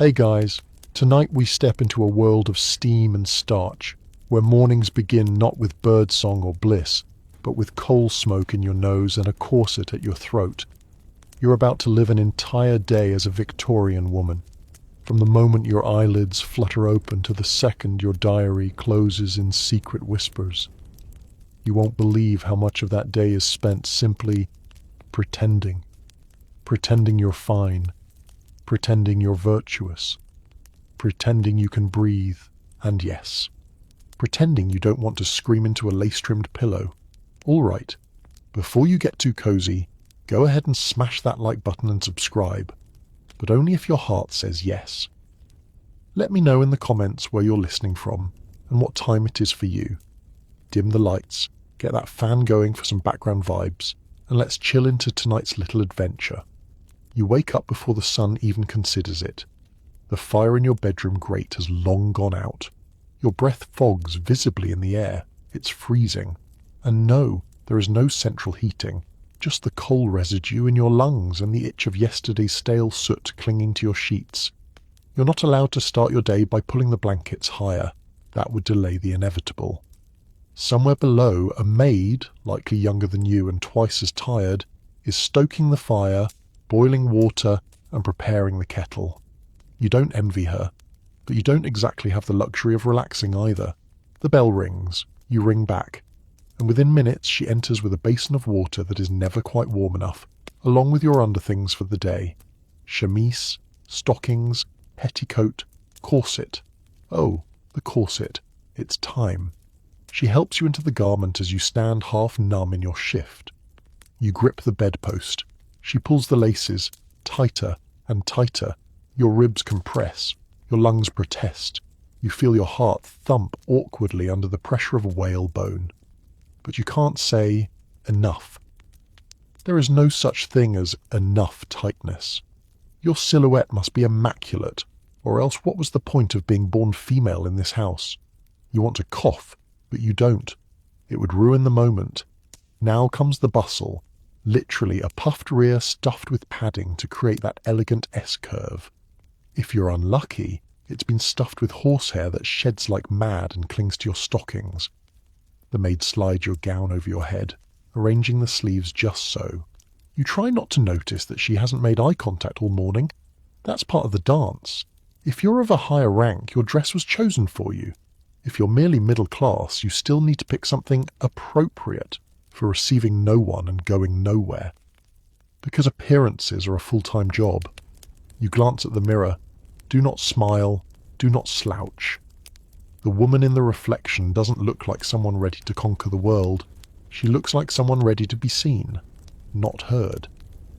Hey guys, tonight we step into a world of steam and starch, where mornings begin not with birdsong or bliss, but with coal smoke in your nose and a corset at your throat. You're about to live an entire day as a Victorian woman, from the moment your eyelids flutter open to the second your diary closes in secret whispers. You won't believe how much of that day is spent simply pretending. Pretending you're fine. Pretending you're virtuous. Pretending you can breathe, and yes, pretending you don't want to scream into a lace-trimmed pillow. All right, before you get too cozy, go ahead and smash that like button and subscribe, but only if your heart says yes. Let me know in the comments where you're listening from and what time it is for you. Dim the lights, get that fan going for some background vibes, and let's chill into tonight's little adventure. You wake up before the sun even considers it. The fire in your bedroom grate has long gone out. Your breath fogs visibly in the air. It's freezing. And no, there is no central heating, just the coal residue in your lungs and the itch of yesterday's stale soot clinging to your sheets. You're not allowed to start your day by pulling the blankets higher. That would delay the inevitable. Somewhere below, a maid, likely younger than you and twice as tired, is stoking the fire, boiling water, and preparing the kettle. You don't envy her, but you don't exactly have the luxury of relaxing either. The bell rings, you ring back, and within minutes she enters with a basin of water that is never quite warm enough, along with your underthings for the day. Chemise, stockings, petticoat, corset. Oh, the corset. It's time. She helps you into the garment as you stand half numb in your shift. You grip the bedpost. She pulls the laces, tighter and tighter. Your ribs compress. Your lungs protest. You feel your heart thump awkwardly under the pressure of a whalebone. But you can't say enough. There is no such thing as enough tightness. Your silhouette must be immaculate, or else what was the point of being born female in this house? You want to cough, but you don't. It would ruin the moment. Now comes the bustle. Literally a puffed rear stuffed with padding to create that elegant S-curve. If you're unlucky, it's been stuffed with horsehair that sheds like mad and clings to your stockings. The maid slides your gown over your head, arranging the sleeves just so. You try not to notice that she hasn't made eye contact all morning. That's part of the dance. If you're of a higher rank, your dress was chosen for you. If you're merely middle class, you still need to pick something appropriate for receiving no one and going nowhere. Because appearances are a full-time job. You glance at the mirror. Do not smile. Do not slouch. The woman in the reflection doesn't look like someone ready to conquer the world. She looks like someone ready to be seen, not heard.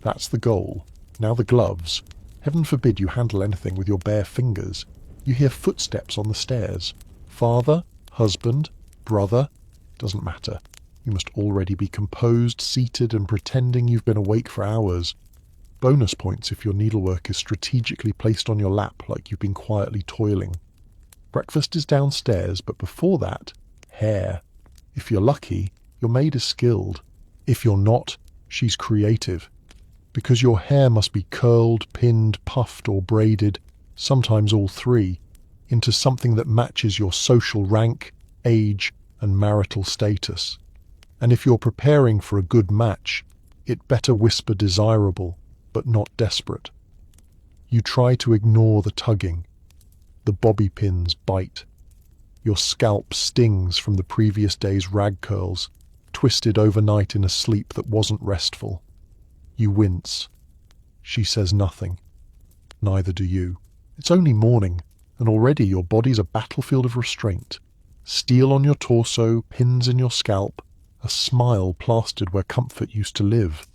That's the goal. Now the gloves. Heaven forbid you handle anything with your bare fingers. You hear footsteps on the stairs. Father, husband, brother, doesn't matter. You must already be composed, seated, and pretending you've been awake for hours. Bonus points if your needlework is strategically placed on your lap like you've been quietly toiling. Breakfast is downstairs, but before that, hair. If you're lucky, your maid is skilled. If you're not, she's creative. Because your hair must be curled, pinned, puffed, or braided, sometimes all three, into something that matches your social rank, age, and marital status. And if you're preparing for a good match, it better whisper desirable, but not desperate. You try to ignore the tugging. The bobby pins bite. Your scalp stings from the previous day's rag curls, twisted overnight in a sleep that wasn't restful. You wince. She says nothing. Neither do you. It's only morning, and already your body's a battlefield of restraint. Steel on your torso, pins in your scalp, a smile plastered where comfort used to live.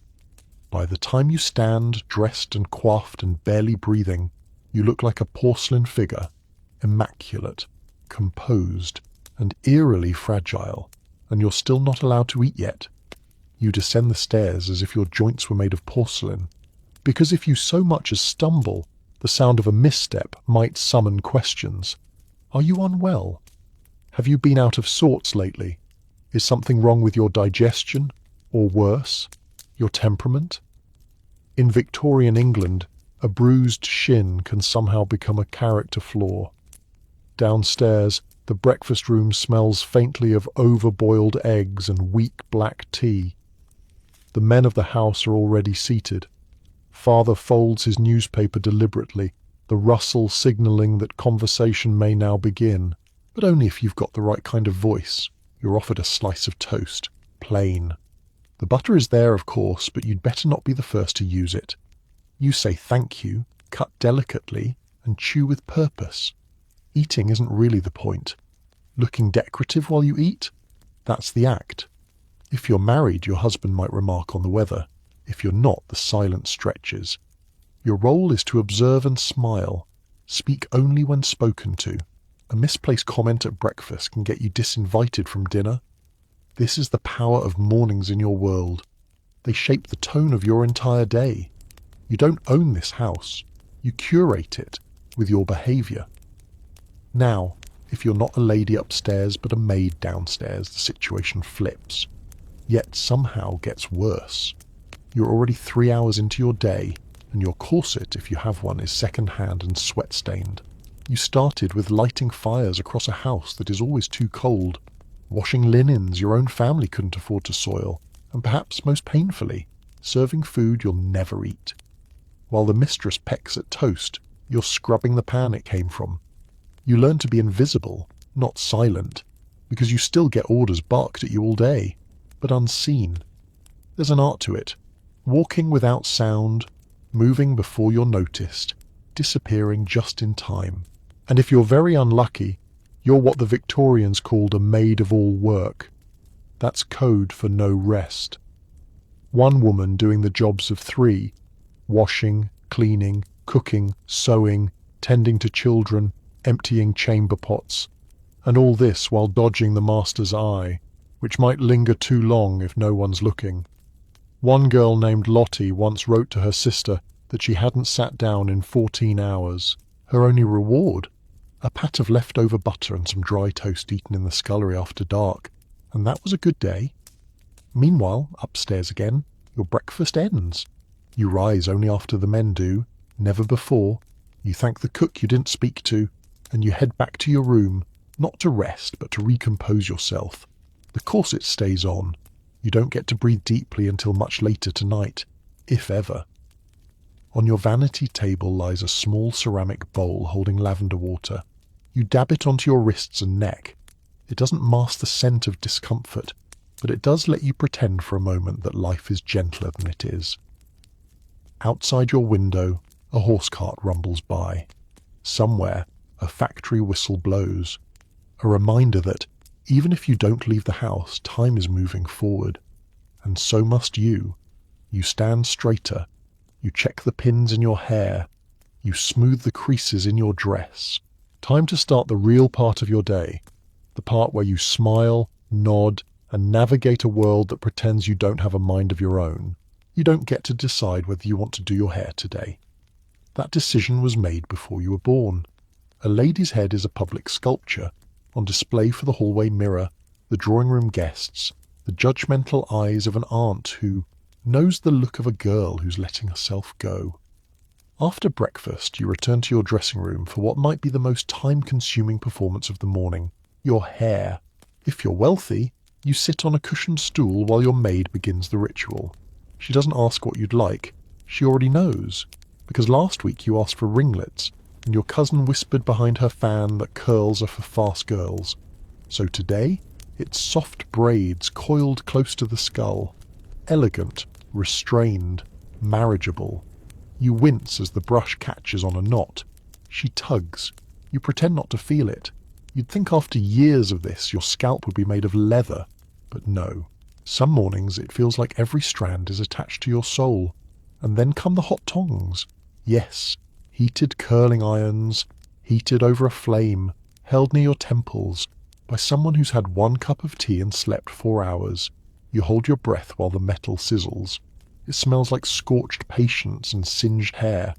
By the time you stand, dressed and coiffed and barely breathing, you look like a porcelain figure, immaculate, composed, and eerily fragile, and you're still not allowed to eat yet. You descend the stairs as if your joints were made of porcelain, because if you so much as stumble, the sound of a misstep might summon questions. Are you unwell? Have you been out of sorts lately? Is something wrong with your digestion? Or worse, your temperament? In Victorian England, A bruised shin can somehow become a character flaw. Downstairs, the breakfast room smells faintly of over-boiled eggs and weak black tea. The men of the house are already seated. Father folds his newspaper deliberately, the rustle signalling that conversation may now begin, but only if you've got the right kind of voice. You're offered a slice of toast, plain. The butter is there, of course, but you'd better not be the first to use it. You say thank you, cut delicately, and chew with purpose. Eating isn't really the point. Looking decorative while you eat? That's the act. If you're married, your husband might remark on the weather. If you're not, the silence stretches. Your role is to observe and smile. Speak only when spoken to. A misplaced comment at breakfast can get you disinvited from dinner. This is the power of mornings in your world. They shape the tone of your entire day. You don't own this house. You curate it with your behaviour. Now, if you're not a lady upstairs but a maid downstairs, the situation flips. Yet somehow gets worse. You're already 3 hours into your day, and your corset, if you have one, is second-hand and sweat-stained. You started with lighting fires across a house that is always too cold, washing linens your own family couldn't afford to soil, and perhaps most painfully, serving food you'll never eat. While the mistress pecks at toast, you're scrubbing the pan it came from. You learn to be invisible, not silent, because you still get orders barked at you all day, but unseen. There's an art to it. Walking without sound, moving before you're noticed, disappearing just in time. And if you're very unlucky, you're what the Victorians called a maid of all work. That's code for no rest. One woman doing the jobs of 3, washing, cleaning, cooking, sewing, tending to children, emptying chamber pots, and all this while dodging the master's eye, which might linger too long if no one's looking. One girl named Lottie once wrote to her sister that she hadn't sat down in 14 hours. Her only reward? A pat of leftover butter and some dry toast eaten in the scullery after dark, and that was a good day. Meanwhile, upstairs again, your breakfast ends. You rise only after the men do, never before. You thank the cook you didn't speak to, and you head back to your room, not to rest, but to recompose yourself. The corset stays on. You don't get to breathe deeply until much later tonight, if ever. On your vanity table lies a small ceramic bowl holding lavender water. You dab it onto your wrists and neck. It doesn't mask the scent of discomfort, but it does let you pretend for a moment that life is gentler than it is. Outside your window, a horse cart rumbles by. Somewhere, a factory whistle blows. A reminder that, even if you don't leave the house, time is moving forward. And so must you. You stand straighter. You check the pins in your hair. You smooth the creases in your dress. Time to start the real part of your day. The part where you smile, nod, and navigate a world that pretends you don't have a mind of your own. You don't get to decide whether you want to do your hair today. That decision was made before you were born. A lady's head is a public sculpture, on display for the hallway mirror, the drawing room guests, the judgmental eyes of an aunt who knows the look of a girl who's letting herself go. After breakfast, you return to your dressing room for what might be the most time-consuming performance of the morning, your hair. If you're wealthy, you sit on a cushioned stool while your maid begins the ritual. She doesn't ask what you'd like. She already knows, because last week you asked for ringlets, and your cousin whispered behind her fan that curls are for fast girls. So today, it's soft braids coiled close to the skull. Elegant, restrained, marriageable. You wince as the brush catches on a knot. She tugs. You pretend not to feel it. You'd think after years of this your scalp would be made of leather, but no. Some mornings it feels like every strand is attached to your soul. And then come the hot tongs. Yes, heated curling irons, heated over a flame, held near your temples, by someone who's had 1 cup of tea and slept 4 hours. You hold your breath while the metal sizzles. It smells like scorched patience and singed hair.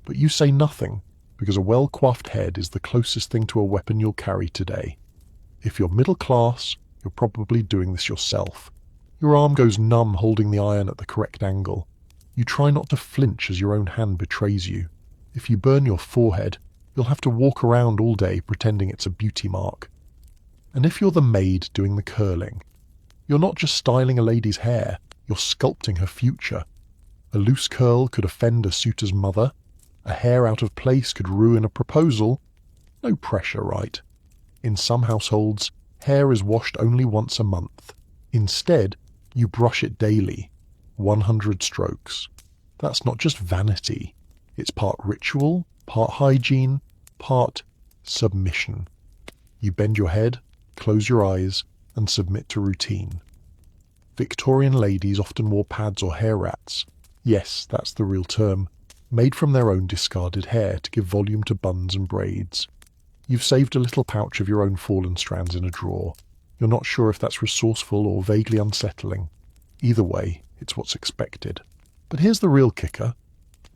But you say nothing, because a well-coiffed head is the closest thing to a weapon you'll carry today. If you're middle class, you're probably doing this yourself. Your arm goes numb holding the iron at the correct angle. You try not to flinch as your own hand betrays you. If you burn your forehead, you'll have to walk around all day pretending it's a beauty mark. And if you're the maid doing the curling, you're not just styling a lady's hair, you're sculpting her future. A loose curl could offend a suitor's mother. A hair out of place could ruin a proposal. No pressure, right? In some households, hair is washed only once a month. Instead, you brush it daily, 100 strokes. That's not just vanity. It's part ritual, part hygiene, part submission. You bend your head, close your eyes, and submit to routine. Victorian ladies often wore pads or hair rats. Yes, that's the real term, made from their own discarded hair to give volume to buns and braids. You've saved a little pouch of your own fallen strands in a drawer. You're not sure if that's resourceful or vaguely unsettling. Either way, it's what's expected. But here's the real kicker.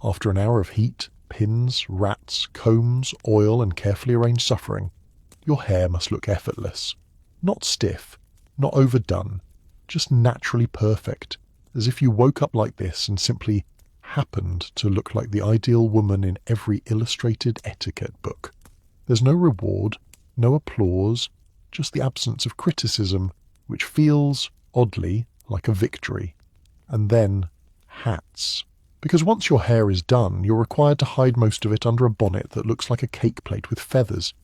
After an hour of heat, pins, rats, combs, oil, and carefully arranged suffering, your hair must look effortless. Not stiff, not overdone, just naturally perfect, as if you woke up like this and simply happened to look like the ideal woman in every illustrated etiquette book. There's no reward, no applause, just the absence of criticism, which feels, oddly, like a victory. And then, hats. Because once your hair is done, you're required to hide most of it under a bonnet that looks like a cake plate with feathers.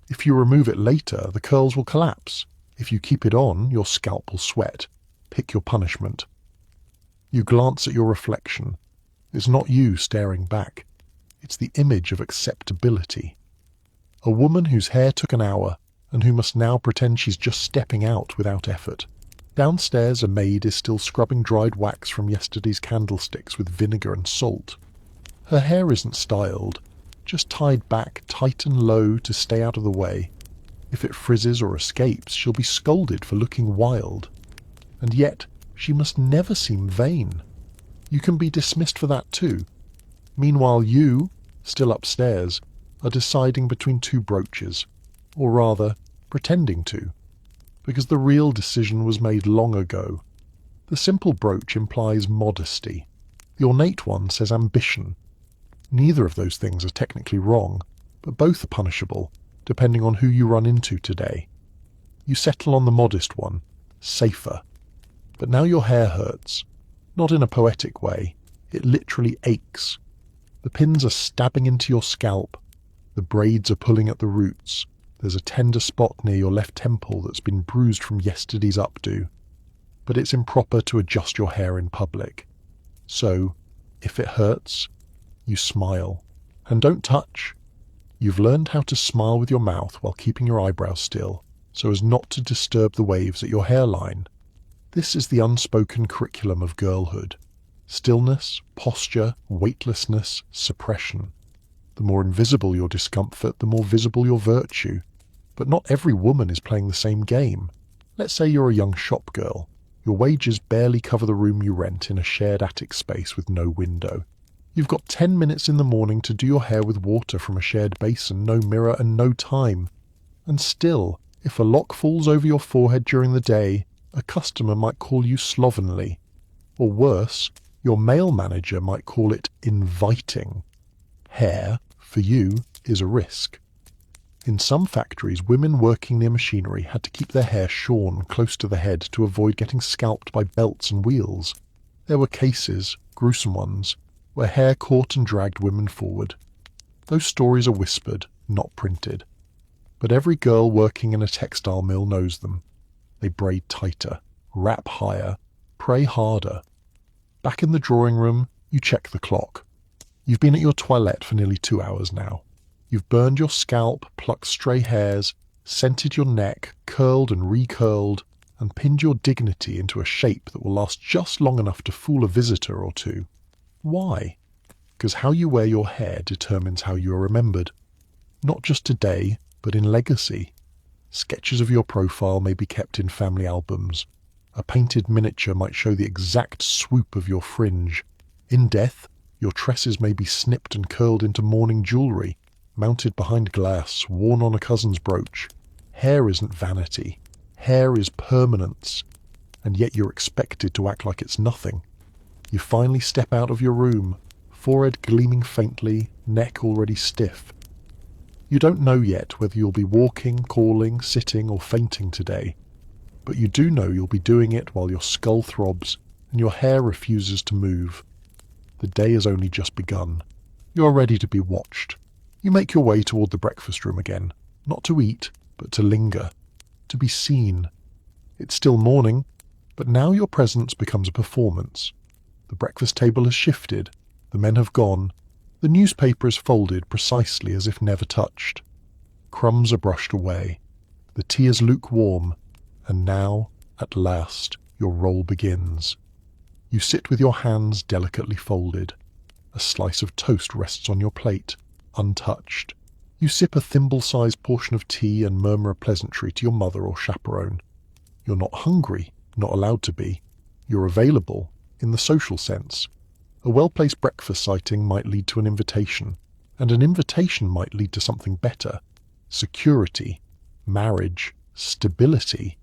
If you remove it later, the curls will collapse. If you keep it on, your scalp will sweat. Pick your punishment. You glance at your reflection. It's not you staring back. It's the image of acceptability. A woman whose hair took an hour, and who must now pretend she's just stepping out without effort. Downstairs, a maid is still scrubbing dried wax from yesterday's candlesticks with vinegar and salt. Her hair isn't styled, just tied back tight and low to stay out of the way. If it frizzes or escapes, she'll be scolded for looking wild. And yet, she must never seem vain. You can be dismissed for that too. Meanwhile you, still upstairs, are deciding between two brooches, or rather, pretending to, because the real decision was made long ago. The simple brooch implies modesty. The ornate one says ambition. Neither of those things are technically wrong, but both are punishable, depending on who you run into today. You settle on the modest one, safer. But now your hair hurts. Not in a poetic way. It literally aches. The pins are stabbing into your scalp. The braids are pulling at the roots. There's a tender spot near your left temple that's been bruised from yesterday's updo. But it's improper to adjust your hair in public. So, if it hurts, you smile. And don't touch. You've learned how to smile with your mouth while keeping your eyebrows still, so as not to disturb the waves at your hairline. This is the unspoken curriculum of girlhood. Stillness, posture, weightlessness, suppression. The more invisible your discomfort, the more visible your virtue. But not every woman is playing the same game. Let's say you're a young shop girl. Your wages barely cover the room you rent in a shared attic space with no window. You've got 10 minutes in the morning to do your hair with water from a shared basin, no mirror and no time. And still, if a lock falls over your forehead during the day, a customer might call you slovenly. Or worse, your male manager might call it inviting. Hair, for you, is a risk. In some factories, women working near machinery had to keep their hair shorn close to the head to avoid getting scalped by belts and wheels. There were cases, gruesome ones, where hair caught and dragged women forward. Those stories are whispered, not printed. But every girl working in a textile mill knows them. They braid tighter, wrap higher, pray harder. Back in the drawing room, you check the clock. You've been at your toilette for nearly 2 hours now. You've burned your scalp, plucked stray hairs, scented your neck, curled and recurled, and pinned your dignity into a shape that will last just long enough to fool a visitor or two. Why? Because how you wear your hair determines how you are remembered. Not just today, but in legacy. Sketches of your profile may be kept in family albums. A painted miniature might show the exact swoop of your fringe. In death, your tresses may be snipped and curled into mourning jewellery, mounted behind glass, worn on a cousin's brooch. Hair isn't vanity. Hair is permanence. And yet you're expected to act like it's nothing. You finally step out of your room, forehead gleaming faintly, neck already stiff. You don't know yet whether you'll be walking, calling, sitting or fainting today, but you do know you'll be doing it while your skull throbs and your hair refuses to move. The day has only just begun. You are ready to be watched. You make your way toward the breakfast room again, not to eat, but to linger, to be seen. It's still morning, but now your presence becomes a performance. The breakfast table has shifted, the men have gone, the newspaper is folded precisely as if never touched. Crumbs are brushed away, the tea is lukewarm, and now, at last, your role begins. You sit with your hands delicately folded. A slice of toast rests on your plate, untouched. You sip a thimble-sized portion of tea and murmur a pleasantry to your mother or chaperone. You're not hungry, not allowed to be. You're available, in the social sense. A well-placed breakfast sighting might lead to an invitation, and an invitation might lead to something better. Security, marriage, stability,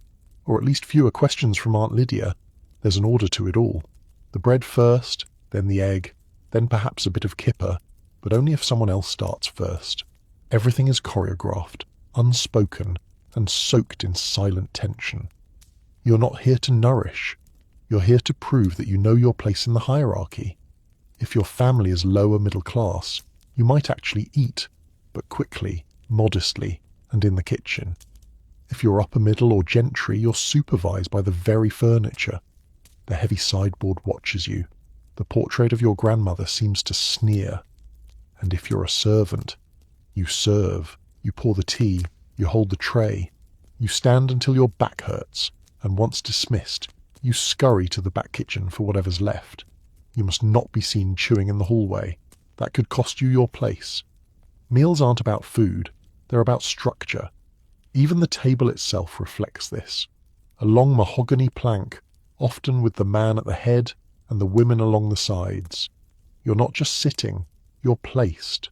or at least fewer questions from Aunt Lydia. There's an order to it all. The bread first, then the egg, then perhaps a bit of kipper, but only if someone else starts first. Everything is choreographed, unspoken, and soaked in silent tension. You're not here to nourish. You're here to prove that you know your place in the hierarchy. If your family is lower middle class, you might actually eat, but quickly, modestly, and in the kitchen. If you're upper middle or gentry, you're supervised by the very furniture. The heavy sideboard watches you. The portrait of your grandmother seems to sneer. And if you're a servant, you serve, you pour the tea, you hold the tray. You stand until your back hurts, and once dismissed, you scurry to the back kitchen for whatever's left. You must not be seen chewing in the hallway. That could cost you your place. Meals aren't about food, they're about structure. Even the table itself reflects this. A long mahogany plank, often with the man at the head and the women along the sides. You're not just sitting, you're placed.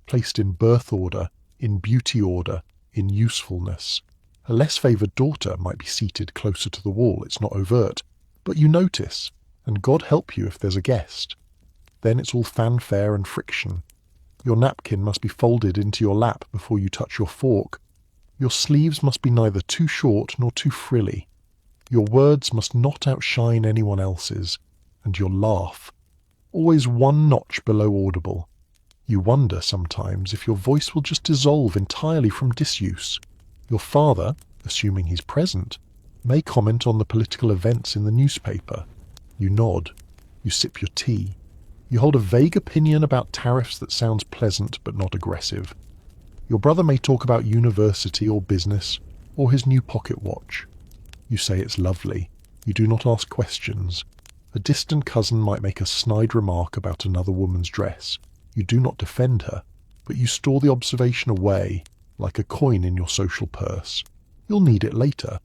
Placed in birth order, in beauty order, in usefulness. A less favoured daughter might be seated closer to the wall, it's not overt, but you notice, and God help you if there's a guest. Then it's all fanfare and friction. Your napkin must be folded into your lap before you touch your fork. Your sleeves must be neither too short nor too frilly. Your words must not outshine anyone else's, and your laugh, always one notch below audible. You wonder sometimes if your voice will just dissolve entirely from disuse. Your father, assuming he's present, may comment on the political events in the newspaper. You nod. You sip your tea. You hold a vague opinion about tariffs that sounds pleasant but not aggressive. Your brother may talk about university or business, or his new pocket watch. You say it's lovely. You do not ask questions. A distant cousin might make a snide remark about another woman's dress. You do not defend her, but you store the observation away, like a coin in your social purse. You'll need it later.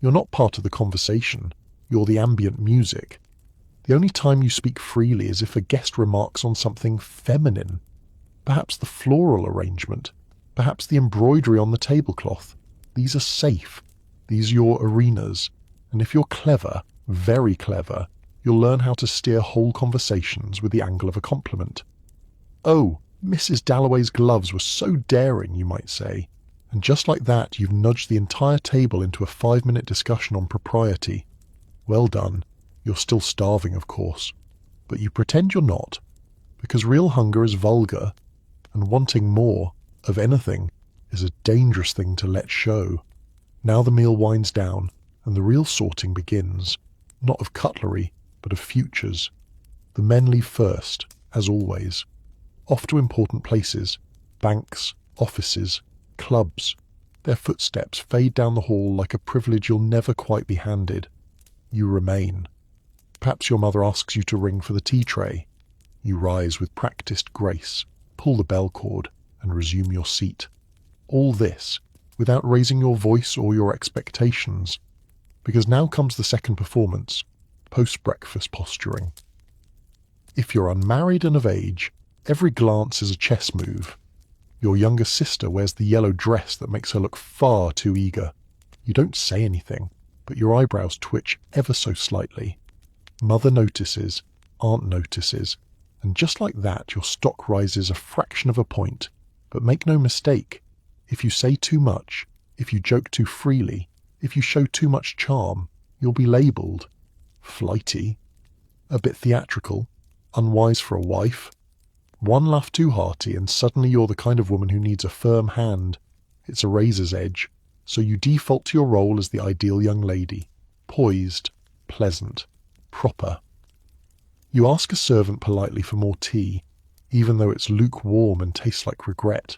You're not part of the conversation. You're the ambient music. The only time you speak freely is if a guest remarks on something feminine. Perhaps the floral arrangement. Perhaps the embroidery on the tablecloth. These are safe. These are your arenas. And if you're clever, very clever, you'll learn how to steer whole conversations with the angle of a compliment. Oh, Mrs. Dalloway's gloves were so daring, you might say. And just like that, you've nudged the entire table into a 5-minute discussion on propriety. Well done. You're still starving, of course. But you pretend you're not, because real hunger is vulgar, and wanting more, of anything, is a dangerous thing to let show. Now the meal winds down, and the real sorting begins, not of cutlery, but of futures. The men leave first, as always. Off to important places, banks, offices, clubs. Their footsteps fade down the hall like a privilege you'll never quite be handed. You remain. Perhaps your mother asks you to ring for the tea tray. You rise with practised grace, pull the bell cord, and resume your seat. All this, without raising your voice or your expectations, because now comes the second performance, post-breakfast posturing. If you're unmarried and of age, every glance is a chess move. Your younger sister wears the yellow dress that makes her look far too eager. You don't say anything, but your eyebrows twitch ever so slightly. Mother notices, aren't notices, and just like that your stock rises a fraction of a point. But make no mistake, if you say too much, if you joke too freely, if you show too much charm, you'll be labelled flighty, a bit theatrical, unwise for a wife. One laugh too hearty and suddenly you're the kind of woman who needs a firm hand. It's a razor's edge, so you default to your role as the ideal young lady, poised, pleasant, proper. You ask a servant politely for more tea, even though it's lukewarm and tastes like regret.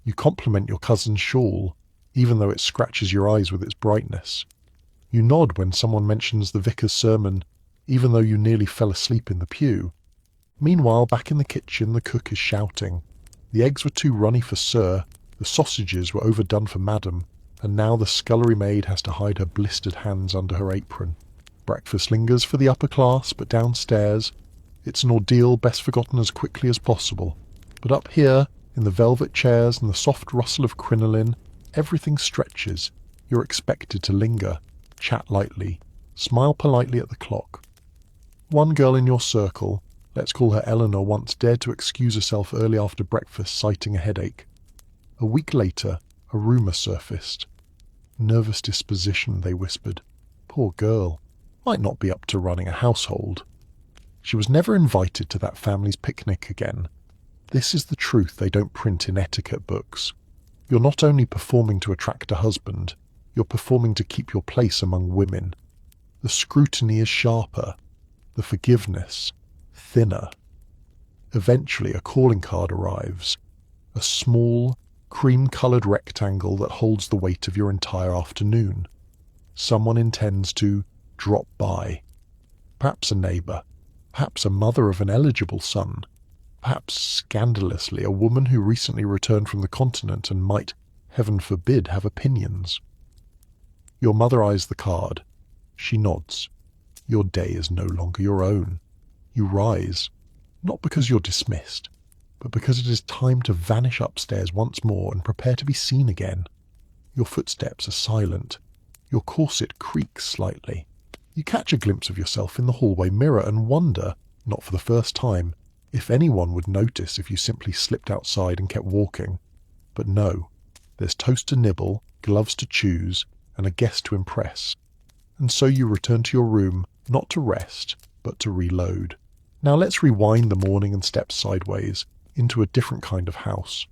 You compliment your cousin's shawl, even though it scratches your eyes with its brightness. You nod when someone mentions the vicar's sermon, even though you nearly fell asleep in the pew. Meanwhile, back in the kitchen, the cook is shouting. The eggs were too runny for Sir, the sausages were overdone for Madam, and now the scullery maid has to hide her blistered hands under her apron. Breakfast lingers for the upper class, but downstairs, it's an ordeal best forgotten as quickly as possible. But up here, in the velvet chairs and the soft rustle of crinoline, everything stretches. You're expected to linger, chat lightly, smile politely at the clock. One girl in your circle, let's call her Eleanor, once dared to excuse herself early after breakfast citing a headache. A week later, a rumour surfaced. Nervous disposition, they whispered. Poor girl. Might not be up to running a household. She was never invited to that family's picnic again. This is the truth they don't print in etiquette books. You're not only performing to attract a husband, you're performing to keep your place among women. The scrutiny is sharper, the forgiveness thinner. Eventually a calling card arrives, a small, cream-coloured rectangle that holds the weight of your entire afternoon. Someone intends to drop by. Perhaps a neighbour, perhaps a mother of an eligible son, perhaps, scandalously, a woman who recently returned from the continent and might, heaven forbid, have opinions. Your mother eyes the card. She nods. Your day is no longer your own. You rise, not because you're dismissed, but because it is time to vanish upstairs once more and prepare to be seen again. Your footsteps are silent. Your corset creaks slightly. You catch a glimpse of yourself in the hallway mirror and wonder, not for the first time, if anyone would notice if you simply slipped outside and kept walking. But no, there's toast to nibble, gloves to choose, and a guest to impress. And so you return to your room, not to rest, but to reload. Now let's rewind the morning and step sideways, into a different kind of house.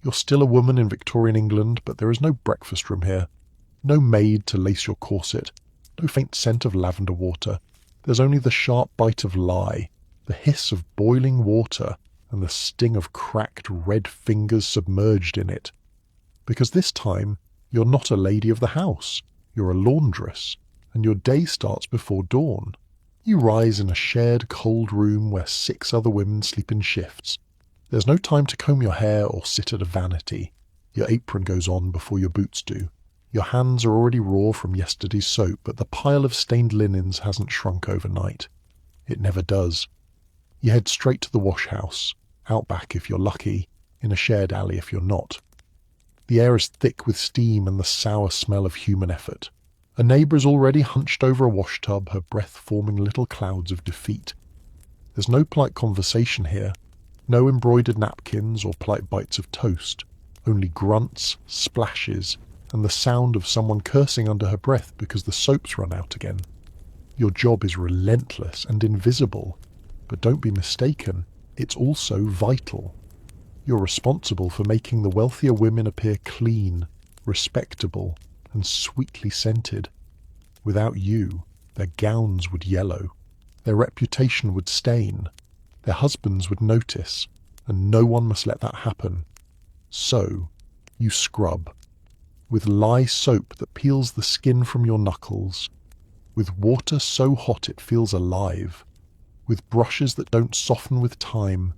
You're still a woman in Victorian England, but there is no breakfast room here. No maid to lace your corset, no faint scent of lavender water. There's only the sharp bite of lye, the hiss of boiling water, and the sting of cracked red fingers submerged in it. Because this time, you're not a lady of the house, you're a laundress, and your day starts before dawn. You rise in a shared cold room where 6 other women sleep in shifts. There's no time to comb your hair or sit at a vanity. Your apron goes on before your boots do. Your hands are already raw from yesterday's soap, but the pile of stained linens hasn't shrunk overnight. It never does. You head straight to the wash house, out back if you're lucky, in a shared alley if you're not. The air is thick with steam and the sour smell of human effort. A neighbour is already hunched over a wash tub, her breath forming little clouds of defeat. There's no polite conversation here, no embroidered napkins or polite bites of toast, only grunts, splashes, and the sound of someone cursing under her breath because the soap's run out again. Your job is relentless and invisible, but don't be mistaken, it's also vital. You're responsible for making the wealthier women appear clean, respectable, and sweetly scented. Without you, their gowns would yellow, their reputation would stain, their husbands would notice, and no one must let that happen. So, you scrub, with lye soap that peels the skin from your knuckles, with water so hot it feels alive, with brushes that don't soften with time.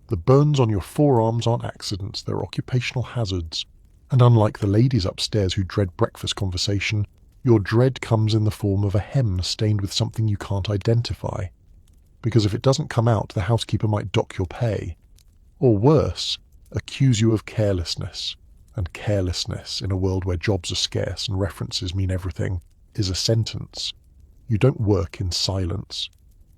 The burns on your forearms aren't accidents, they're occupational hazards. And unlike the ladies upstairs who dread breakfast conversation, your dread comes in the form of a hem stained with something you can't identify. Because if it doesn't come out, the housekeeper might dock your pay. Or worse, accuse you of carelessness. And carelessness, in a world where jobs are scarce and references mean everything, is a sentence. You don't work in silence.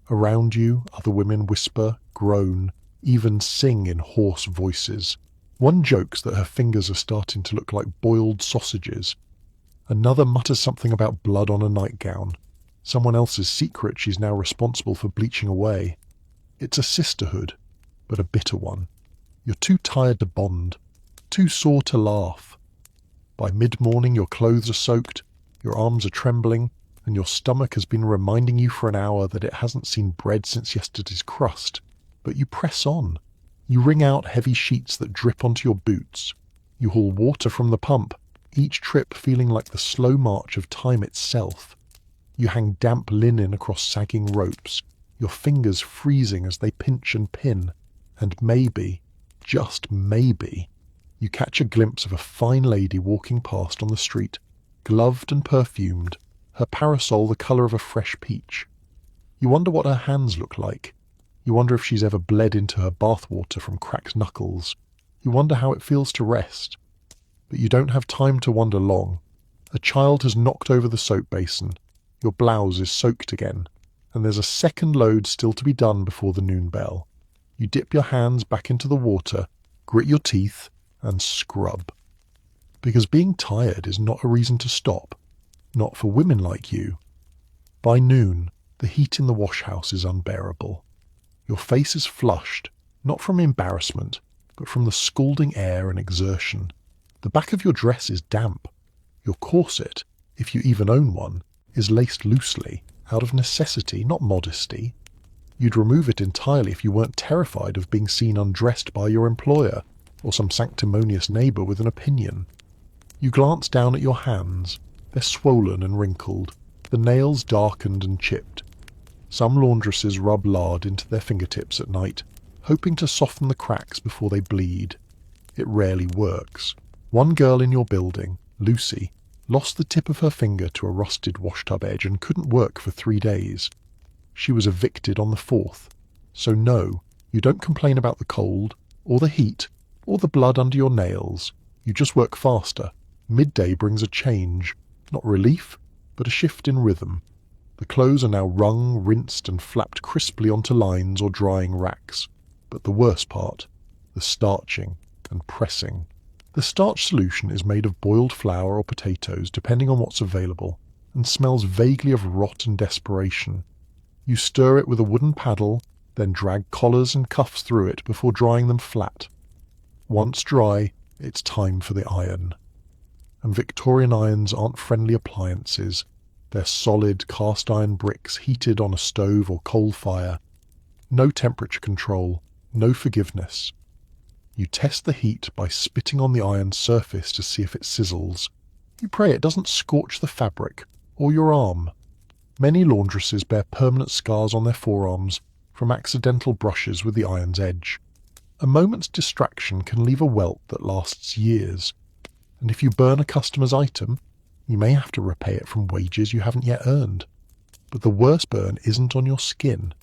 Around you, other women whisper, groan, even sing in hoarse voices. One jokes that her fingers are starting to look like boiled sausages. Another mutters something about blood on a nightgown. Someone else's secret she's now responsible for bleaching away. It's a sisterhood, but a bitter one. You're too tired to bond, too sore to laugh. By mid-morning your clothes are soaked, your arms are trembling, and your stomach has been reminding you for an hour that it hasn't seen bread since yesterday's crust. But you press on. You wring out heavy sheets that drip onto your boots. You haul water from the pump, each trip feeling like the slow march of time itself. You hang damp linen across sagging ropes, your fingers freezing as they pinch and pin, and maybe, just maybe, you catch a glimpse of a fine lady walking past on the street, gloved and perfumed, her parasol the colour of a fresh peach. You wonder what her hands look like. You wonder if she's ever bled into her bathwater from cracked knuckles. You wonder how it feels to rest. But you don't have time to wonder long. A child has knocked over the soap basin. Your blouse is soaked again, and there's a second load still to be done before the noon bell. You dip your hands back into the water, grit your teeth, and scrub. Because being tired is not a reason to stop. Not for women like you. By noon, the heat in the wash-house is unbearable. Your face is flushed, not from embarrassment, but from the scalding air and exertion. The back of your dress is damp. Your corset, if you even own one, is laced loosely, out of necessity, not modesty. You'd remove it entirely if you weren't terrified of being seen undressed by your employer, or some sanctimonious neighbour with an opinion. You glance down at your hands. They're swollen and wrinkled, the nails darkened and chipped. Some laundresses rub lard into their fingertips at night, hoping to soften the cracks before they bleed. It rarely works. One girl in your building, Lucy, lost the tip of her finger to a rusted washtub edge and couldn't work for 3 days. She was evicted on the 4th. So no, you don't complain about the cold, or the heat, or the blood under your nails. You just work faster. Midday brings a change. Not relief, but a shift in rhythm. The clothes are now wrung, rinsed, and flapped crisply onto lines or drying racks. But the worst part, the starching and pressing. The starch solution is made of boiled flour or potatoes, depending on what's available, and smells vaguely of rot and desperation. You stir it with a wooden paddle, then drag collars and cuffs through it before drying them flat. Once dry, it's time for the iron. And Victorian irons aren't friendly appliances. They're solid cast-iron bricks heated on a stove or coal fire. No temperature control, no forgiveness. You test the heat by spitting on the iron surface to see if it sizzles. You pray it doesn't scorch the fabric or your arm. Many laundresses bear permanent scars on their forearms from accidental brushes with the iron's edge. A moment's distraction can leave a welt that lasts years. And if you burn a customer's item, you may have to repay it from wages you haven't yet earned. But the worst burn isn't on your skin.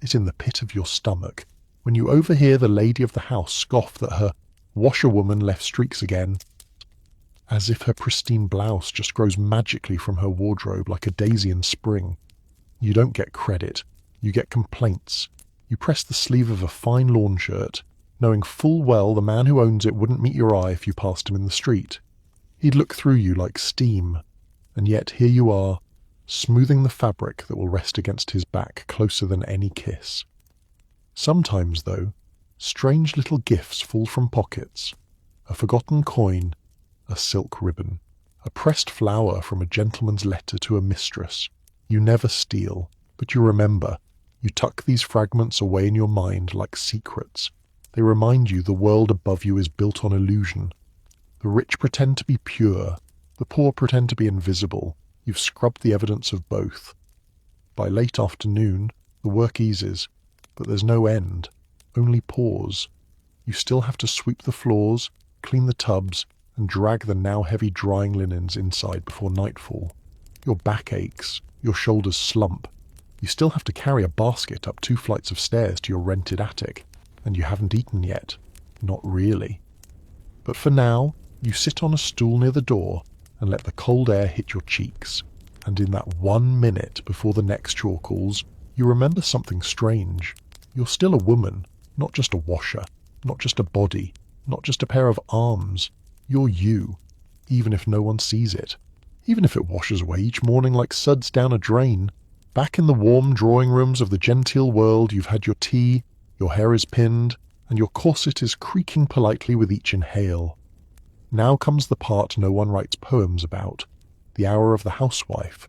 It's in the pit of your stomach, when you overhear the lady of the house scoff that her washerwoman left streaks again, as if her pristine blouse just grows magically from her wardrobe like a daisy in spring. You don't get credit. You get complaints. You press the sleeve of a fine lawn shirt, knowing full well the man who owns it wouldn't meet your eye if you passed him in the street. He'd look through you like steam, and yet here you are, smoothing the fabric that will rest against his back closer than any kiss. Sometimes, though, strange little gifts fall from pockets. A forgotten coin, a silk ribbon, a pressed flower from a gentleman's letter to a mistress. You never steal, but you remember. You tuck these fragments away in your mind like secrets. They remind you the world above you is built on illusion. The rich pretend to be pure, the poor pretend to be invisible. You've scrubbed the evidence of both. By late afternoon, the work eases, but there's no end, only pause. You still have to sweep the floors, clean the tubs, and drag the now heavy drying linens inside before nightfall. Your back aches, your shoulders slump. You still have to carry a basket up 2 flights of stairs to your rented attic, and you haven't eaten yet. Not really. But for now, you sit on a stool near the door and let the cold air hit your cheeks, and in that 1 minute before the next chore calls, You remember something strange. You're still a woman, not just a washer, not just a body, not just a pair of arms. You're you, even if no one sees it. Even if it washes away each morning like suds down a drain. Back in the warm drawing rooms of the genteel world, you've had your tea, your hair is pinned, and your corset is creaking politely with each inhale. Now comes the part no one writes poems about, the hour of the housewife.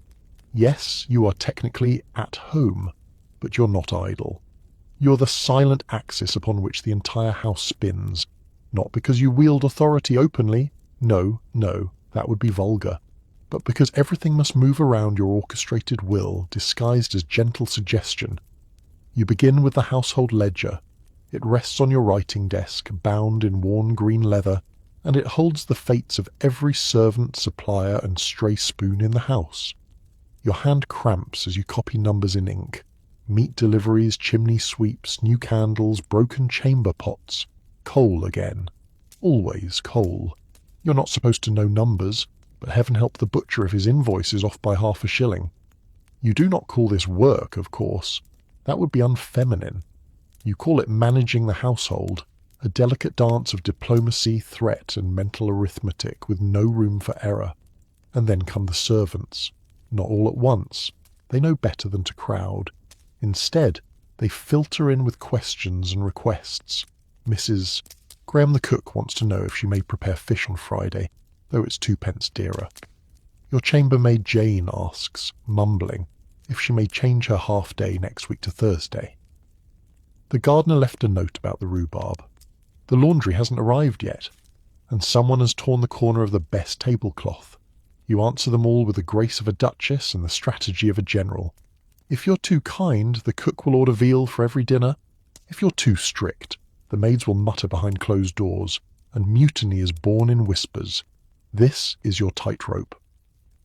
Yes, you are technically at home, but you're not idle. You're the silent axis upon which the entire house spins, not because you wield authority openly, no, that would be vulgar, but because everything must move around your orchestrated will, disguised as gentle suggestion. You begin with the household ledger. It rests on your writing desk, bound in worn green leather, and it holds the fates of every servant, supplier, and stray spoon in the house. Your hand cramps as you copy numbers in ink. Meat deliveries, chimney sweeps, new candles, broken chamber pots. Coal again. Always coal. You're not supposed to know numbers, but heaven help the butcher if his invoice is off by half a shilling. You do not call this work, of course. That would be unfeminine. You call it managing the household, a delicate dance of diplomacy, threat, and mental arithmetic with no room for error. And then come the servants. Not all at once. They know better than to crowd. Instead, they filter in with questions and requests. Mrs. Graham the cook wants to know if she may prepare fish on Friday, though it's 2p dearer. Your chambermaid Jane asks, mumbling, if she may change her half-day next week to Thursday. The gardener left a note about the rhubarb. The laundry hasn't arrived yet, and someone has torn the corner of the best tablecloth. You answer them all with the grace of a duchess and the strategy of a general. If you're too kind, the cook will order veal for every dinner. If you're too strict, the maids will mutter behind closed doors, and mutiny is born in whispers. This is your tightrope.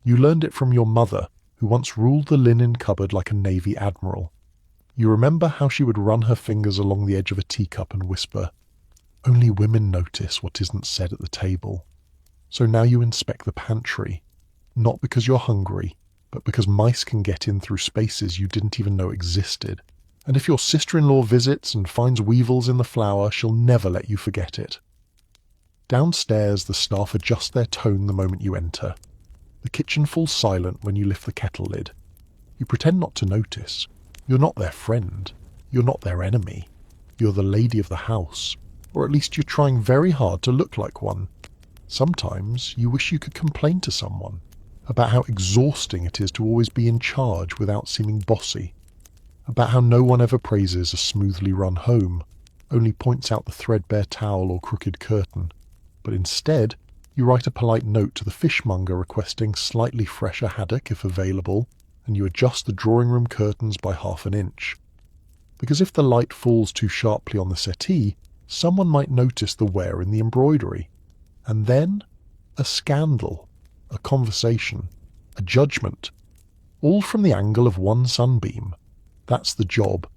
You learned it from your mother, who once ruled the linen cupboard like a navy admiral. You remember how she would run her fingers along the edge of a teacup and whisper, "Only women notice what isn't said at the table." So now you inspect the pantry, not because you're hungry, but because mice can get in through spaces you didn't even know existed. And if your sister-in-law visits and finds weevils in the flour, she'll never let you forget it. Downstairs, the staff adjust their tone the moment you enter. The kitchen falls silent when you lift the kettle lid. You pretend not to notice. You're not their friend. You're not their enemy. You're the lady of the house, or at least you're trying very hard to look like one. Sometimes you wish you could complain to someone about how exhausting it is to always be in charge without seeming bossy, about how no one ever praises a smoothly run home, only points out the threadbare towel or crooked curtain. But instead, you write a polite note to the fishmonger requesting slightly fresher haddock if available, and you adjust the drawing room curtains by half an inch. Because if the light falls too sharply on the settee, someone might notice the wear in the embroidery. And then, a scandal, a conversation, a judgment, all from the angle of one sunbeam. That's the job.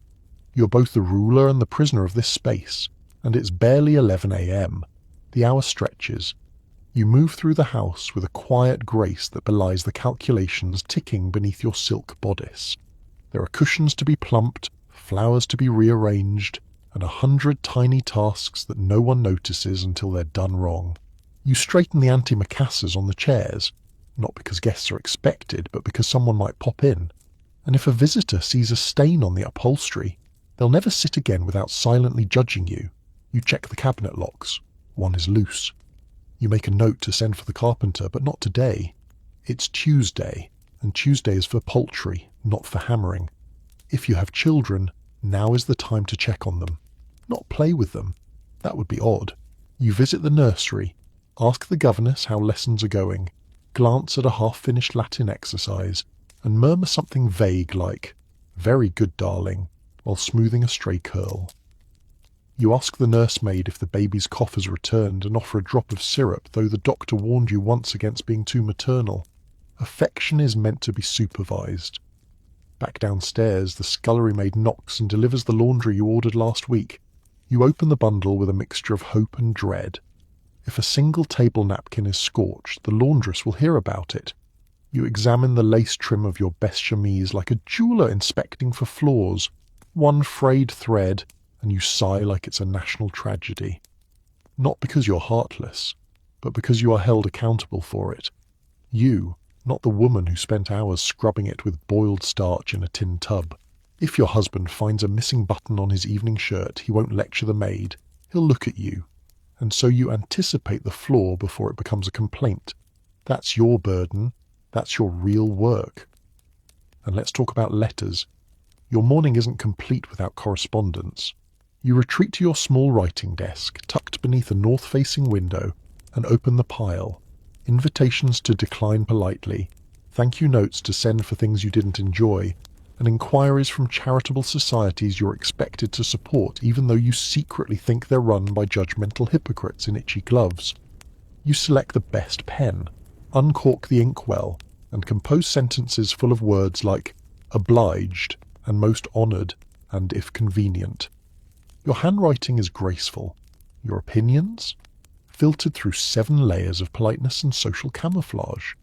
You're both the ruler and the prisoner of this space, and it's barely 11 a.m. The hour stretches. You move through the house with a quiet grace that belies the calculations ticking beneath your silk bodice. There are cushions to be plumped, flowers to be rearranged, and 100 tiny tasks that no one notices until they're done wrong. You straighten the antimacassars on the chairs, not because guests are expected, but because someone might pop in. And if a visitor sees a stain on the upholstery, they'll never sit again without silently judging you. You check the cabinet locks. One is loose. You make a note to send for the carpenter, but not today. It's Tuesday, and Tuesday is for poultry, not for hammering. If you have children, now is the time to check on them. Not play with them. That would be odd. You visit the nursery, ask the governess how lessons are going, glance at a half-finished Latin exercise, and murmur something vague like, "Very good, darling," while smoothing a stray curl. You ask the nursemaid if the baby's cough has returned and offer a drop of syrup, though the doctor warned you once against being too maternal. Affection is meant to be supervised. Back downstairs, the scullery maid knocks and delivers the laundry you ordered last week. You open the bundle with a mixture of hope and dread. If a single table napkin is scorched, the laundress will hear about it. You examine the lace trim of your best chemise like a jeweller inspecting for flaws, one frayed thread, and you sigh like it's a national tragedy. Not because you're heartless, but because you are held accountable for it. You, not the woman who spent hours scrubbing it with boiled starch in a tin tub. If your husband finds a missing button on his evening shirt, he won't lecture the maid. He'll look at you. And so you anticipate the flaw before it becomes a complaint. That's your burden. That's your real work. And let's talk about letters. Your morning isn't complete without correspondence. You retreat to your small writing desk, tucked beneath a north-facing window, and open the pile. Invitations to decline politely, thank you notes to send for things you didn't enjoy, and inquiries from charitable societies you're expected to support even though you secretly think they're run by judgmental hypocrites in itchy gloves. You select the best pen, uncork the inkwell, and compose sentences full of words like obliged and most honoured and if convenient. Your handwriting is graceful. Your opinions? Filtered through 7 layers of politeness and social camouflage.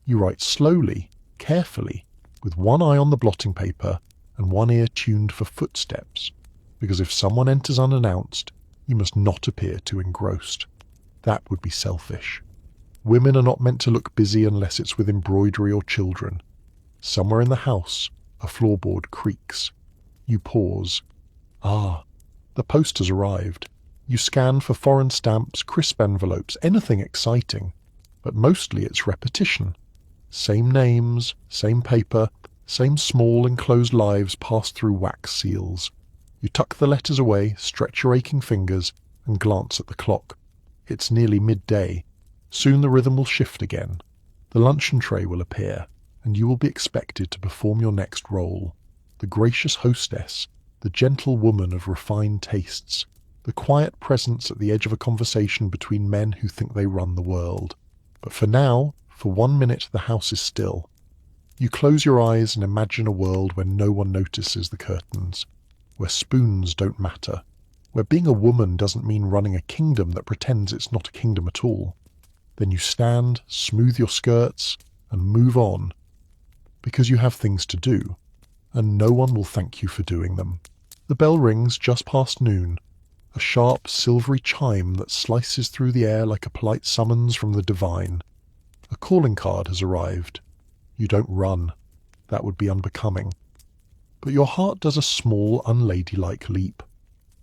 You write slowly, carefully, with one eye on the blotting paper and one ear tuned for footsteps, because if someone enters unannounced, you must not appear too engrossed. That would be selfish. Women are not meant to look busy unless it's with embroidery or children. Somewhere in the house, a floorboard creaks. You pause. Ah, the post has arrived. You scan for foreign stamps, crisp envelopes, anything exciting. But mostly it's repetition. Same names, same paper, same small enclosed lives passed through wax seals. You tuck the letters away, stretch your aching fingers, and glance at the clock. It's nearly midday. Soon the rhythm will shift again. The luncheon tray will appear, and you will be expected to perform your next role. The gracious hostess, the gentle woman of refined tastes, the quiet presence at the edge of a conversation between men who think they run the world. But for now, for 1 minute, the house is still. You close your eyes and imagine a world where no one notices the curtains, where spoons don't matter, where being a woman doesn't mean running a kingdom that pretends it's not a kingdom at all. Then you stand, smooth your skirts, and move on, because you have things to do, and no one will thank you for doing them. The bell rings just past noon, a sharp, silvery chime that slices through the air like a polite summons from the divine. A calling card has arrived. You don't run. That would be unbecoming. But your heart does a small, unladylike leap.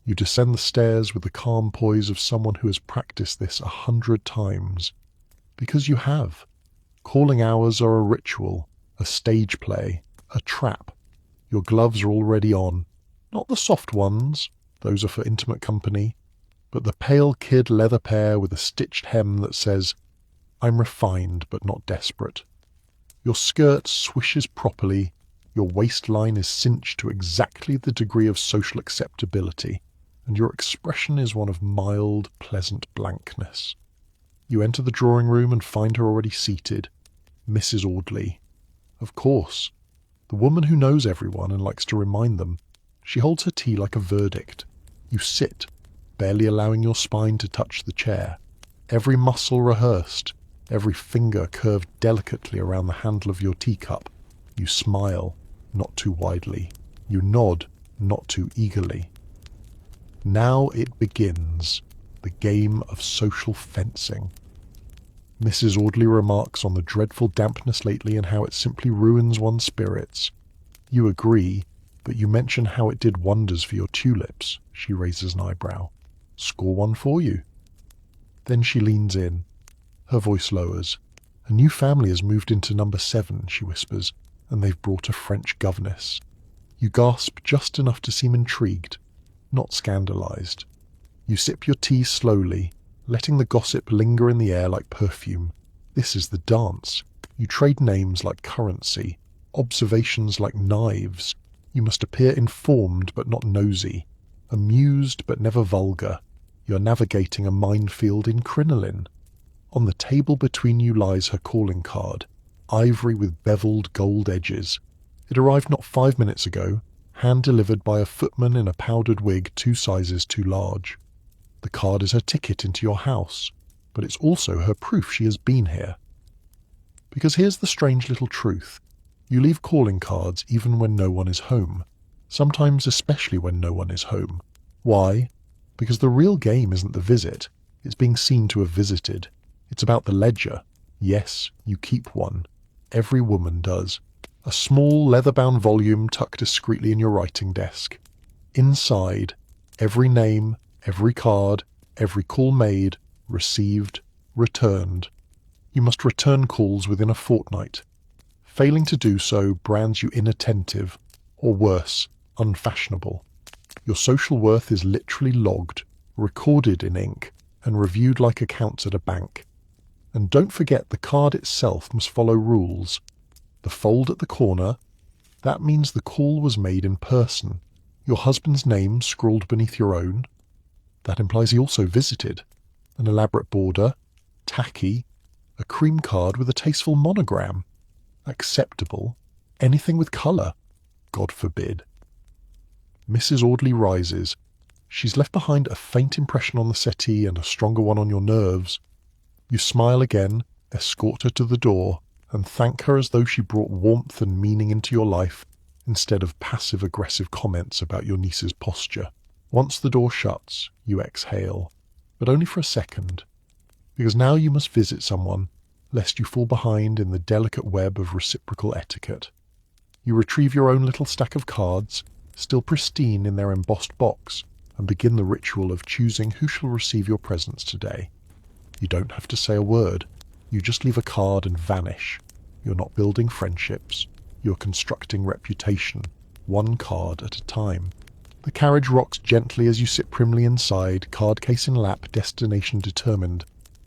You descend the stairs with the calm poise of someone who has practiced this 100 times. Because you have. Calling hours are a ritual, a stage play, a trap. Your gloves are already on. Not the soft ones, those are for intimate company, but the pale kid leather pair with a stitched hem that says, I'm refined but not desperate. Your skirt swishes properly, your waistline is cinched to exactly the degree of social acceptability, and your expression is one of mild, pleasant blankness. You enter the drawing room and find her already seated, Mrs. Audley. Of course, the woman who knows everyone and likes to remind them. She holds her tea like a verdict. You sit, barely allowing your spine to touch the chair, every muscle rehearsed, every finger curved delicately around the handle of your teacup. You smile, not too widely. You nod, not too eagerly. Now it begins, the game of social fencing. Mrs. Audley remarks on the dreadful dampness lately and how it simply ruins one's spirits. You agree, but you mention how it did wonders for your tulips. She raises an eyebrow. Score one for you. Then she leans in. Her voice lowers. A new family has moved into number 7, she whispers, and they've brought a French governess. You gasp just enough to seem intrigued, not scandalized. You sip your tea slowly, letting the gossip linger in the air like perfume. This is the dance. You trade names like currency, observations like knives. You must appear informed but not nosy, amused but never vulgar. You're navigating a minefield in crinoline. On the table between you lies her calling card, ivory with beveled gold edges. It arrived not 5 minutes ago, hand-delivered by a footman in a powdered wig 2 sizes too large. The card is her ticket into your house, but it's also her proof she has been here. Because here's the strange little truth. You leave calling cards even when no one is home. Sometimes especially when no one is home. Why? Because the real game isn't the visit. It's being seen to have visited. It's about the ledger. Yes, you keep one. Every woman does. A small leather-bound volume tucked discreetly in your writing desk. Inside, every name, every card, every call made, received, returned. You must return calls within a fortnight. Failing to do so brands you inattentive, or worse, unfashionable. Your social worth is literally logged, recorded in ink, and reviewed like accounts at a bank. And don't forget the card itself must follow rules. The fold at the corner, that means the call was made in person. Your husband's name scrawled beneath your own, that implies he also visited. An elaborate border, tacky, a cream card with a tasteful monogram. Acceptable. Anything with colour. God forbid. Mrs. Audley rises. She's left behind a faint impression on the settee and a stronger one on your nerves. You smile again, escort her to the door, and thank her as though she brought warmth and meaning into your life, instead of passive-aggressive comments about your niece's posture. Once the door shuts, you exhale, but only for a second, because now you must visit someone, lest you fall behind in the delicate web of reciprocal etiquette. You retrieve your own little stack of cards, still pristine in their embossed box, and begin the ritual of choosing who shall receive your presents today. You don't have to say a word. You just leave a card and vanish. You're not building friendships. You're constructing reputation, one card at a time. The carriage rocks gently as you sit primly inside, card case in lap, destination determined.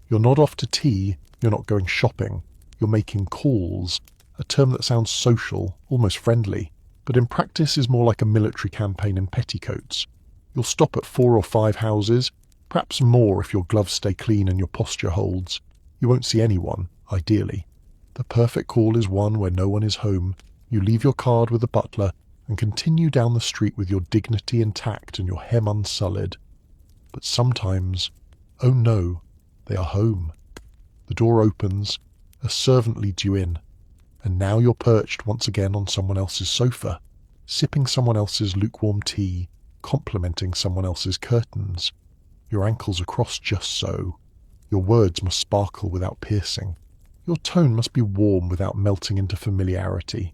You're not off to tea, you're not going shopping. You're making calls, a term that sounds social, almost friendly, but in practice is more like a military campaign in petticoats. You'll stop at 4 or 5 houses, perhaps more if your gloves stay clean and your posture holds. You won't see anyone, ideally. The perfect call is one where no one is home. You leave your card with the butler and continue down the street with your dignity intact and your hem unsullied. But sometimes, oh no, they are home. The door opens, a servant leads you in, and now you're perched once again on someone else's sofa, sipping someone else's lukewarm tea, complimenting someone else's curtains. Your ankles are crossed just so. Your words must sparkle without piercing. Your tone must be warm without melting into familiarity.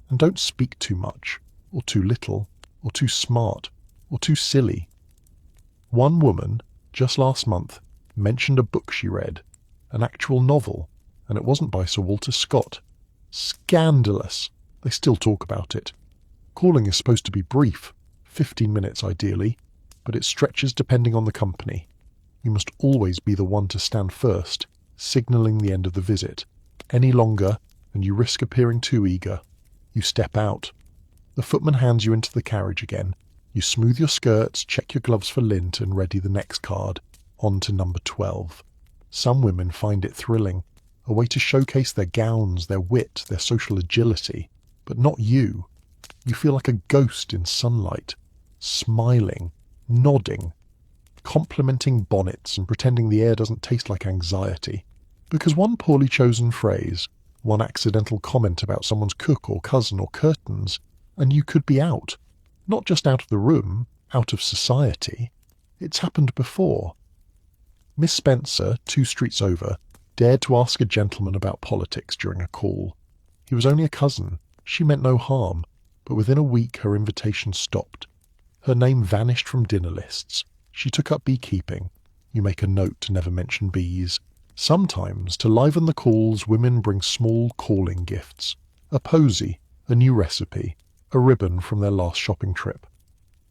And don't speak too much, or too little, or too smart, or too silly. One woman, just last month, mentioned a book she read, an actual novel, and it wasn't by Sir Walter Scott. Scandalous! They still talk about it. Calling is supposed to be brief, 15 minutes ideally, but it stretches depending on the company. You must always be the one to stand first, signalling the end of the visit. Any longer, and you risk appearing too eager. You step out. The footman hands you into the carriage again. You smooth your skirts, check your gloves for lint, and ready the next card. On to number 12. Some women find it thrilling, a way to showcase their gowns, their wit, their social agility. But not you. You feel like a ghost in sunlight, smiling, nodding, complimenting bonnets and pretending the air doesn't taste like anxiety. Because one poorly chosen phrase, one accidental comment about someone's cook or cousin or curtains, and you could be out. Not just out of the room, out of society. It's happened before. Miss Spencer, 2 streets over, dared to ask a gentleman about politics during a call. He was only a cousin. She meant no harm, but within a week her invitation stopped. Her name vanished from dinner lists. She took up beekeeping. You make a note to never mention bees. Sometimes, to liven the calls, women bring small calling gifts. A posy, a new recipe, a ribbon from their last shopping trip.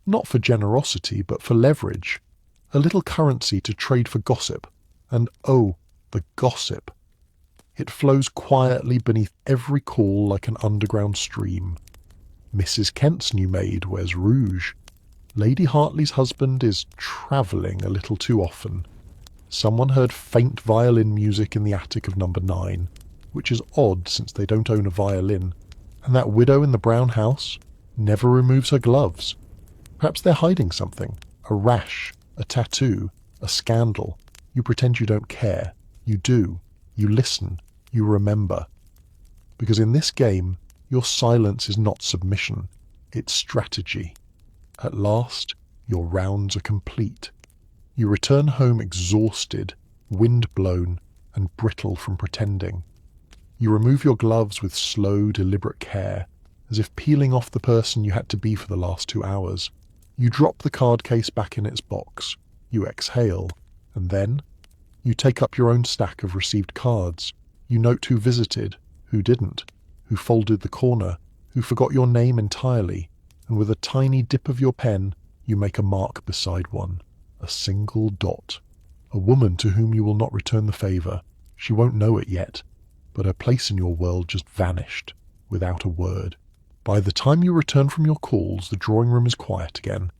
Not for generosity, but for leverage. A little currency to trade for gossip. And oh, the gossip. It flows quietly beneath every call like an underground stream. Mrs. Kent's new maid wears rouge. Lady Hartley's husband is travelling a little too often. Someone heard faint violin music in the attic of number 9, which is odd since they don't own a violin. And that widow in the brown house never removes her gloves. Perhaps they're hiding something. A rash, a tattoo, a scandal. You pretend you don't care. You do. You listen. You remember. Because in this game, your silence is not submission, it's strategy. At last, your rounds are complete. You return home exhausted, wind-blown, and brittle from pretending. You remove your gloves with slow, deliberate care, as if peeling off the person you had to be for the last 2 hours. You drop the card case back in its box. You exhale, and then you take up your own stack of received cards. You note who visited, who didn't, who folded the corner, who forgot your name entirely, and with a tiny dip of your pen, you make a mark beside one. A single dot. A woman to whom you will not return the favour. She won't know it yet, but her place in your world just vanished, without a word. By the time you return from your calls, the drawing room is quiet again,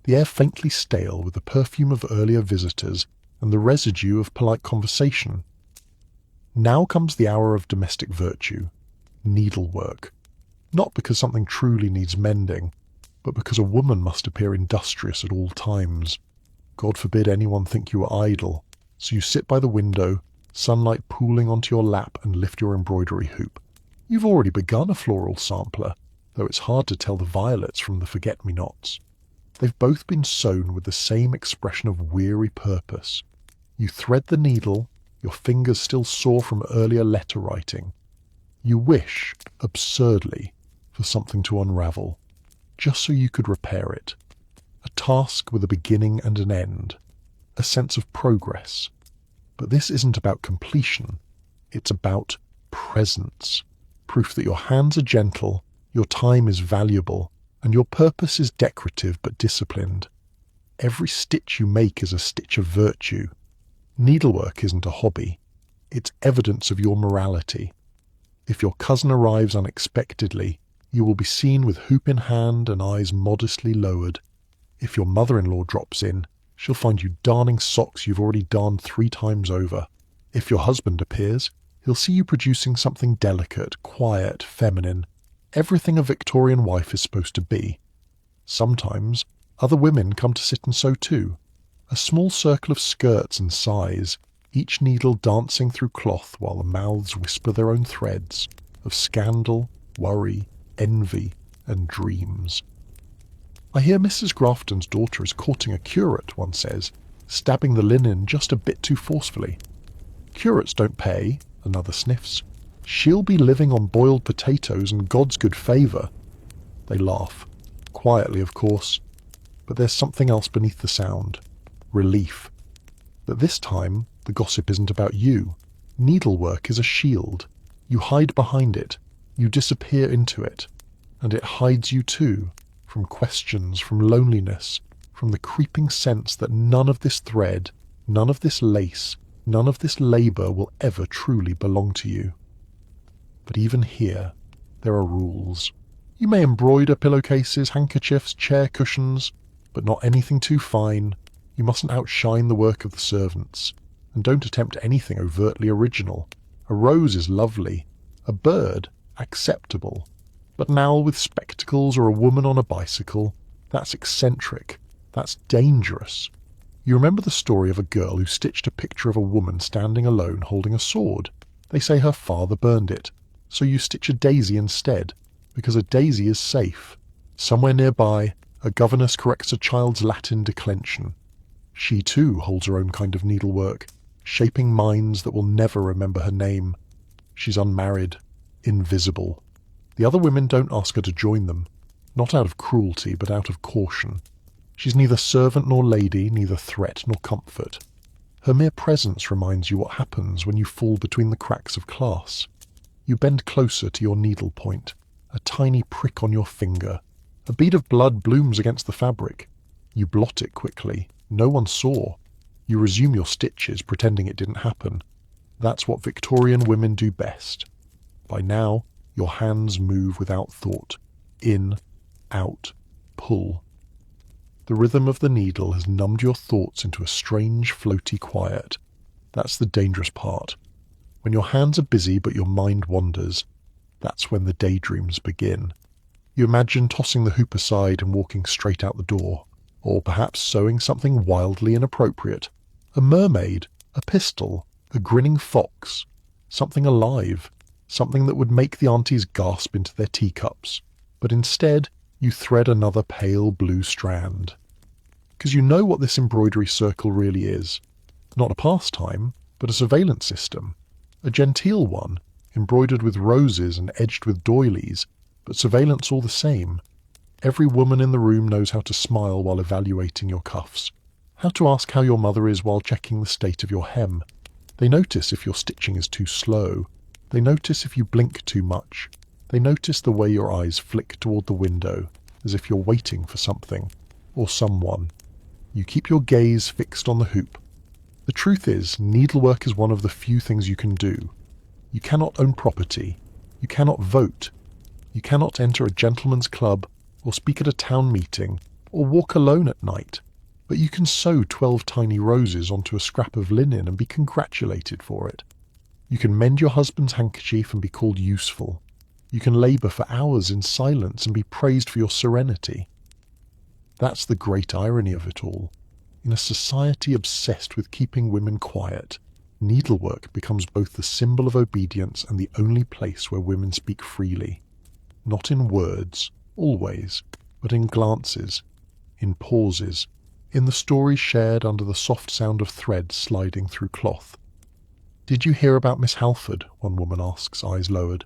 the air faintly stale with the perfume of earlier visitors and the residue of polite conversation. Now comes the hour of domestic virtue, needlework. Not because something truly needs mending, but because a woman must appear industrious at all times. God forbid anyone think you are idle, so you sit by the window, sunlight pooling onto your lap, and lift your embroidery hoop. You've already begun a floral sampler, though it's hard to tell the violets from the forget-me-nots. They've both been sewn with the same expression of weary purpose. You thread the needle, your fingers still sore from earlier letter writing. You wish, absurdly, for something to unravel, just so you could repair it. A task with a beginning and an end, a sense of progress. But this isn't about completion, it's about presence. Proof that your hands are gentle, your time is valuable, and your purpose is decorative but disciplined. Every stitch you make is a stitch of virtue. Needlework isn't a hobby, it's evidence of your morality. If your cousin arrives unexpectedly, you will be seen with hoop in hand and eyes modestly lowered. If your mother-in-law drops in, she'll find you darning socks you've already darned 3 times over. If your husband appears, he'll see you producing something delicate, quiet, feminine, everything a Victorian wife is supposed to be. Sometimes other women come to sit and sew too. A small circle of skirts and sighs, each needle dancing through cloth while the mouths whisper their own threads of scandal, worry, envy, and dreams. I hear Mrs. Grafton's daughter is courting a curate, one says, stabbing the linen just a bit too forcefully. Curates don't pay, another sniffs. She'll be living on boiled potatoes and God's good favour. They laugh. Quietly, of course. But there's something else beneath the sound. Relief. That this time, the gossip isn't about you. Needlework is a shield. You hide behind it. You disappear into it. And it hides you too. From questions, from loneliness, from the creeping sense that none of this thread, none of this lace, none of this labour will ever truly belong to you. But even here, there are rules. You may embroider pillowcases, handkerchiefs, chair cushions, but not anything too fine. You mustn't outshine the work of the servants, and don't attempt anything overtly original. A rose is lovely, a bird acceptable, but an owl with spectacles or a woman on a bicycle, that's eccentric, that's dangerous. You remember the story of a girl who stitched a picture of a woman standing alone holding a sword. They say her father burned it, so you stitch a daisy instead, because a daisy is safe. Somewhere nearby, a governess corrects a child's Latin declension. She too holds her own kind of needlework, shaping minds that will never remember her name. She's unmarried, invisible. The other women don't ask her to join them, not out of cruelty, but out of caution. She's neither servant nor lady, neither threat nor comfort. Her mere presence reminds you what happens when you fall between the cracks of class. You bend closer to your needle point, a tiny prick on your finger. A bead of blood blooms against the fabric. You blot it quickly. No one saw. You resume your stitches, pretending it didn't happen. That's what Victorian women do best. By now, your hands move without thought. In, out, pull. The rhythm of the needle has numbed your thoughts into a strange, floaty quiet. That's the dangerous part. When your hands are busy but your mind wanders, that's when the daydreams begin. You imagine tossing the hoop aside and walking straight out the door, or perhaps sewing something wildly inappropriate. A mermaid, a pistol, a grinning fox, something alive, something that would make the aunties gasp into their teacups, but instead you thread another pale blue strand. Because you know what this embroidery circle really is. Not a pastime, but a surveillance system. A genteel one, embroidered with roses and edged with doilies, but surveillance all the same. Every woman in the room knows how to smile while evaluating your cuffs, how to ask how your mother is while checking the state of your hem. They notice if your stitching is too slow. They notice if you blink too much. They notice the way your eyes flick toward the window, as if you're waiting for something, or someone. You keep your gaze fixed on the hoop. The truth is, needlework is one of the few things you can do. You cannot own property. You cannot vote. You cannot enter a gentleman's club, or speak at a town meeting, or walk alone at night. But you can sew 12 tiny roses onto a scrap of linen and be congratulated for it. You can mend your husband's handkerchief and be called useful. You can labour for hours in silence and be praised for your serenity. That's the great irony of it all. In a society obsessed with keeping women quiet, needlework becomes both the symbol of obedience and the only place where women speak freely. Not in words, always, but in glances, in pauses, in the stories shared under the soft sound of thread sliding through cloth. "Did you hear about Miss Halford?" one woman asks, eyes lowered.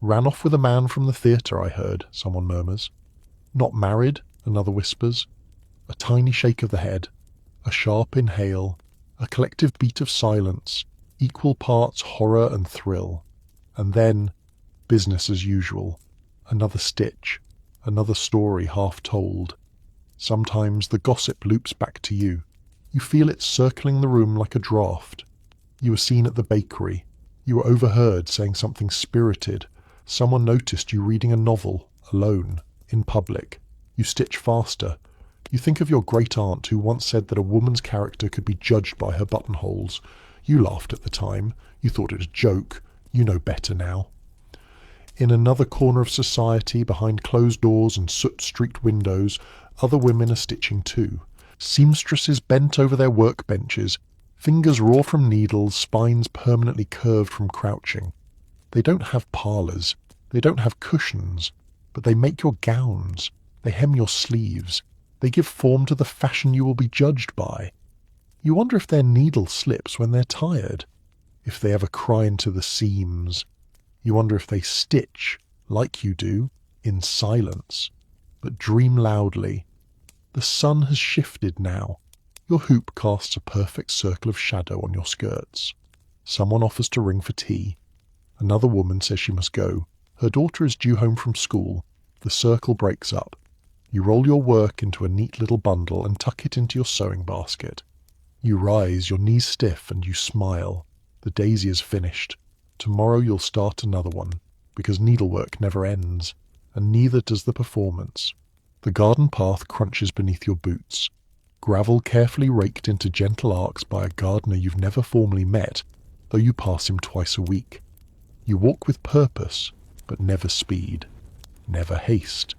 "Ran off with a man from the theatre, I heard," someone murmurs. "Not married?" another whispers. A tiny shake of the head, a sharp inhale, a collective beat of silence, equal parts horror and thrill. And then, business as usual. Another stitch, another story half told. Sometimes the gossip loops back to you. You feel it circling the room like a draft. You were seen at the bakery. You were overheard saying something spirited. Someone noticed you reading a novel, alone, in public. You stitch faster. You think of your great-aunt who once said that a woman's character could be judged by her buttonholes. You laughed at the time. You thought it was a joke. You know better now. In another corner of society, behind closed doors and soot-streaked windows, other women are stitching too. Seamstresses bent over their workbenches, fingers raw from needles, spines permanently curved from crouching. They don't have parlours. They don't have cushions. But they make your gowns. They hem your sleeves. They give form to the fashion you will be judged by. You wonder if their needle slips when they're tired, if they ever cry into the seams. You wonder if they stitch, like you do, in silence, but dream loudly. The sun has shifted now. Your hoop casts a perfect circle of shadow on your skirts. Someone offers to ring for tea. Another woman says she must go. Her daughter is due home from school. The circle breaks up. You roll your work into a neat little bundle and tuck it into your sewing basket. You rise, your knees stiff, and you smile. The daisy is finished. Tomorrow you'll start another one, because needlework never ends, and neither does the performance. The garden path crunches beneath your boots. Gravel carefully raked into gentle arcs by a gardener you've never formally met, though you pass him twice a week. You walk with purpose, but never speed, never haste.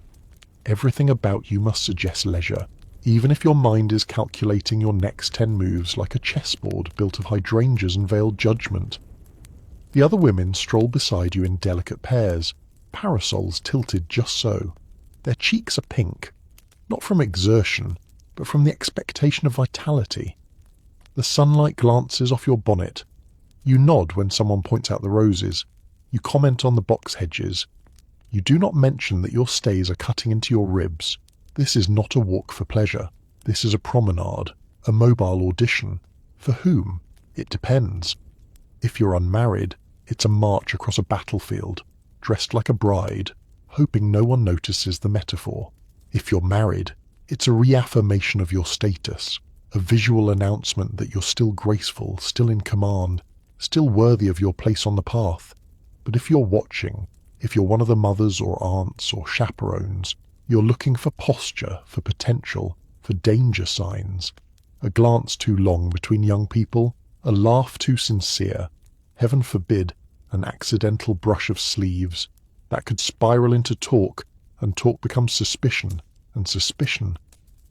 Everything about you must suggest leisure, even if your mind is calculating your next 10 moves like a chessboard built of hydrangeas and veiled judgment. The other women stroll beside you in delicate pairs, parasols tilted just so. Their cheeks are pink, not from exertion, but from the expectation of vitality. The sunlight glances off your bonnet. You nod when someone points out the roses. You comment on the box hedges. You do not mention that your stays are cutting into your ribs. This is not a walk for pleasure. This is a promenade, a mobile audition. For whom? It depends. If you're unmarried, it's a march across a battlefield, dressed like a bride, hoping no one notices the metaphor. If you're married, it's a reaffirmation of your status, a visual announcement that you're still graceful, still in command, still worthy of your place on the path. But if you're watching, if you're one of the mothers or aunts or chaperones, you're looking for posture, for potential, for danger signs. A glance too long between young people, a laugh too sincere, heaven forbid, an accidental brush of sleeves. That could spiral into talk, and talk becomes suspicion, and suspicion.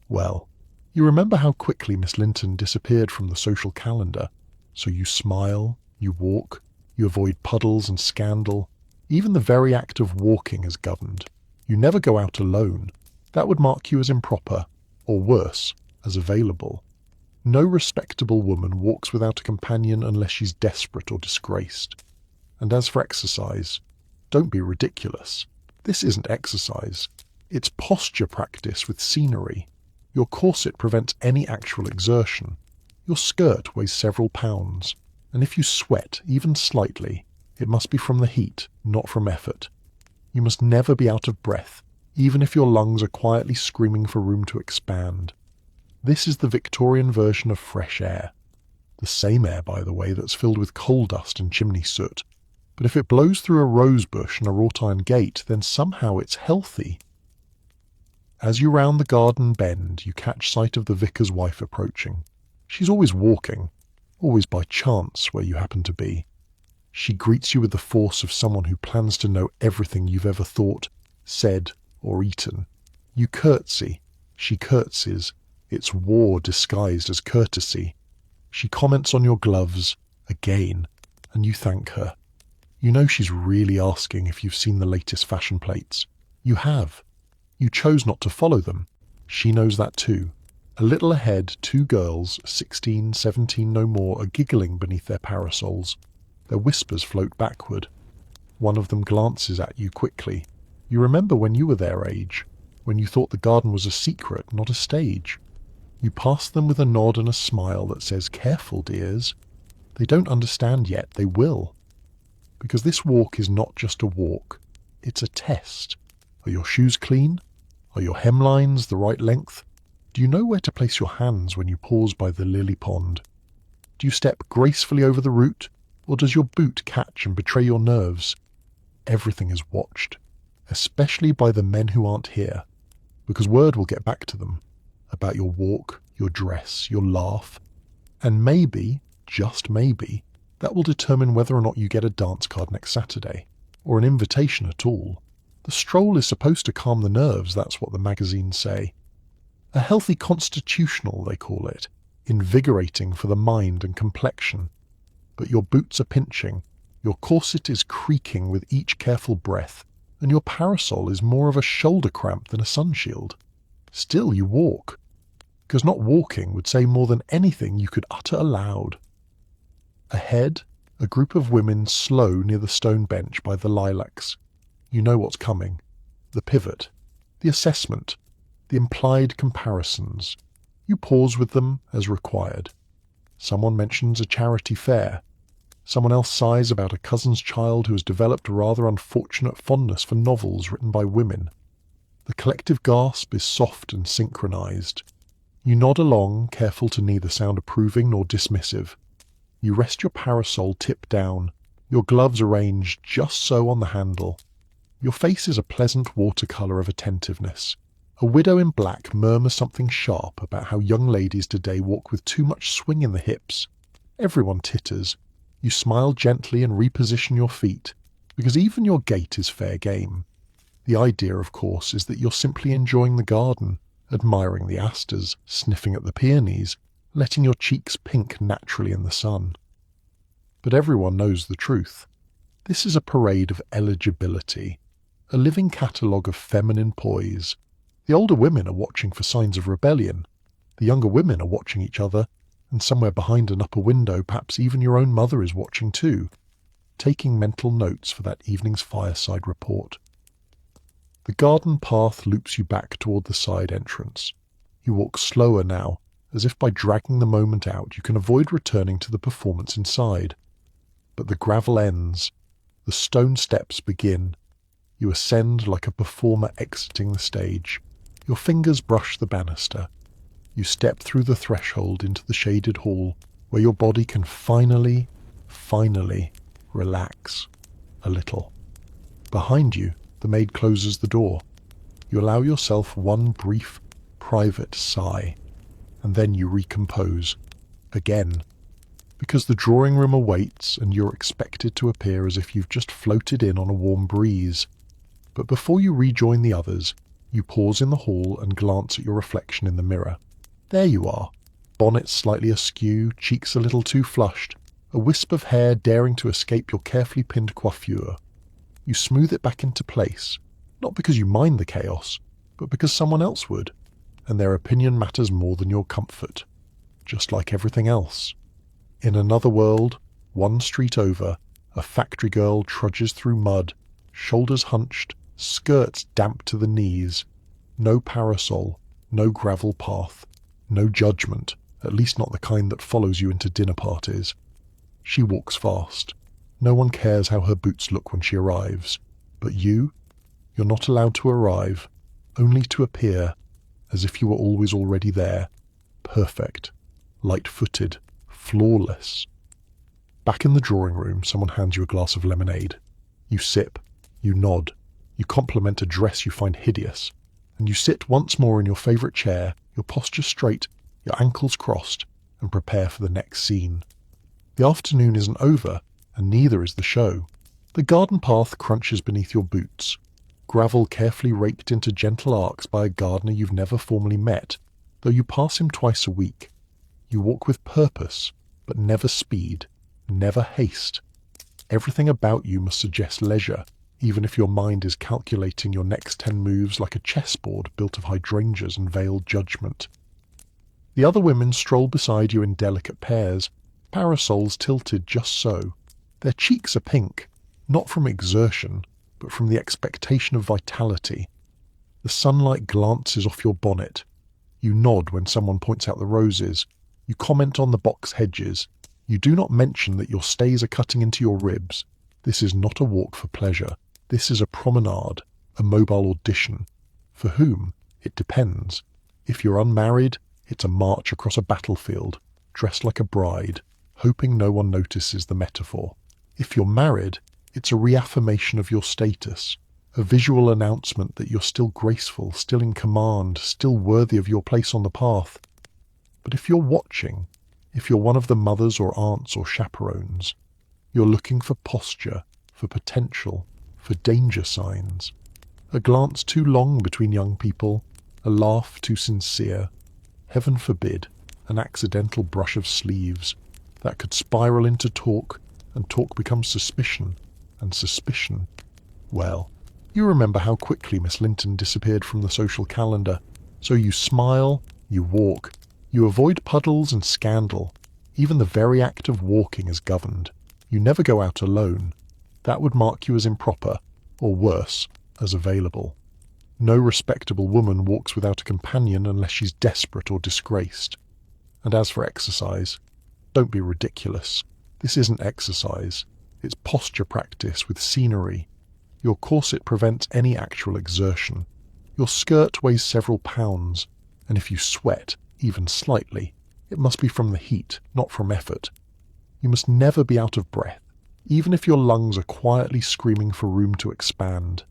Well, you remember how quickly Miss Linton disappeared from the social calendar, so you smile, you walk, You avoid puddles and scandal. Even the very act of walking is governed. You never go out alone. That would mark you as improper, or worse, as available. No respectable woman walks without a companion unless she's desperate or disgraced. And as for exercise, don't be ridiculous. This isn't exercise. It's posture practice with scenery. Your corset prevents any actual exertion. Your skirt weighs several pounds, and if you sweat, even slightly, it must be from the heat, not from effort. You must never be out of breath, even if your lungs are quietly screaming for room to expand. This is the Victorian version of fresh air. The same air, by the way, that's filled with coal dust and chimney soot. But if it blows through a rose bush and a wrought iron gate, then somehow it's healthy. As you round the garden bend, you catch sight of the vicar's wife approaching. She's always walking, always by chance where you happen to be. She greets you with the force of someone who plans to know everything you've ever thought, said, or eaten. You curtsy. She curtsies. It's war disguised as courtesy. She comments on your gloves, again, and you thank her. You know she's really asking if you've seen the latest fashion plates. You have. You chose not to follow them. She knows that too. A little ahead, two girls, 16, 17 no more, are giggling beneath their parasols. Their whispers float backward. One of them glances at you quickly. You remember when you were their age, when you thought the garden was a secret, not a stage. You pass them with a nod and a smile that says, "Careful, dears." They don't understand yet. They will. Because this walk is not just a walk. It's a test. Are your shoes clean? Are your hemlines the right length? Do you know where to place your hands when you pause by the lily pond? Do you step gracefully over the root, or does your boot catch and betray your nerves? Everything is watched, especially by the men who aren't here, because word will get back to them about your walk, your dress, your laugh, and maybe, just maybe, that will determine whether or not you get a dance card next Saturday, or an invitation at all. The stroll is supposed to calm the nerves, that's what the magazines say. A healthy constitutional, they call it, invigorating for the mind and complexion. But your boots are pinching, your corset is creaking with each careful breath, and your parasol is more of a shoulder cramp than a sunshield. Still you walk, because not walking would say more than anything you could utter aloud. Ahead, a group of women slow near the stone bench by the lilacs. You know what's coming. The pivot, the assessment, the implied comparisons. You pause with them as required. Someone mentions a charity fair. Someone else sighs about a cousin's child who has developed a rather unfortunate fondness for novels written by women. The collective gasp is soft and synchronized. You nod along, careful to neither sound approving nor dismissive. You rest your parasol tip down, your gloves arranged just so on the handle. Your face is a pleasant watercolour of attentiveness. A widow in black murmurs something sharp about how young ladies today walk with too much swing in the hips. Everyone titters. You smile gently and reposition your feet, because even your gait is fair game. The idea, of course, is that you're simply enjoying the garden, admiring the asters, sniffing at the peonies, letting your cheeks pink naturally in the sun. But everyone knows the truth. This is a parade of eligibility, a living catalogue of feminine poise. The older women are watching for signs of rebellion. The younger women are watching each other, and somewhere behind an upper window perhaps even your own mother is watching too, taking mental notes for that evening's fireside report. The garden path loops you back toward the side entrance. You walk slower now, as if by dragging the moment out you can avoid returning to the performance inside. But the gravel ends. The stone steps begin. You ascend like a performer exiting the stage. Your fingers brush the banister. You step through the threshold into the shaded hall, where your body can finally relax a little. Behind you, the maid closes the door. You allow yourself one brief, private sigh, and then you recompose. Again. Because the drawing room awaits and you're expected to appear as if you've just floated in on a warm breeze. But before you rejoin the others, you pause in the hall and glance at your reflection in the mirror. There you are, bonnet slightly askew, cheeks a little too flushed, a wisp of hair daring to escape your carefully pinned coiffure. You smooth it back into place, not because you mind the chaos, but because someone else would, and their opinion matters more than your comfort, just like everything else. In another world, one street over, a factory girl trudges through mud, shoulders hunched, skirts damp to the knees. No parasol, no gravel path, no judgment, at least not the kind that follows you into dinner parties. She walks fast. No one cares how her boots look when she arrives. But you're not allowed to arrive, only to appear, as if you were always already there. Perfect, light-footed, flawless. Back in the drawing room, someone hands you a glass of lemonade. You sip, you nod, you compliment a dress you find hideous, and you sit once more in your favourite chair, your posture straight, your ankles crossed, and prepare for the next scene. The afternoon isn't over, and neither is the show. The garden path crunches beneath your boots, gravel carefully raked into gentle arcs by a gardener you've never formally met, though you pass him twice a week. You walk with purpose, but never speed, never haste. Everything about you must suggest leisure, even if your mind is calculating your next 10 moves like a chessboard built of hydrangeas and veiled judgment. The other women stroll beside you in delicate pairs, parasols tilted just so. Their cheeks are pink, not from exertion, but from the expectation of vitality. The sunlight glances off your bonnet. You nod when someone points out the roses. You comment on the box hedges. You do not mention that your stays are cutting into your ribs. This is not a walk for pleasure. This is a promenade, a mobile audition. For whom? It depends. If you're unmarried, it's a march across a battlefield, dressed like a bride, hoping no one notices the metaphor. If you're married, it's a reaffirmation of your status, a visual announcement that you're still graceful, still in command, still worthy of your place on the path. But if you're watching, if you're one of the mothers or aunts or chaperones, you're looking for posture, for potential, for danger signs. A glance too long between young people, a laugh too sincere. Heaven forbid, an accidental brush of sleeves. That could spiral into talk, and talk becomes suspicion, and suspicion. Well, you remember how quickly Miss Linton disappeared from the social calendar, so you smile, you walk, you avoid puddles and scandal. Even the very act of walking is governed. You never go out alone. That would mark you as improper, or worse, as available. No respectable woman walks without a companion unless she's desperate or disgraced. And as for exercise, don't be ridiculous. This isn't exercise. It's posture practice with scenery. Your corset prevents any actual exertion. Your skirt weighs several pounds, and if you sweat, even slightly, it must be from the heat, not from effort. You must never be out of breath, even if your lungs are quietly screaming for room to expand.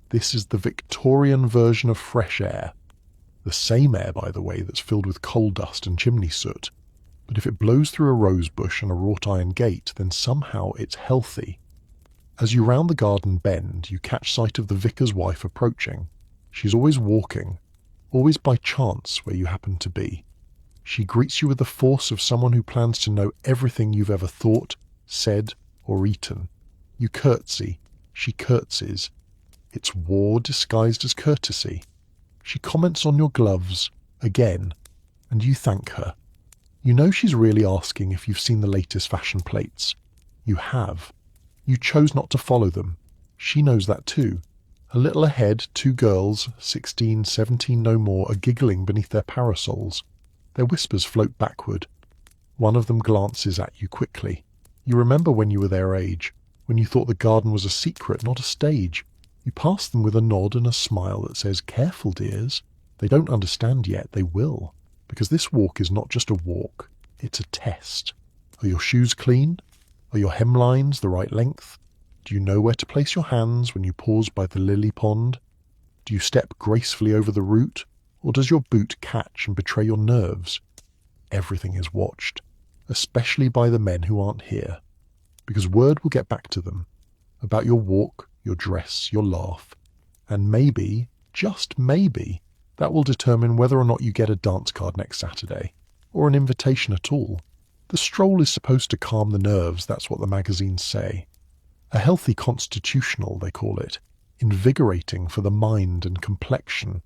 This is the Victorian version of fresh air. The same air, by the way, that's filled with coal dust and chimney soot. But if it blows through a rose bush and a wrought iron gate, then somehow it's healthy. As you round the garden bend, you catch sight of the vicar's wife approaching. She's always walking, always by chance where you happen to be. She greets you with the force of someone who plans to know everything you've ever thought, said, or eaten. You curtsy. She curtsies. It's war disguised as courtesy. She comments on your gloves, again, and you thank her. You know she's really asking if you've seen the latest fashion plates. You have. You chose not to follow them. She knows that too. A little ahead, 2 girls, 16, 17 no more, are giggling beneath their parasols. Their whispers float backward. One of them glances at you quickly. You remember when you were their age, when you thought the garden was a secret, not a stage. You pass them with a nod and a smile that says, "Careful, dears. They don't understand yet, they will. Because this walk is not just a walk, it's a test. Are your shoes clean? Are your hemlines the right length? Do you know where to place your hands when you pause by the lily pond? Do you step gracefully over the root, or does your boot catch and betray your nerves? Everything is watched, especially by the men who aren't here, because word will get back to them about your walk, your dress, your laugh, and maybe, just maybe, that will determine whether or not you get a dance card next Saturday, or an invitation at all. The stroll is supposed to calm the nerves, that's what the magazines say. A healthy constitutional, they call it, invigorating for the mind and complexion.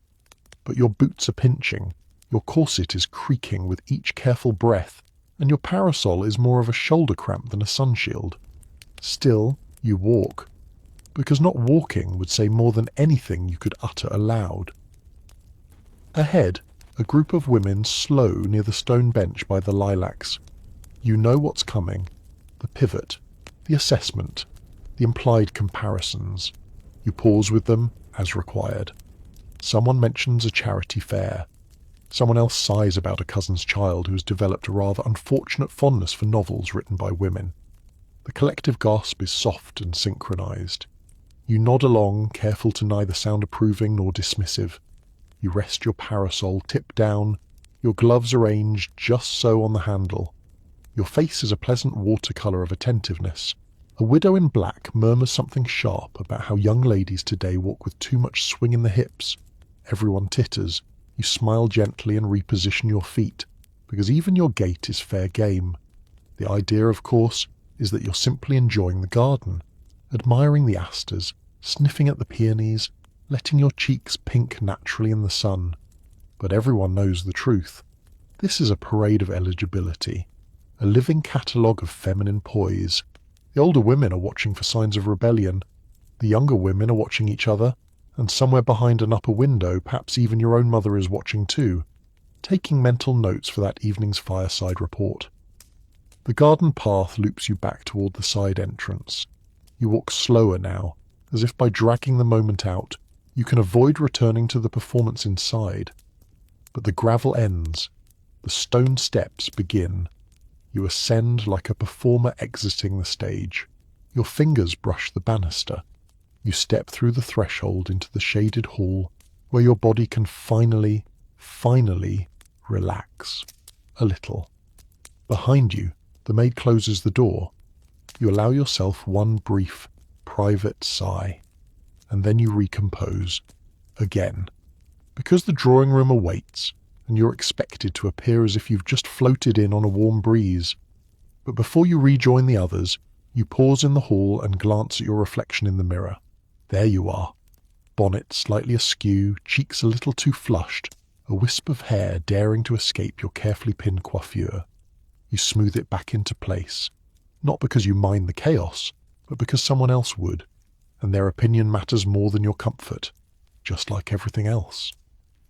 But your boots are pinching, your corset is creaking with each careful breath, and your parasol is more of a shoulder cramp than a sunshield. Still, you walk, because not walking would say more than anything you could utter aloud. Ahead, a group of women slow near the stone bench by the lilacs. You know what's coming, the pivot, the assessment, the implied comparisons. You pause with them as required. Someone mentions a charity fair. Someone else sighs about a cousin's child who has developed a rather unfortunate fondness for novels written by women. The collective gasp is soft and synchronized. You nod along, careful to neither sound approving nor dismissive. You rest your parasol tip down, your gloves arranged just so on the handle. Your face is a pleasant watercolour of attentiveness. A widow in black murmurs something sharp about how young ladies today walk with too much swing in the hips. Everyone titters. You smile gently and reposition your feet, because even your gait is fair game. The idea, of course, is that you're simply enjoying the garden, admiring the asters, sniffing at the peonies, letting your cheeks pink naturally in the sun. But everyone knows the truth. This is a parade of eligibility, a living catalogue of feminine poise. The older women are watching for signs of rebellion. The younger women are watching each other, and somewhere behind an upper window, perhaps even your own mother is watching too, taking mental notes for that evening's fireside report. The garden path loops you back toward the side entrance. You walk slower now, as if by dragging the moment out, you can avoid returning to the performance inside. But the gravel ends. The stone steps begin. You ascend like a performer exiting the stage. Your fingers brush the banister. You step through the threshold into the shaded hall, where your body can finally relax. A little. Behind you, the maid closes the door. You allow yourself one brief, private sigh, and then you recompose. Again. Because the drawing room awaits, and you're expected to appear as if you've just floated in on a warm breeze. But before you rejoin the others, you pause in the hall and glance at your reflection in the mirror. There you are. Bonnet slightly askew, cheeks a little too flushed, a wisp of hair daring to escape your carefully pinned coiffure. You smooth it back into place, not because you mind the chaos, but because someone else would, and their opinion matters more than your comfort, just like everything else.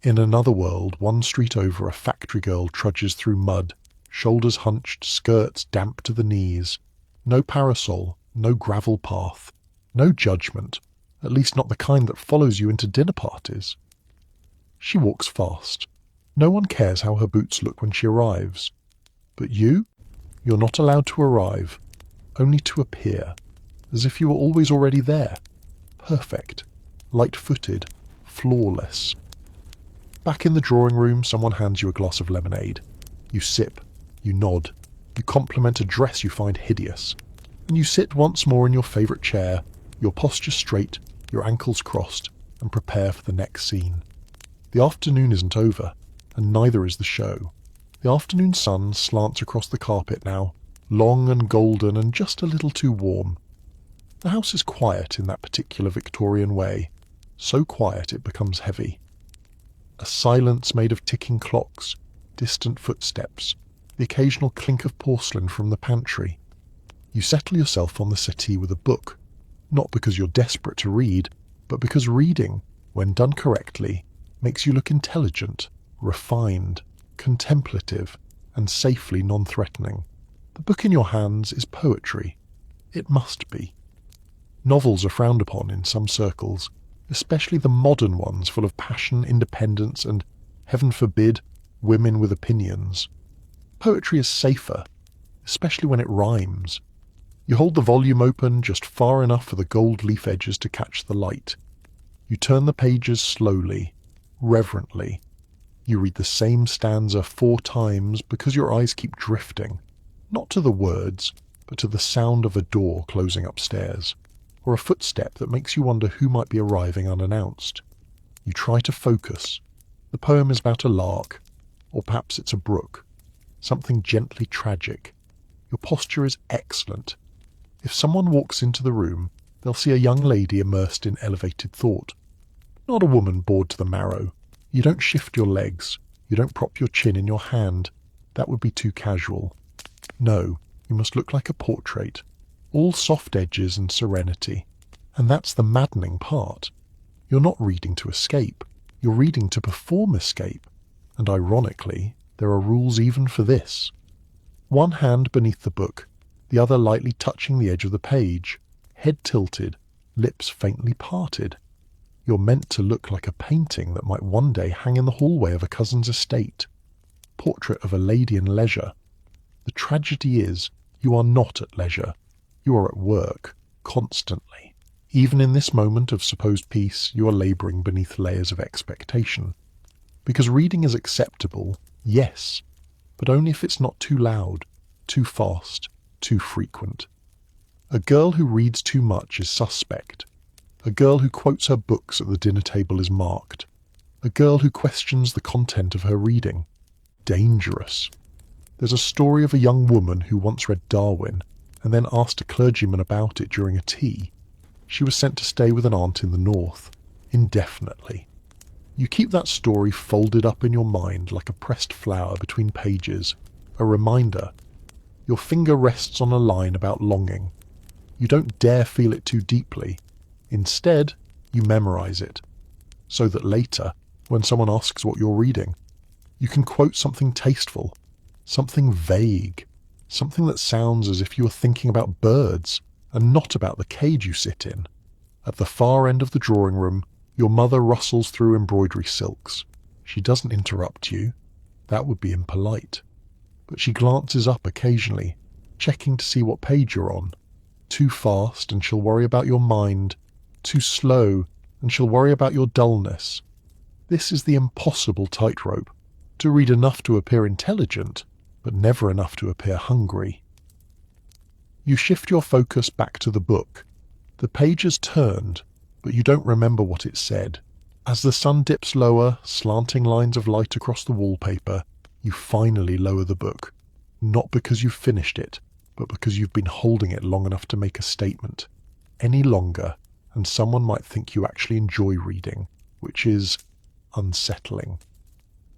In another world, one street over, a factory girl trudges through mud, shoulders hunched, skirts damp to the knees. No parasol, no gravel path, no judgment, at least not the kind that follows you into dinner parties. She walks fast. No one cares how her boots look when she arrives. But you're not allowed to arrive, only to appear, as if you were always already there. Perfect, light-footed, flawless. Back in the drawing room, someone hands you a glass of lemonade. You sip, you nod, you compliment a dress you find hideous, and you sit once more in your favourite chair, your posture straight, your ankles crossed, and prepare for the next scene. The afternoon isn't over, and neither is the show. The afternoon sun slants across the carpet now, long and golden and just a little too warm. The house is quiet in that particular Victorian way, so quiet it becomes heavy. A silence made of ticking clocks, distant footsteps, the occasional clink of porcelain from the pantry. You settle yourself on the settee with a book, not because you're desperate to read, but because reading, when done correctly, makes you look intelligent, refined, contemplative, and safely non-threatening. The book in your hands is poetry. It must be. Novels are frowned upon in some circles, especially the modern ones full of passion, independence, and, heaven forbid, women with opinions. Poetry is safer, especially when it rhymes. You hold the volume open just far enough for the gold leaf edges to catch the light. You turn the pages slowly, reverently. You read the same stanza 4 times because your eyes keep drifting, not to the words, but to the sound of a door closing upstairs, or a footstep that makes you wonder who might be arriving unannounced. You try to focus. The poem is about a lark, or perhaps it's a brook, something gently tragic, Your posture is excellent. If someone walks into the room, they'll see a young lady immersed in elevated thought. Not a woman bored to the marrow. You don't shift your legs. You don't prop your chin in your hand. That would be too casual. No, you must look like a portrait. All soft edges and serenity. And that's the maddening part. You're not reading to escape. You're reading to perform escape. And ironically, there are rules even for this. One hand beneath the book, the other lightly touching the edge of the page, head tilted, lips faintly parted. You're meant to look like a painting that might one day hang in the hallway of a cousin's estate. Portrait of a lady in leisure. The tragedy is, you are not at leisure. You are at work, constantly. Even in this moment of supposed peace, you are labouring beneath layers of expectation. Because reading is acceptable, yes, but only if it's not too loud, too fast, too frequent. A girl who reads too much is suspect. A girl who quotes her books at the dinner table is marked. A girl who questions the content of her reading. Dangerous. There's a story of a young woman who once read Darwin and then asked a clergyman about it during a tea. She was sent to stay with an aunt in the north, indefinitely. You keep that story folded up in your mind like a pressed flower between pages, a reminder. Your finger rests on a line about longing. You don't dare feel it too deeply. Instead, you memorize it, so that later, when someone asks what you're reading, you can quote something tasteful, something vague, something that sounds as if you were thinking about birds and not about the cage you sit in. At the far end of the drawing room, your mother rustles through embroidery silks. She doesn't interrupt you. That would be impolite. But she glances up occasionally, checking to see what page you're on. Too fast and she'll worry about your mind. Too slow and she'll worry about your dullness. This is the impossible tightrope. To read enough to appear intelligent, but never enough to appear hungry. You shift your focus back to the book. The page has turned, but you don't remember what it said. As the sun dips lower, slanting lines of light across the wallpaper, you finally lower the book. Not because you've finished it, but because you've been holding it long enough to make a statement. Any longer, and someone might think you actually enjoy reading, which is unsettling.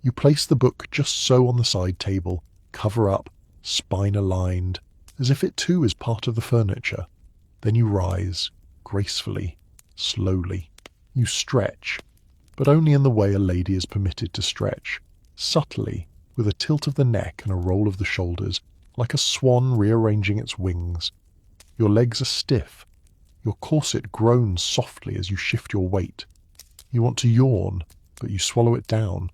You place the book just so on the side table, cover up, spine aligned, as if it too is part of the furniture. Then you rise, gracefully, slowly. You stretch, but only in the way a lady is permitted to stretch, subtly, with a tilt of the neck and a roll of the shoulders, like a swan rearranging its wings. Your legs are stiff. Your corset groans softly as you shift your weight. You want to yawn, but you swallow it down.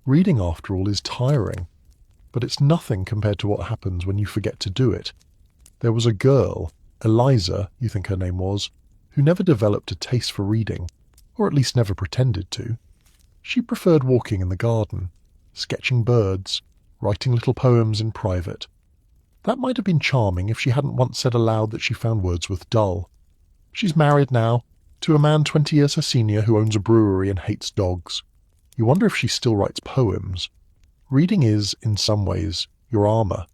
Reading, after all, is tiring, but it's nothing compared to what happens when you forget to do it. There was a girl, Eliza, you think her name was, who never developed a taste for reading, or at least never pretended to. She preferred walking in the garden, sketching birds, writing little poems in private. That might have been charming if she hadn't once said aloud that she found Wordsworth dull. She's married now, to a man 20 years her senior who owns a brewery and hates dogs. You wonder if she still writes poems. Reading is, in some ways, your armour.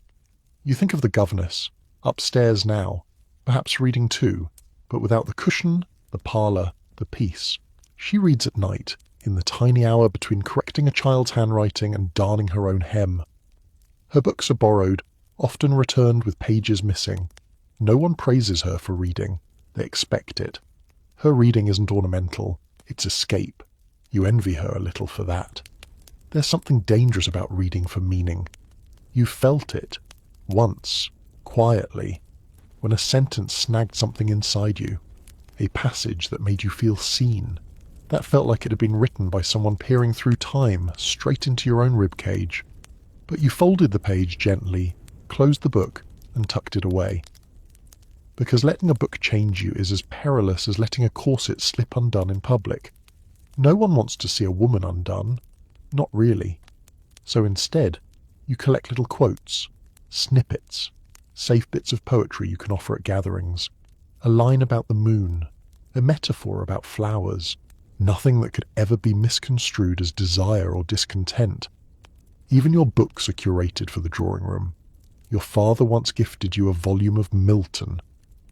You think of the governess, upstairs now, perhaps reading too, but without the cushion, the parlour, the peace. She reads at night, in the tiny hour between correcting a child's handwriting and darning her own hem. Her books are borrowed, often returned with pages missing. No one praises her for reading. They expect it. Her reading isn't ornamental, it's escape. You envy her a little for that. There's something dangerous about reading for meaning. You felt it, once, quietly, when a sentence snagged something inside you, a passage that made you feel seen. That felt like it had been written by someone peering through time, straight into your own ribcage. But you folded the page gently, closed the book, and tucked it away. Because letting a book change you is as perilous as letting a corset slip undone in public. No one wants to see a woman undone. Not really. So instead, you collect little quotes, snippets, safe bits of poetry you can offer at gatherings, a line about the moon, a metaphor about flowers, nothing that could ever be misconstrued as desire or discontent. Even your books are curated for the drawing room. Your father once gifted you a volume of Milton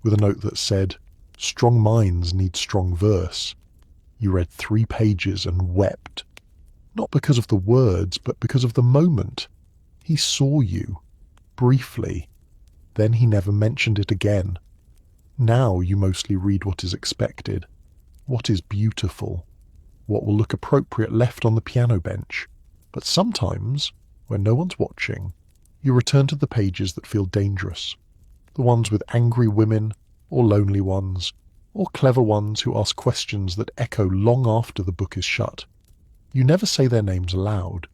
with a note that said, "Strong minds need strong verse." You read 3 pages and wept. Not because of the words, but because of the moment. He saw you, briefly. Then he never mentioned it again. Now you mostly read what is expected, what is beautiful, what will look appropriate left on the piano bench. But sometimes, when no one's watching, you return to the pages that feel dangerous, the ones with angry women, or lonely ones, or clever ones who ask questions that echo long after the book is shut. You never say their names aloud.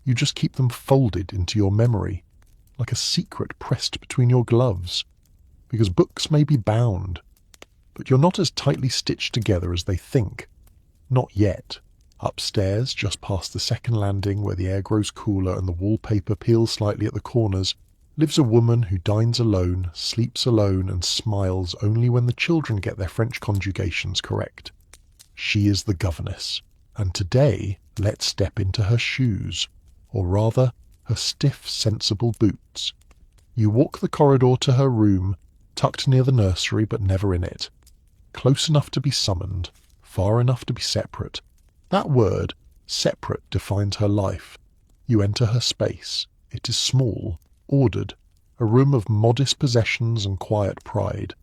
You just keep them folded into your memory, like a secret pressed between your gloves. Because books may be bound, but you're not as tightly stitched together as they think. Not yet. Upstairs, just past the second landing where the air grows cooler and the wallpaper peels slightly at the corners, lives a woman who dines alone, sleeps alone, and smiles only when the children get their French conjugations correct. She is the governess, and today let's step into her shoes, or rather, her stiff, sensible boots. You walk the corridor to her room, tucked near the nursery but never in it. Close enough to be summoned, far enough to be separate. That word, separate, defines her life. You enter her space. It is small, ordered, a room of modest possessions and quiet pride.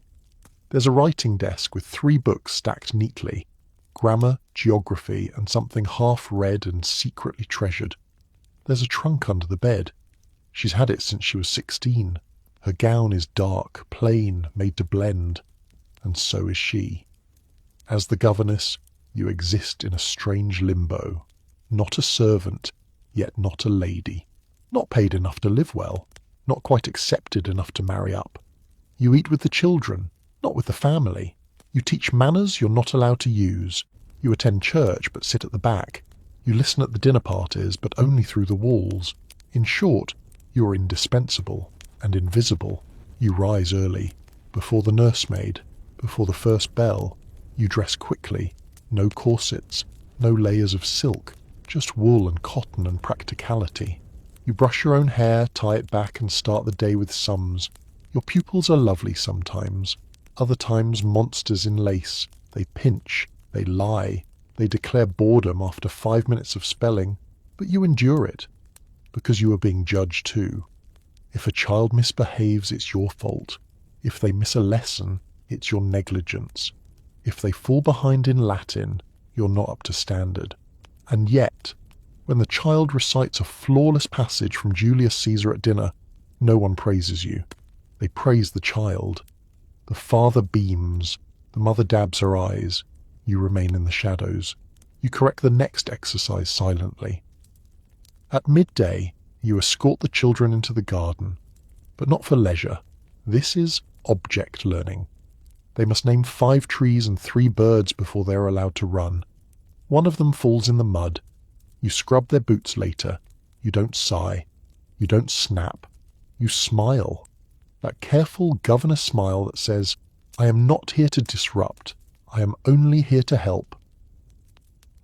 There's a writing desk with 3 books stacked neatly, grammar, geography, and something half read and secretly treasured. There's a trunk under the bed. She's had it since she was 16. Her gown is dark, plain, made to blend, and so is she. As the governess, you exist in a strange limbo. Not a servant, yet not a lady. Not paid enough to live well, not quite accepted enough to marry up. You eat with the children, not with the family. You teach manners you're not allowed to use. You attend church but sit at the back. You listen at the dinner parties but only through the walls. In short, you are indispensable and invisible. You rise early, before the nursemaid, before the first bell. You dress quickly, no corsets, no layers of silk, just wool and cotton and practicality. You brush your own hair, tie it back, and start the day with sums. Your pupils are lovely sometimes, other times monsters in lace. They pinch, they lie, they declare boredom after 5 minutes of spelling, but you endure it, because you are being judged too. If a child misbehaves, it's your fault. If they miss a lesson, it's your negligence. If they fall behind in Latin, you're not up to standard. And yet, when the child recites a flawless passage from Julius Caesar at dinner, no one praises you. They praise the child. The father beams, the mother dabs her eyes. You remain in the shadows. You correct the next exercise silently. At midday, you escort the children into the garden, but not for leisure. This is object learning. They must name 5 trees and 3 birds before they are allowed to run. One of them falls in the mud. You scrub their boots later. You don't sigh. You don't snap. You smile. That careful governess smile that says, "I am not here to disrupt. I am only here to help."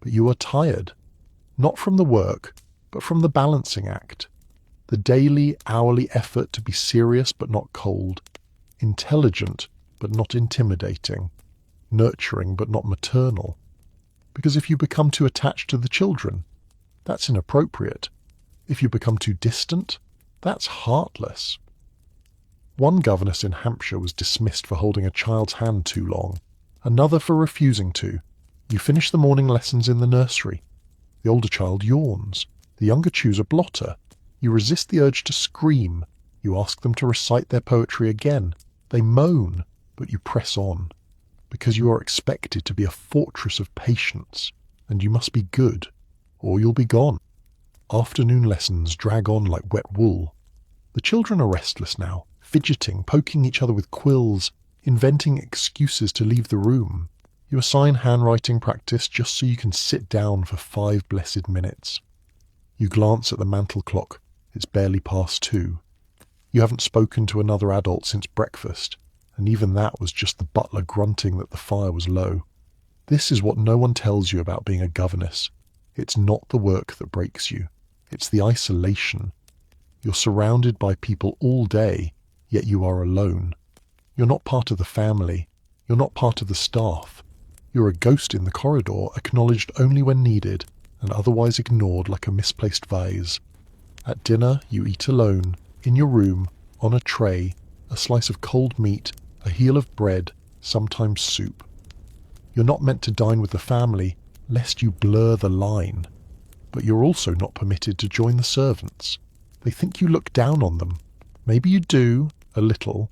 But you are tired, not from the work, but from the balancing act. The daily, hourly effort to be serious but not cold, intelligent but not intimidating, nurturing but not maternal. Because if you become too attached to the children, that's inappropriate. If you become too distant, that's heartless. One governess in Hampshire was dismissed for holding a child's hand too long, another for refusing to. You finish the morning lessons in the nursery. The older child yawns. The younger chews a blotter. You resist the urge to scream. You ask them to recite their poetry again. They moan, but you press on, because you are expected to be a fortress of patience, and you must be good, or you'll be gone. Afternoon lessons drag on like wet wool. The children are restless now, fidgeting, poking each other with quills, inventing excuses to leave the room. You assign handwriting practice just so you can sit down for 5 blessed minutes. You glance at the mantel clock. It's barely past 2. You haven't spoken to another adult since breakfast, and even that was just the butler grunting that the fire was low. This is what no one tells you about being a governess. It's not the work that breaks you. It's the isolation. You're surrounded by people all day, yet you are alone. You're not part of the family. You're not part of the staff. You're a ghost in the corridor, acknowledged only when needed, and otherwise ignored like a misplaced vase. At dinner, you eat alone, in your room, on a tray, a slice of cold meat, a heel of bread, sometimes soup. You're not meant to dine with the family, lest you blur the line. But you're also not permitted to join the servants. They think you look down on them. Maybe you do, a little,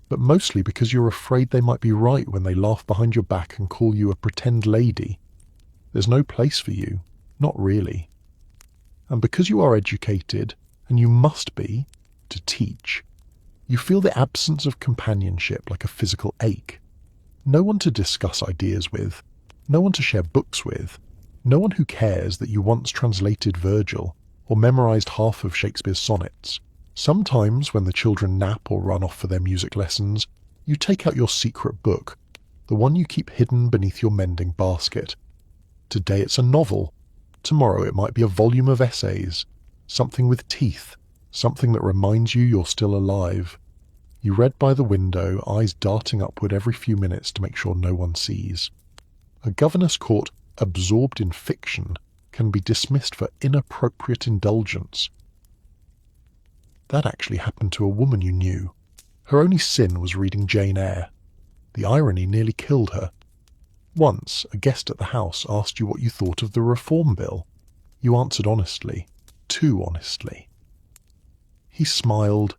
but mostly because you're afraid they might be right when they laugh behind your back and call you a pretend lady. There's no place for you, not really. And because you are educated, and you must be, to teach, you feel the absence of companionship like a physical ache. No one to discuss ideas with, no one to share books with, no one who cares that you once translated Virgil or memorized half of Shakespeare's sonnets. Sometimes, when the children nap or run off for their music lessons, you take out your secret book, the one you keep hidden beneath your mending basket. Today it's a novel. Tomorrow it might be a volume of essays, something with teeth, something that reminds you you're still alive. You read by the window, eyes darting upward every few minutes to make sure no one sees. A governess caught absorbed in fiction can be dismissed for inappropriate indulgence. That actually happened to a woman you knew. Her only sin was reading Jane Eyre. The irony nearly killed her. Once, a guest at the house asked you what you thought of the Reform Bill. You answered honestly, too honestly. He smiled,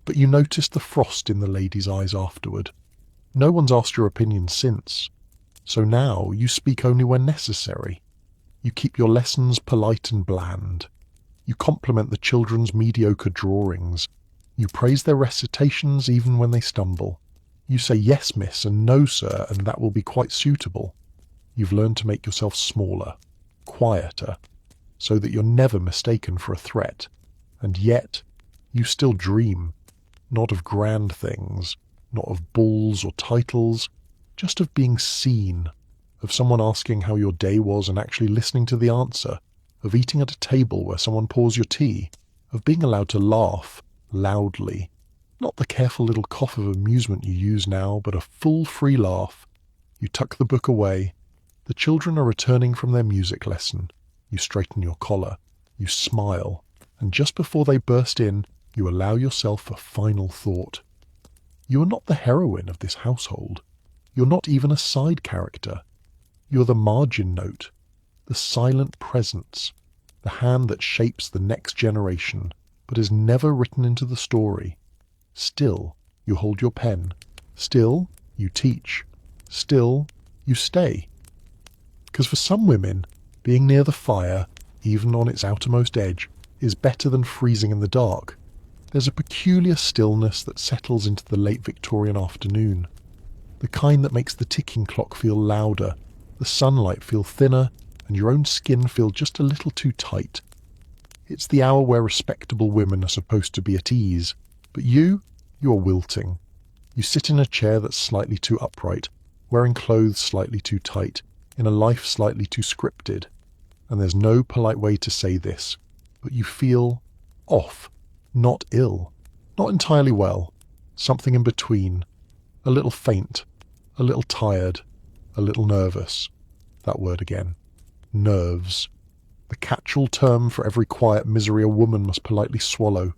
but you noticed the frost in the lady's eyes afterward. No one's asked your opinion since, so now you speak only when necessary. You keep your lessons polite and bland. You compliment the children's mediocre drawings. You praise their recitations even when they stumble. You say yes, miss, and no, sir, and that will be quite suitable. You've learned to make yourself smaller, quieter, so that you're never mistaken for a threat. And yet, you still dream, not of grand things, not of balls or titles, just of being seen, of someone asking how your day was and actually listening to the answer, of eating at a table where someone pours your tea, of being allowed to laugh loudly, not the careful little cough of amusement you use now, but a full free laugh. You tuck the book away. The children are returning from their music lesson. You straighten your collar. You smile. And just before they burst in, you allow yourself a final thought. You are not the heroine of this household. You're not even a side character. You're the margin note, the silent presence, the hand that shapes the next generation, but is never written into the story. Still, you hold your pen. Still, you teach. Still, you stay. Because for some women, being near the fire, even on its outermost edge, is better than freezing in the dark. There's a peculiar stillness that settles into the late Victorian afternoon, the kind that makes the ticking clock feel louder, the sunlight feel thinner, and your own skin feel just a little too tight. It's the hour where respectable women are supposed to be at ease, but you're wilting. You sit in a chair that's slightly too upright, wearing clothes slightly too tight, in a life slightly too scripted. And there's no polite way to say this, but you feel off, not ill, not entirely well, something in between, a little faint, a little tired, a little nervous. That word again. Nerves. The catch-all term for every quiet misery a woman must politely swallow.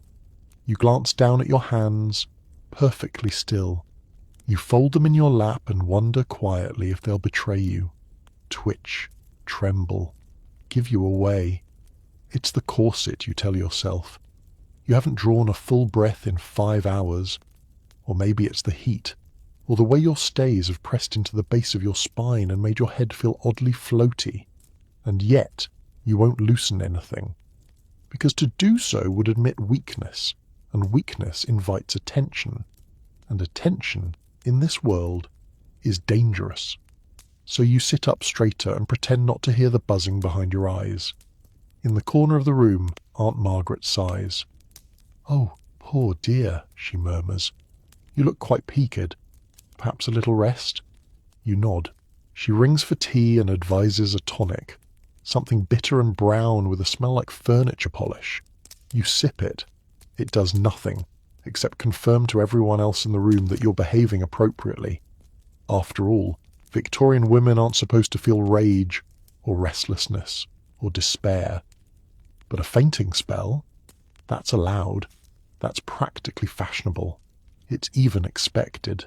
You glance down at your hands, perfectly still. You fold them in your lap and wonder quietly if they'll betray you. Twitch, tremble, give you away. It's the corset, you tell yourself. You haven't drawn a full breath in 5 hours. Or maybe it's the heat, or the way your stays have pressed into the base of your spine and made your head feel oddly floaty. And yet, you won't loosen anything. Because to do so would admit weakness, and weakness invites attention. And attention, in this world, is dangerous. So you sit up straighter and pretend not to hear the buzzing behind your eyes. In the corner of the room, Aunt Margaret sighs. "Oh, poor dear," she murmurs. "You look quite peaked. Perhaps a little rest?" You nod. She rings for tea and advises a tonic, something bitter and brown with a smell like furniture polish. You sip it. It does nothing, except confirm to everyone else in the room that you're behaving appropriately. After all, Victorian women aren't supposed to feel rage, or restlessness, or despair. But a fainting spell? That's allowed. That's practically fashionable. It's even expected.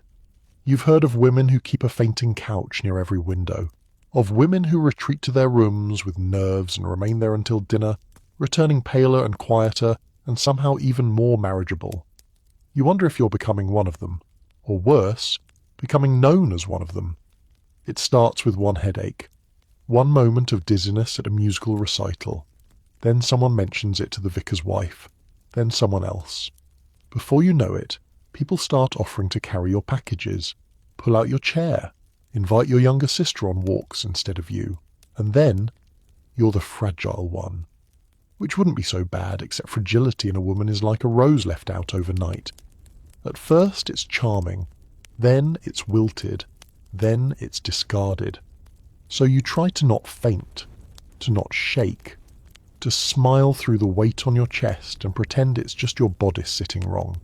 You've heard of women who keep a fainting couch near every window, of women who retreat to their rooms with nerves and remain there until dinner, returning paler and quieter and somehow even more marriageable. You wonder if you're becoming one of them, or worse, becoming known as one of them. It starts with one headache, one moment of dizziness at a musical recital. Then someone mentions it to the vicar's wife, then someone else. Before you know it, people start offering to carry your packages, pull out your chair, invite your younger sister on walks instead of you, and then you're the fragile one. Which wouldn't be so bad, except fragility in a woman is like a rose left out overnight. At first it's charming, then it's wilted, then it's discarded. So you try to not faint, to not shake, to smile through the weight on your chest and pretend it's just your bodice sitting wrong.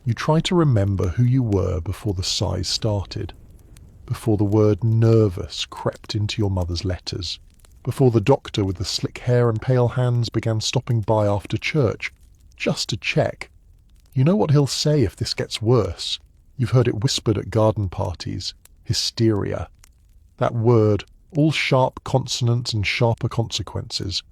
You try to remember who you were before the sighs started, before the word nervous crept into your mother's letters, before the doctor with the slick hair and pale hands began stopping by after church, just to check. You know what he'll say if this gets worse. You've heard it whispered at garden parties. Hysteria. That word, all sharp consonants and sharper consequences.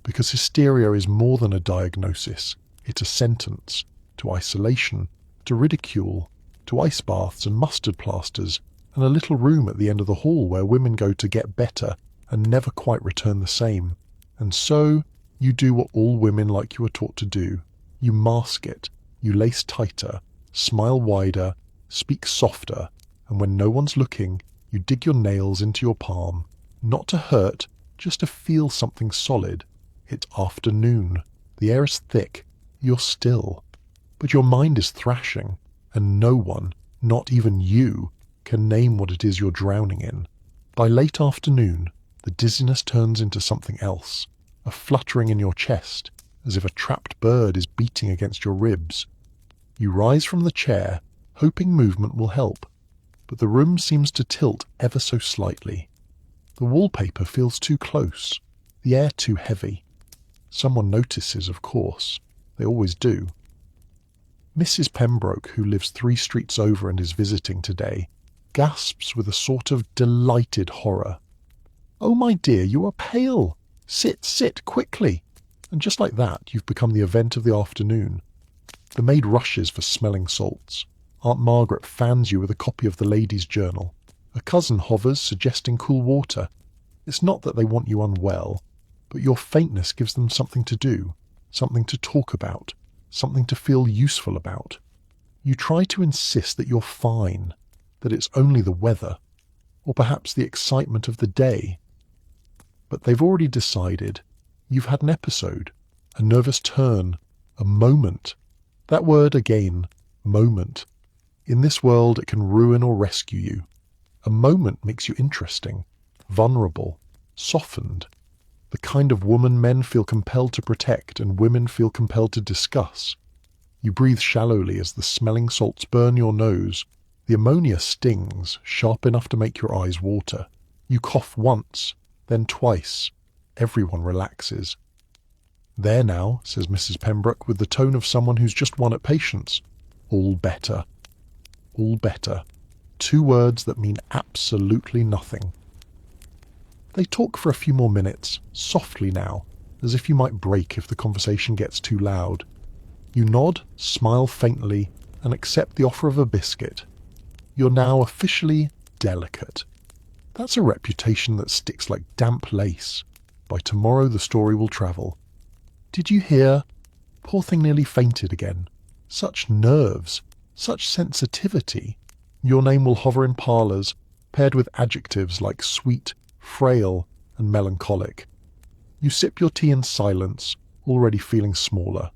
Because hysteria is more than a diagnosis. It's a sentence. To isolation, to ridicule, to ice baths and mustard plasters, and a little room at the end of the hall where women go to get better and never quite return the same. And so, you do what all women like you were taught to do. You mask it, you lace tighter, smile wider, speak softer, and when no one's looking, you dig your nails into your palm, not to hurt, just to feel something solid. It's afternoon, the air is thick, you're still. But your mind is thrashing, and no one, not even you, can name what it is you're drowning in. By late afternoon, the dizziness turns into something else, a fluttering in your chest, as if a trapped bird is beating against your ribs. You rise from the chair, hoping movement will help, but the room seems to tilt ever so slightly. The wallpaper feels too close, the air too heavy. Someone notices, of course. They always do. Mrs. Pembroke, who lives 3 streets over and is visiting today, gasps with a sort of delighted horror. "Oh, my dear, you are pale! Sit, quickly!" And just like that, you've become the event of the afternoon. The maid rushes for smelling salts. Aunt Margaret fans you with a copy of the Lady's Journal. A cousin hovers, suggesting cool water. It's not that they want you unwell, but your faintness gives them something to do, something to talk about, something to feel useful about. You try to insist that you're fine, that it's only the weather, or perhaps the excitement of the day. But they've already decided. You've had an episode, a nervous turn, a moment. That word again, moment. In this world it can ruin or rescue you. A moment makes you interesting, vulnerable, softened. The kind of woman men feel compelled to protect and women feel compelled to discuss. You breathe shallowly as the smelling salts burn your nose. The ammonia stings, sharp enough to make your eyes water. You cough once, then twice. Everyone relaxes. "There now," says Mrs. Pembroke with the tone of someone who's just won at patience. "All better. All better." 2 words that mean absolutely nothing. They talk for a few more minutes, softly now, as if you might break if the conversation gets too loud. You nod, smile faintly, and accept the offer of a biscuit. You're now officially delicate. That's a reputation that sticks like damp lace. By tomorrow the story will travel. "Did you hear? Poor thing nearly fainted again. Such nerves, such sensitivity." Your name will hover in parlours, paired with adjectives like sweet, frail, and melancholic. You sip your tea in silence, already feeling smaller.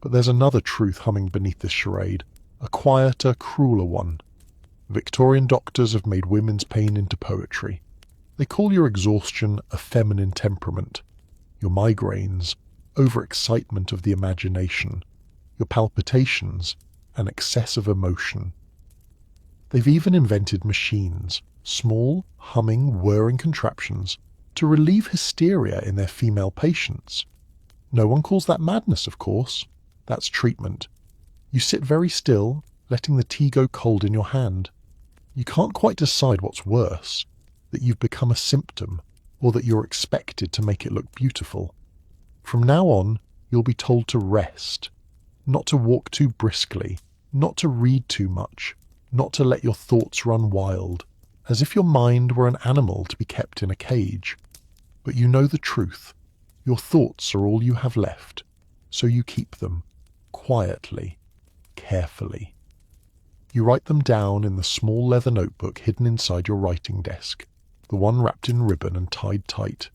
But there's another truth humming beneath this charade, a quieter, crueler one. Victorian doctors have made women's pain into poetry. They call your exhaustion a feminine temperament, your migraines, overexcitement of the imagination. your palpitations, and excess of emotion. They've even invented machines, small, humming, whirring contraptions, to relieve hysteria in their female patients. No one calls that madness, of course. That's treatment. You sit very still, letting the tea go cold in your hand. You can't quite decide what's worse, that you've become a symptom, or that you're expected to make it look beautiful. From now on, you'll be told to rest, not to walk too briskly, not to read too much, not to let your thoughts run wild, as if your mind were an animal to be kept in a cage. But you know the truth. Your thoughts are all you have left, so you keep them, quietly, carefully. You write them down in the small leather notebook hidden inside your writing desk, the one wrapped in ribbon and tied tight.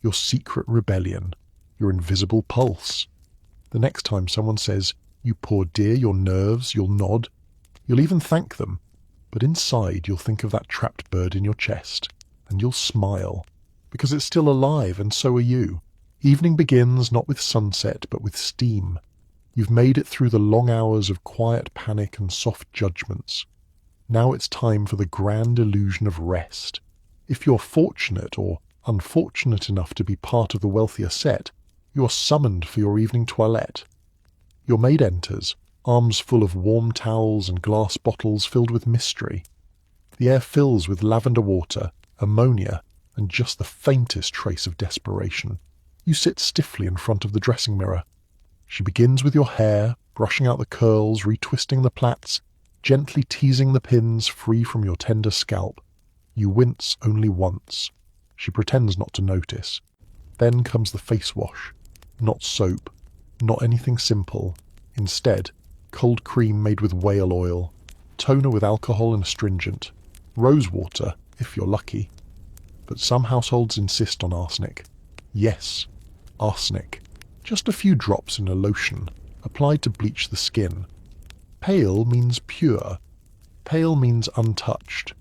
Your secret rebellion, your invisible pulse. The next time someone says, "You poor dear, your nerves," you'll nod. You'll even thank them, but inside you'll think of that trapped bird in your chest, and you'll smile, because it's still alive, and so are you. Evening begins not with sunset, but with steam. You've made it through the long hours of quiet panic and soft judgments. Now it's time for the grand illusion of rest. If you're fortunate or unfortunate enough to be part of the wealthier set, you're summoned for your evening toilette. Your maid enters, arms full of warm towels and glass bottles filled with mystery. The air fills with lavender water, ammonia, and just the faintest trace of desperation. You sit stiffly in front of the dressing mirror. She begins with your hair, brushing out the curls, retwisting the plaits, gently teasing the pins free from your tender scalp. You wince only once. She pretends not to notice. Then comes the face wash. Not soap, not anything simple. Instead, cold cream made with whale oil, toner with alcohol and astringent, rose water, if you're lucky. But some households insist on arsenic. Yes, arsenic. Just a few drops in a lotion, applied to bleach the skin. Pale means pure. Pale means untouched.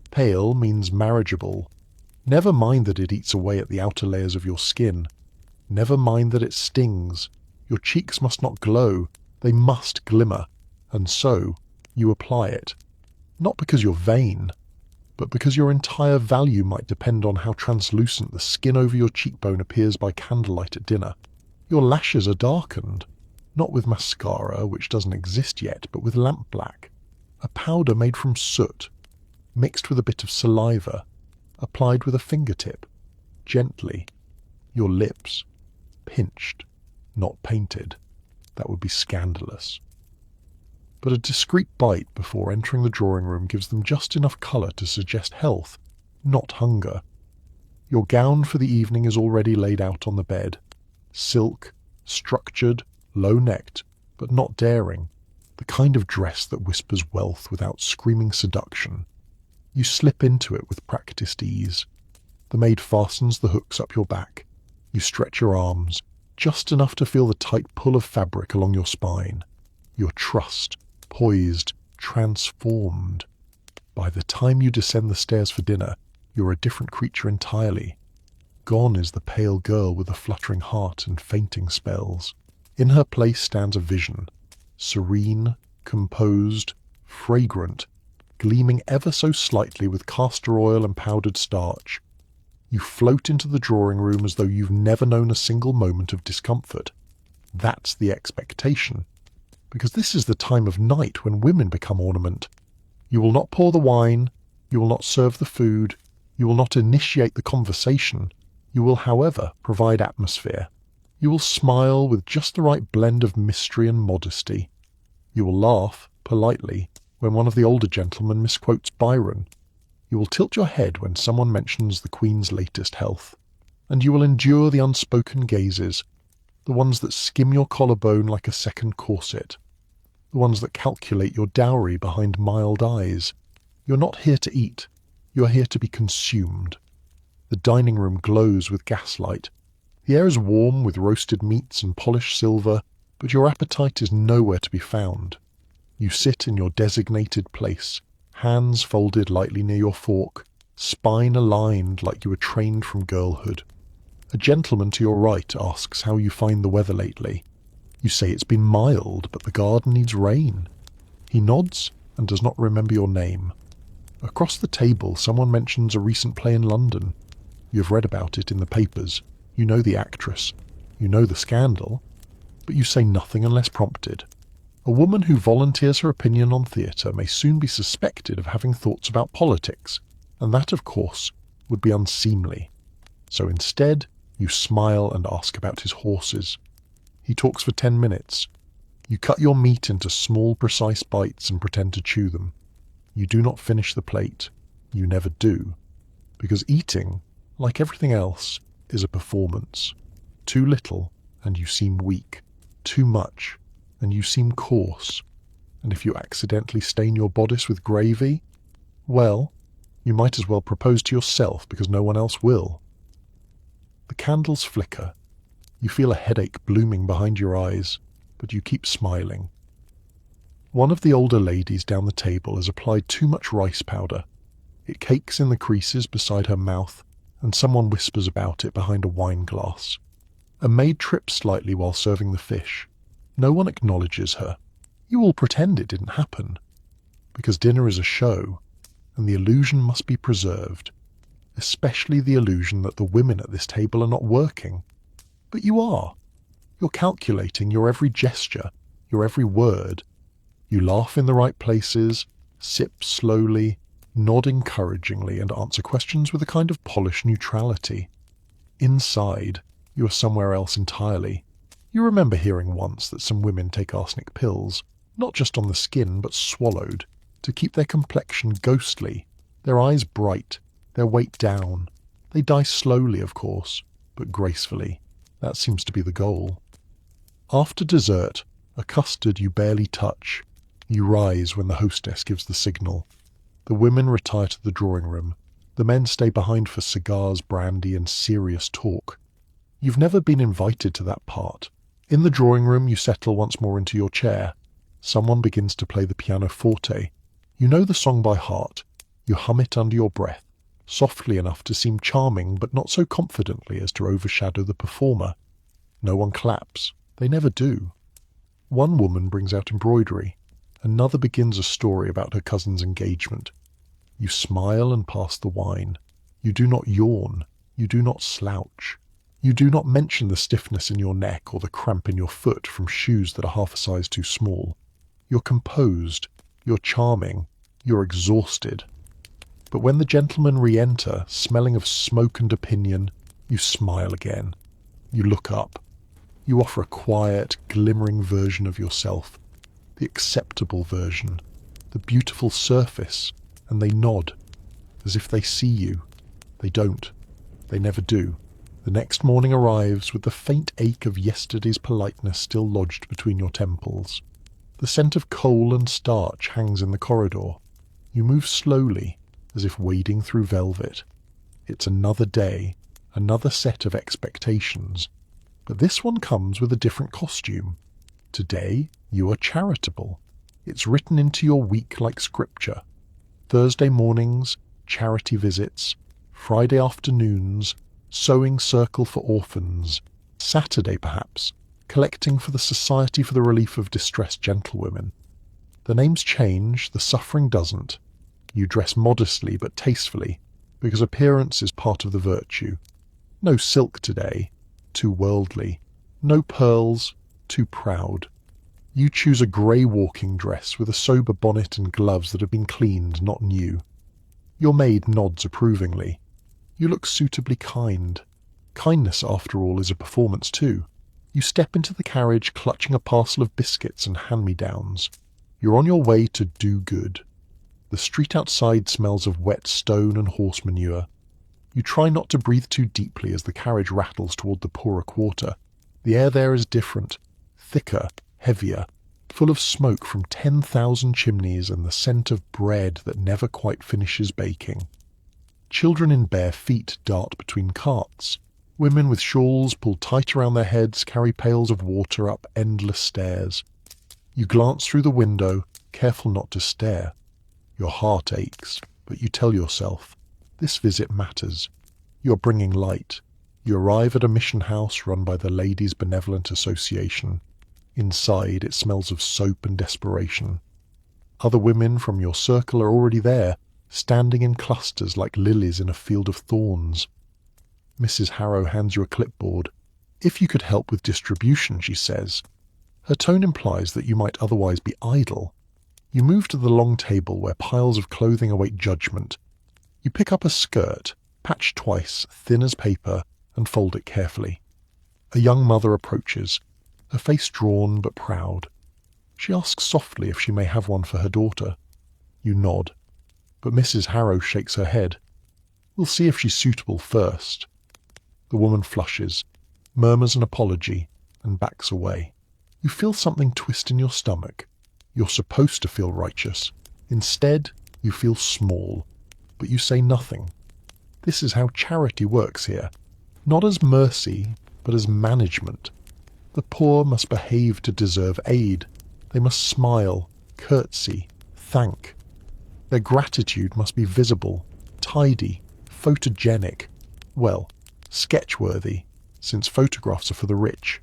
Pale means marriageable. Never mind that it eats away at the outer layers of your skin. Never mind that it stings. Your cheeks must not glow. They must glimmer. And so, you apply it. Not because you're vain, but because your entire value might depend on how translucent the skin over your cheekbone appears by candlelight at dinner. Your lashes are darkened, not with mascara, which doesn't exist yet, but with lamp black, a powder made from soot, mixed with a bit of saliva, applied with a fingertip, gently. Your lips, pinched, not painted. That would be scandalous. But a discreet bite before entering the drawing room gives them just enough colour to suggest health, not hunger. Your gown for the evening is already laid out on the bed. Silk, structured, low-necked, but not daring. The kind of dress that whispers wealth without screaming seduction. You slip into it with practiced ease. The maid fastens the hooks up your back. You stretch your arms, just enough to feel the tight pull of fabric along your spine. You're trussed, poised, transformed. By the time you descend the stairs for dinner, you're a different creature entirely. Gone is the pale girl with the fluttering heart and fainting spells. In her place stands a vision, serene, composed, fragrant, gleaming ever so slightly with castor oil and powdered starch. You float into the drawing room as though you've never known a single moment of discomfort. That's the expectation, because this is the time of night when women become ornament. You will not pour the wine, you will not serve the food, you will not initiate the conversation. You will, however, provide atmosphere. You will smile with just the right blend of mystery and modesty. You will laugh, politely, when one of the older gentlemen misquotes Byron. You will tilt your head when someone mentions the Queen's latest health. And you will endure the unspoken gazes, the ones that skim your collarbone like a second corset, the ones that calculate your dowry behind mild eyes. You're not here to eat. You're here to be consumed. The dining room glows with gaslight. The air is warm with roasted meats and polished silver, but your appetite is nowhere to be found. You sit in your designated place, hands folded lightly near your fork, spine aligned like you were trained from girlhood. A gentleman to your right asks how you find the weather lately. You say it's been mild, but the garden needs rain. He nods and does not remember your name. Across the table, someone mentions a recent play in London. You have read about it in the papers. You know the actress. You know the scandal. But you say nothing unless prompted. A woman who volunteers her opinion on theatre may soon be suspected of having thoughts about politics, and that, of course, would be unseemly. So instead, you smile and ask about his horses. He talks for 10 minutes. You cut your meat into small, precise bites and pretend to chew them. You do not finish the plate. You never do. Because eating, like everything else, is a performance. Too little, and you seem weak. Too much, and you seem coarse. And if you accidentally stain your bodice with gravy, well, you might as well propose to yourself because no one else will. The candles flicker. You feel a headache blooming behind your eyes, but you keep smiling. One of the older ladies down the table has applied too much rice powder. It cakes in the creases beside her mouth, and someone whispers about it behind a wine glass. A maid trips slightly while serving the fish. No one acknowledges her. You all pretend it didn't happen, because dinner is a show, and the illusion must be preserved, especially the illusion that the women at this table are not working. But you are. You're calculating your every gesture, your every word. You laugh in the right places, sip slowly, nod encouragingly, and answer questions with a kind of polished neutrality. Inside, you are somewhere else entirely. You remember hearing once that some women take arsenic pills, not just on the skin, but swallowed, to keep their complexion ghostly, their eyes bright, their weight down. They die slowly, of course, but gracefully. That seems to be the goal. After dessert, a custard you barely touch. You rise when the hostess gives the signal. The women retire to the drawing room. The men stay behind for cigars, brandy, and serious talk. You've never been invited to that part. In the drawing room, you settle once more into your chair. Someone begins to play the pianoforte. You know the song by heart. You hum it under your breath, softly enough to seem charming, but not so confidently as to overshadow the performer. No one claps. They never do. One woman brings out embroidery. Another begins a story about her cousin's engagement. You smile and pass the wine. You do not yawn. You do not slouch. You do not mention the stiffness in your neck or the cramp in your foot from shoes that are half a size too small. You're composed. You're charming. You're exhausted. But when the gentlemen re-enter, smelling of smoke and opinion, you smile again. You look up. You offer a quiet, glimmering version of yourself, the acceptable version, the beautiful surface, and they nod, as if they see you. They don't. They never do. The next morning arrives with the faint ache of yesterday's politeness still lodged between your temples. The scent of coal and starch hangs in the corridor. You move slowly, as if wading through velvet. It's another day, another set of expectations. But this one comes with a different costume. Today, you are charitable. It's written into your week like scripture. Thursday mornings, charity visits. Friday afternoons, sewing circle for orphans. Saturday, perhaps, collecting for the Society for the Relief of Distressed Gentlewomen. The names change, the suffering doesn't. You dress modestly but tastefully, because appearance is part of the virtue. No silk today, too worldly. No pearls, too proud. You choose a grey walking dress with a sober bonnet and gloves that have been cleaned, not new. Your maid nods approvingly. You look suitably kind. Kindness, after all, is a performance too. You step into the carriage clutching a parcel of biscuits and hand-me-downs. You're on your way to do good. The street outside smells of wet stone and horse manure. You try not to breathe too deeply as the carriage rattles toward the poorer quarter. The air there is different, thicker, heavier, full of smoke from 10,000 chimneys and the scent of bread that never quite finishes baking. Children in bare feet dart between carts. Women with shawls pulled tight around their heads carry pails of water up endless stairs. You glance through the window, careful not to stare. Your heart aches, but you tell yourself, this visit matters. You're bringing light. You arrive at a mission house run by the Ladies' Benevolent Association. Inside, it smells of soap and desperation. Other women from your circle are already there, standing in clusters like lilies in a field of thorns. Mrs. Harrow hands you a clipboard. "If you could help with distribution," she says. Her tone implies that you might otherwise be idle. You move to the long table where piles of clothing await judgment. You pick up a skirt, patched twice, thin as paper, and fold it carefully. A young mother approaches, her face drawn but proud. She asks softly if she may have one for her daughter. You nod, but Mrs. Harrow shakes her head. "We'll see if she's suitable first." The woman flushes, murmurs an apology, and backs away. You feel something twist in your stomach. You're supposed to feel righteous. Instead, you feel small, but you say nothing. This is how charity works here. Not as mercy, but as management. The poor must behave to deserve aid. They must smile, curtsy, thank. Their gratitude must be visible, tidy, photogenic. Well, sketch-worthy, since photographs are for the rich.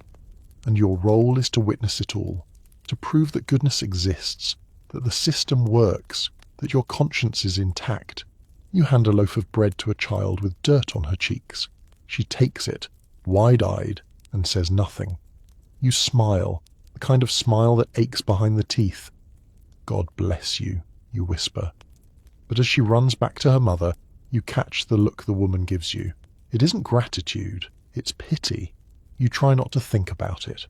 And your role is to witness it all, to prove that goodness exists, that the system works, that your conscience is intact. You hand a loaf of bread to a child with dirt on her cheeks. She takes it, wide-eyed, and says nothing. You smile, the kind of smile that aches behind the teeth. "God bless you," you whisper. But as she runs back to her mother, you catch the look the woman gives you. It isn't gratitude, it's pity. You try not to think about it.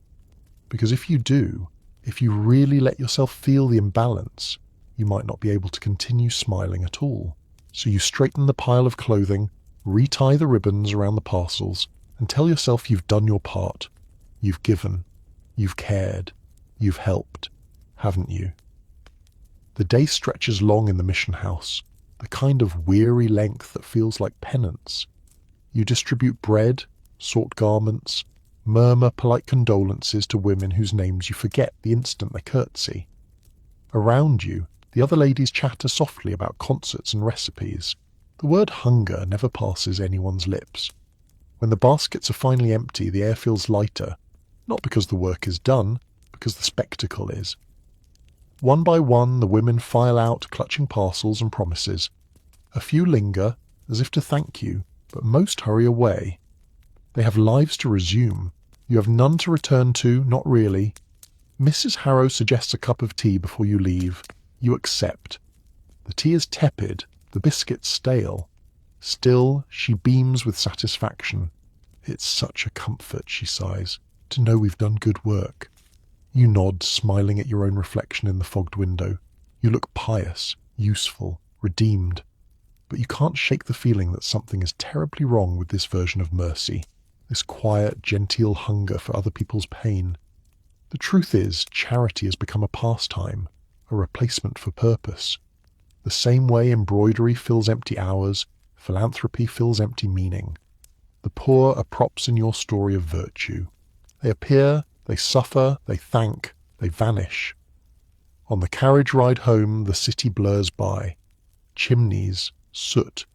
Because if you do, if you really let yourself feel the imbalance, you might not be able to continue smiling at all. So you straighten the pile of clothing, retie the ribbons around the parcels, and tell yourself you've done your part. You've given. You've cared. You've helped. Haven't you? The day stretches long in the mission house, the kind of weary length that feels like penance. You distribute bread, sort garments, murmur polite condolences to women whose names you forget the instant they curtsy. Around you, the other ladies chatter softly about concerts and recipes. The word hunger never passes anyone's lips. When the baskets are finally empty, the air feels lighter, not because the work is done, because the spectacle is. One by one, the women file out, clutching parcels and promises. A few linger, as if to thank you, but most hurry away. They have lives to resume. You have none to return to, not really. Mrs. Harrow suggests a cup of tea before you leave. You accept. The tea is tepid, the biscuits stale. Still, she beams with satisfaction. "It's such a comfort," she sighs, "to know we've done good work." You nod, smiling at your own reflection in the fogged window. You look pious, useful, redeemed. But you can't shake the feeling that something is terribly wrong with this version of mercy, this quiet, genteel hunger for other people's pain. The truth is, charity has become a pastime, a replacement for purpose. The same way embroidery fills empty hours, philanthropy fills empty meaning. The poor are props in your story of virtue. They appear, they suffer, they thank, they vanish. On the carriage ride home, the city blurs by. Chimneys, soot,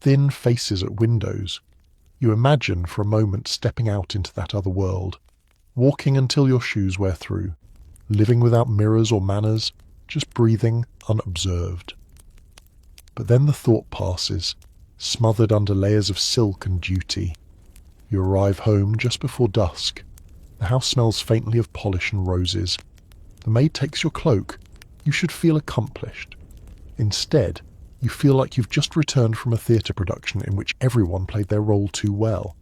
thin faces at windows. You imagine for a moment stepping out into that other world, walking until your shoes wear through, living without mirrors or manners, just breathing unobserved. But then the thought passes, smothered under layers of silk and duty. You arrive home just before dusk. The house smells faintly of polish and roses. The maid takes your cloak. You should feel accomplished. Instead, you feel like you've just returned from a theatre production in which everyone played their role too well.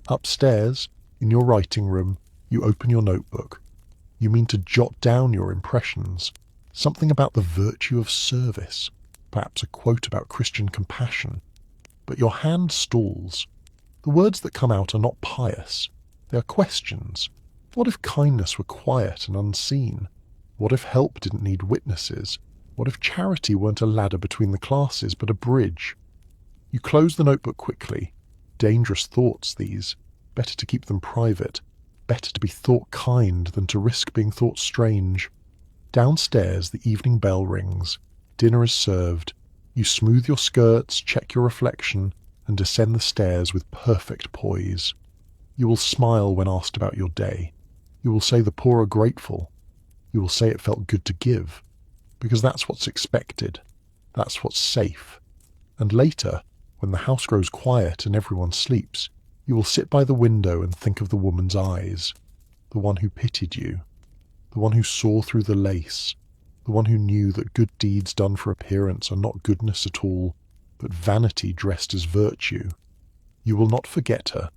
Upstairs, in your writing room, you open your notebook. You mean to jot down your impressions, something about the virtue of service, perhaps a quote about Christian compassion. But your hand stalls. The words that come out are not pious. They are questions. What if kindness were quiet and unseen? What if help didn't need witnesses? What if charity weren't a ladder between the classes, but a bridge? You close the notebook quickly. Dangerous thoughts, these. Better to keep them private. Better to be thought kind than to risk being thought strange. Downstairs, the evening bell rings. Dinner is served. You smooth your skirts, check your reflection, and descend the stairs with perfect poise. You will smile when asked about your day. You will say the poor are grateful. You will say it felt good to give, because that's what's expected. That's what's safe. And later, when the house grows quiet and everyone sleeps, you will sit by the window and think of the woman's eyes, the one who pitied you, the one who saw through the lace, the one who knew that good deeds done for appearance are not goodness at all, but vanity dressed as virtue. You will not forget her,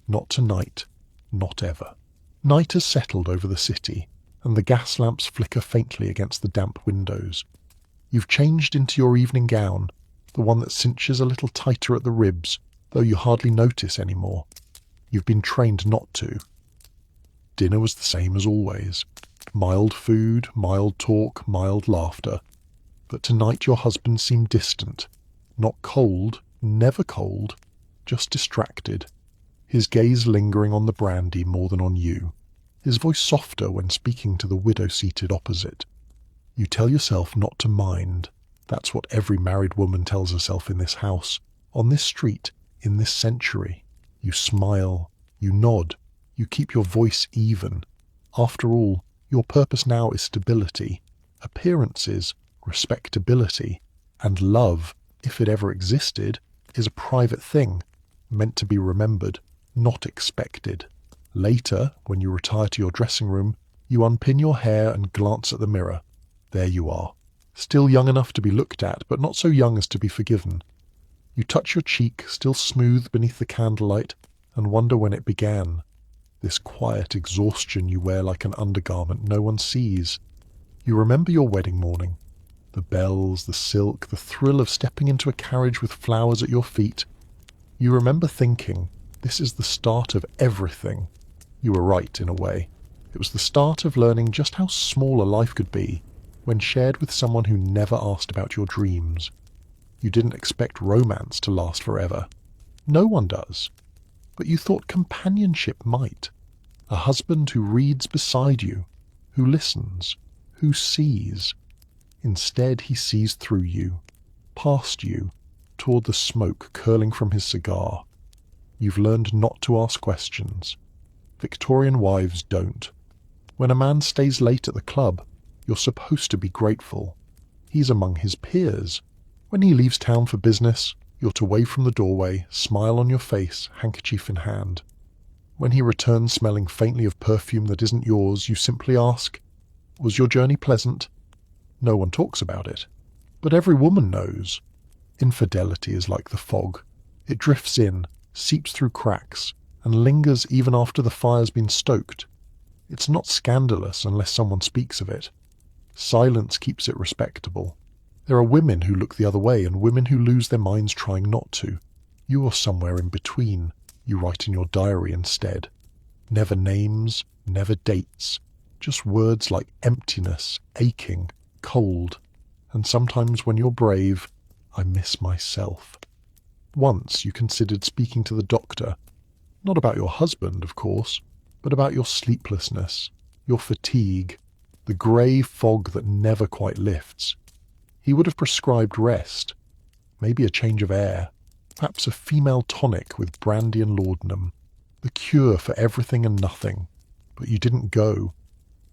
not tonight, not ever. Night has settled over the city, and the gas lamps flicker faintly against the damp windows. You've changed into your evening gown, the one that cinches a little tighter at the ribs, though you hardly notice any more. You've been trained not to. Dinner was the same as always. Mild food, mild talk, mild laughter. But tonight your husband seemed distant. Not cold, never cold, just distracted. His gaze lingering on the brandy more than on you. His voice softer when speaking to the widow seated opposite. You tell yourself not to mind. That's what every married woman tells herself in this house, on this street, in this century. You smile, you nod, you keep your voice even. After all, your purpose now is stability, appearances, respectability, and love, if it ever existed, is a private thing, meant to be remembered, not expected. Later, when you retire to your dressing room, you unpin your hair and glance at the mirror. There you are, still young enough to be looked at, but not so young as to be forgiven. You touch your cheek, still smooth beneath the candlelight, and wonder when it began. This quiet exhaustion you wear like an undergarment no one sees. You remember your wedding morning. The bells, the silk, the thrill of stepping into a carriage with flowers at your feet. You remember thinking, this is the start of everything. You were right, in a way. It was the start of learning just how small a life could be when shared with someone who never asked about your dreams. You didn't expect romance to last forever. No one does. But you thought companionship might. A husband who reads beside you, who listens, who sees. Instead, he sees through you, past you, toward the smoke curling from his cigar. You've learned not to ask questions. Victorian wives don't. When a man stays late at the club, you're supposed to be grateful. He's among his peers. When he leaves town for business, you're to wave from the doorway, smile on your face, handkerchief in hand. When he returns smelling faintly of perfume that isn't yours, you simply ask, "Was your journey pleasant?" No one talks about it. But every woman knows. Infidelity is like the fog. It drifts in, seeps through cracks, and lingers even after the fire's been stoked. It's not scandalous unless someone speaks of it. Silence keeps it respectable. There are women who look the other way and women who lose their minds trying not to. You are somewhere in between. You write in your diary instead. Never names, never dates. Just words like emptiness, aching, cold. And sometimes when you're brave, I miss myself. Once you considered speaking to the doctor. Not about your husband, of course, but about your sleeplessness, your fatigue, the grey fog that never quite lifts. He would have prescribed rest, maybe a change of air, perhaps a female tonic with brandy and laudanum, the cure for everything and nothing. But you didn't go,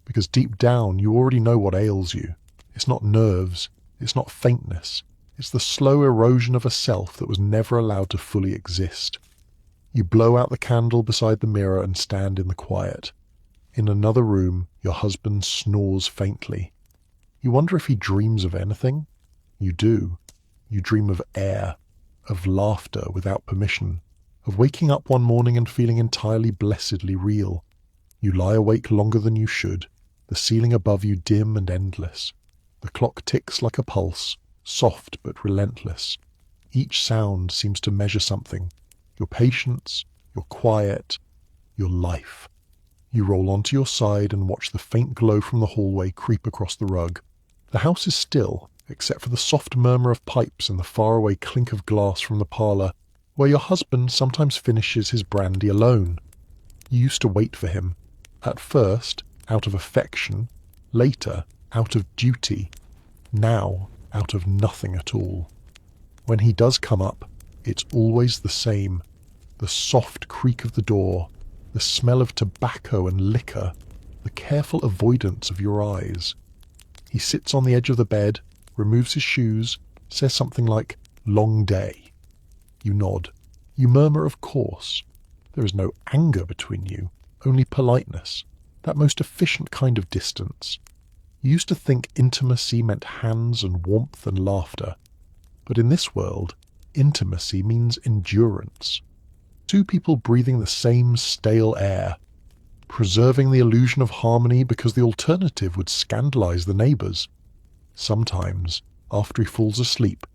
because deep down you already know what ails you. It's not nerves, it's not faintness, it's the slow erosion of a self that was never allowed to fully exist. You blow out the candle beside the mirror and stand in the quiet. In another room, your husband snores faintly. You wonder if he dreams of anything. You do. You dream of air, of laughter without permission, of waking up one morning and feeling entirely blessedly real. You lie awake longer than you should, the ceiling above you dim and endless. The clock ticks like a pulse, soft but relentless. Each sound seems to measure something. Your patience, your quiet, your life. You roll onto your side and watch the faint glow from the hallway creep across the rug. The house is still, except for the soft murmur of pipes and the faraway clink of glass from the parlour, where your husband sometimes finishes his brandy alone. You used to wait for him. At first, out of affection. Later, out of duty. Now, out of nothing at all. When he does come up, it's always the same. The soft creak of the door, the smell of tobacco and liquor, the careful avoidance of your eyes. He sits on the edge of the bed, removes his shoes, says something like, "Long day." You nod. You murmur, "Of course." There is no anger between you, only politeness, that most efficient kind of distance. You used to think intimacy meant hands and warmth and laughter, but in this world, intimacy means endurance. Two people breathing the same stale air, preserving the illusion of harmony because the alternative would scandalize the neighbors. Sometimes, after he falls asleep,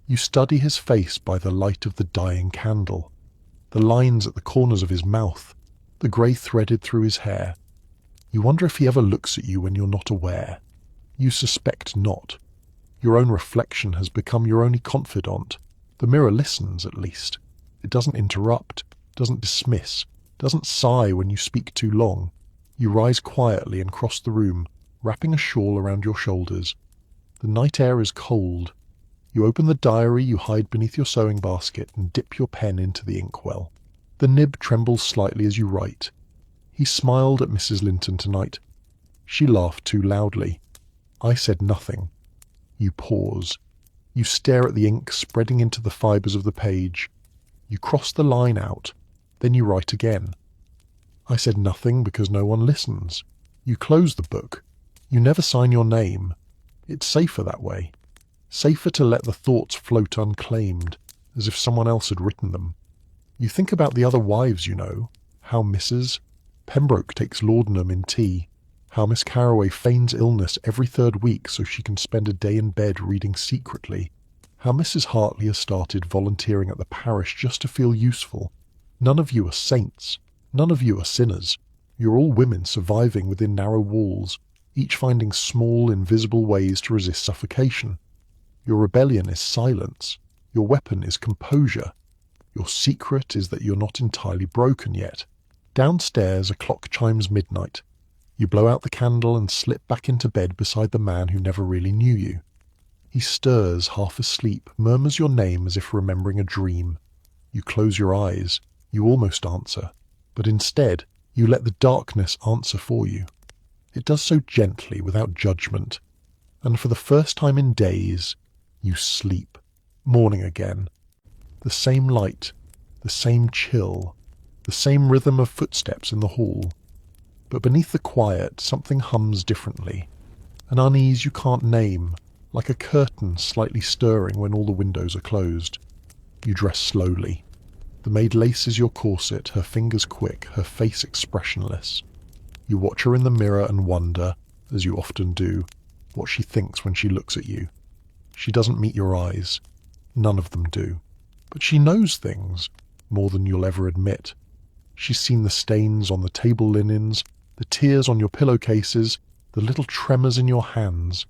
you study his face by the light of the dying candle, the lines at the corners of his mouth, the grey threaded through his hair. You wonder if he ever looks at you when you're not aware. You suspect not. Your own reflection has become your only confidant. The mirror listens, at least. It doesn't interrupt, doesn't dismiss, doesn't sigh when you speak too long. You rise quietly and cross the room, wrapping a shawl around your shoulders. The night air is cold. You open the diary you hide beneath your sewing basket and dip your pen into the inkwell. The nib trembles slightly as you write. He smiled at Mrs. Linton tonight. She laughed too loudly. I said nothing. You pause. You stare at the ink spreading into the fibres of the page. You cross the line out. Then you write again. I said nothing because no one listens. You close the book. You never sign your name. It's safer that way. Safer to let the thoughts float unclaimed, as if someone else had written them. You think about the other wives you know, how Mrs. Pembroke takes laudanum in tea, how Miss Carroway feigns illness every third week so she can spend a day in bed reading secretly, how Mrs. Hartley has started volunteering at the parish just to feel useful. None of you are saints. None of you are sinners. You're all women surviving within narrow walls, each finding small, invisible ways to resist suffocation. Your rebellion is silence. Your weapon is composure. Your secret is that you're not entirely broken yet. Downstairs, a clock chimes midnight. You blow out the candle and slip back into bed beside the man who never really knew you. He stirs, half asleep, murmurs your name as if remembering a dream. You close your eyes. You almost answer. But instead, you let the darkness answer for you. It does so gently, without judgment. And for the first time in days, you sleep. Morning again. The same light, the same chill, the same rhythm of footsteps in the hall. But beneath the quiet, something hums differently. An unease you can't name, like a curtain slightly stirring when all the windows are closed. You dress slowly. The maid laces your corset, her fingers quick, her face expressionless. You watch her in the mirror and wonder, as you often do, what she thinks when she looks at you. She doesn't meet your eyes. None of them do. But she knows things, more than you'll ever admit. She's seen the stains on the table linens, the tears on your pillowcases, the little tremors in your hands.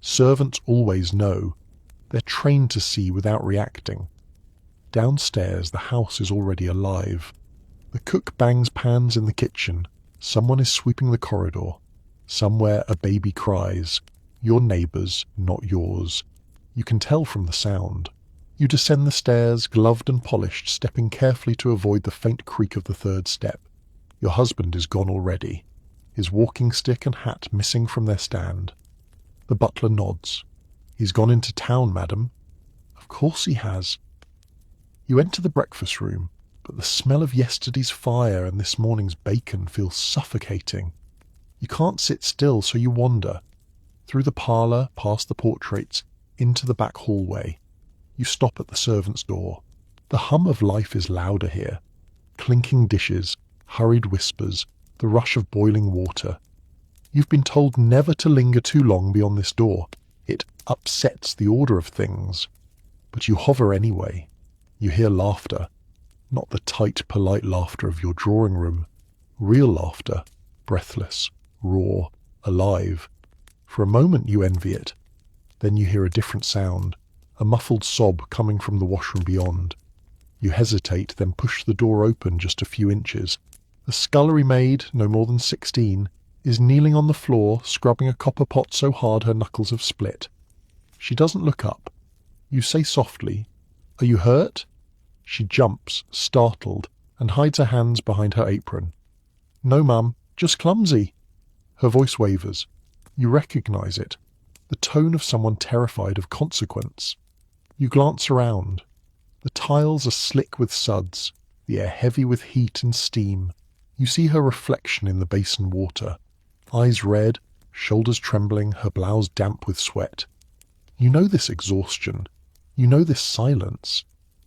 Servants always know. They're trained to see without reacting. Downstairs, the house is already alive. The cook bangs pans in the kitchen. Someone is sweeping the corridor. Somewhere a baby cries. Your neighbour's, not yours. You can tell from the sound. You descend the stairs, gloved and polished, stepping carefully to avoid the faint creak of the third step. Your husband is gone already, his walking stick and hat missing from their stand. The butler nods. He's gone into town, madam. Of course he has. You enter the breakfast room, but the smell of yesterday's fire and this morning's bacon feels suffocating. You can't sit still, so you wander. Through the parlour, past the portraits, into the back hallway. You stop at the servant's door. The hum of life is louder here. Clinking dishes, hurried whispers, the rush of boiling water. You've been told never to linger too long beyond this door. It upsets the order of things. But you hover anyway. You hear laughter. Not the tight, polite laughter of your drawing room. Real laughter. Breathless, raw, alive. For a moment you envy it. Then you hear a different sound. A muffled sob coming from the washroom beyond. You hesitate, then push the door open just a few inches. The scullery maid, no more than 16, is kneeling on the floor, scrubbing a copper pot so hard her knuckles have split. She doesn't look up. You say softly, "Are you hurt?" She jumps, startled, and hides her hands behind her apron. "No, mum, just clumsy." Her voice wavers. You recognize it. The tone of someone terrified of consequence. You glance around. The tiles are slick with suds, the air heavy with heat and steam. You see her reflection in the basin water. Eyes red, shoulders trembling, her blouse damp with sweat. You know this exhaustion. You know this silence.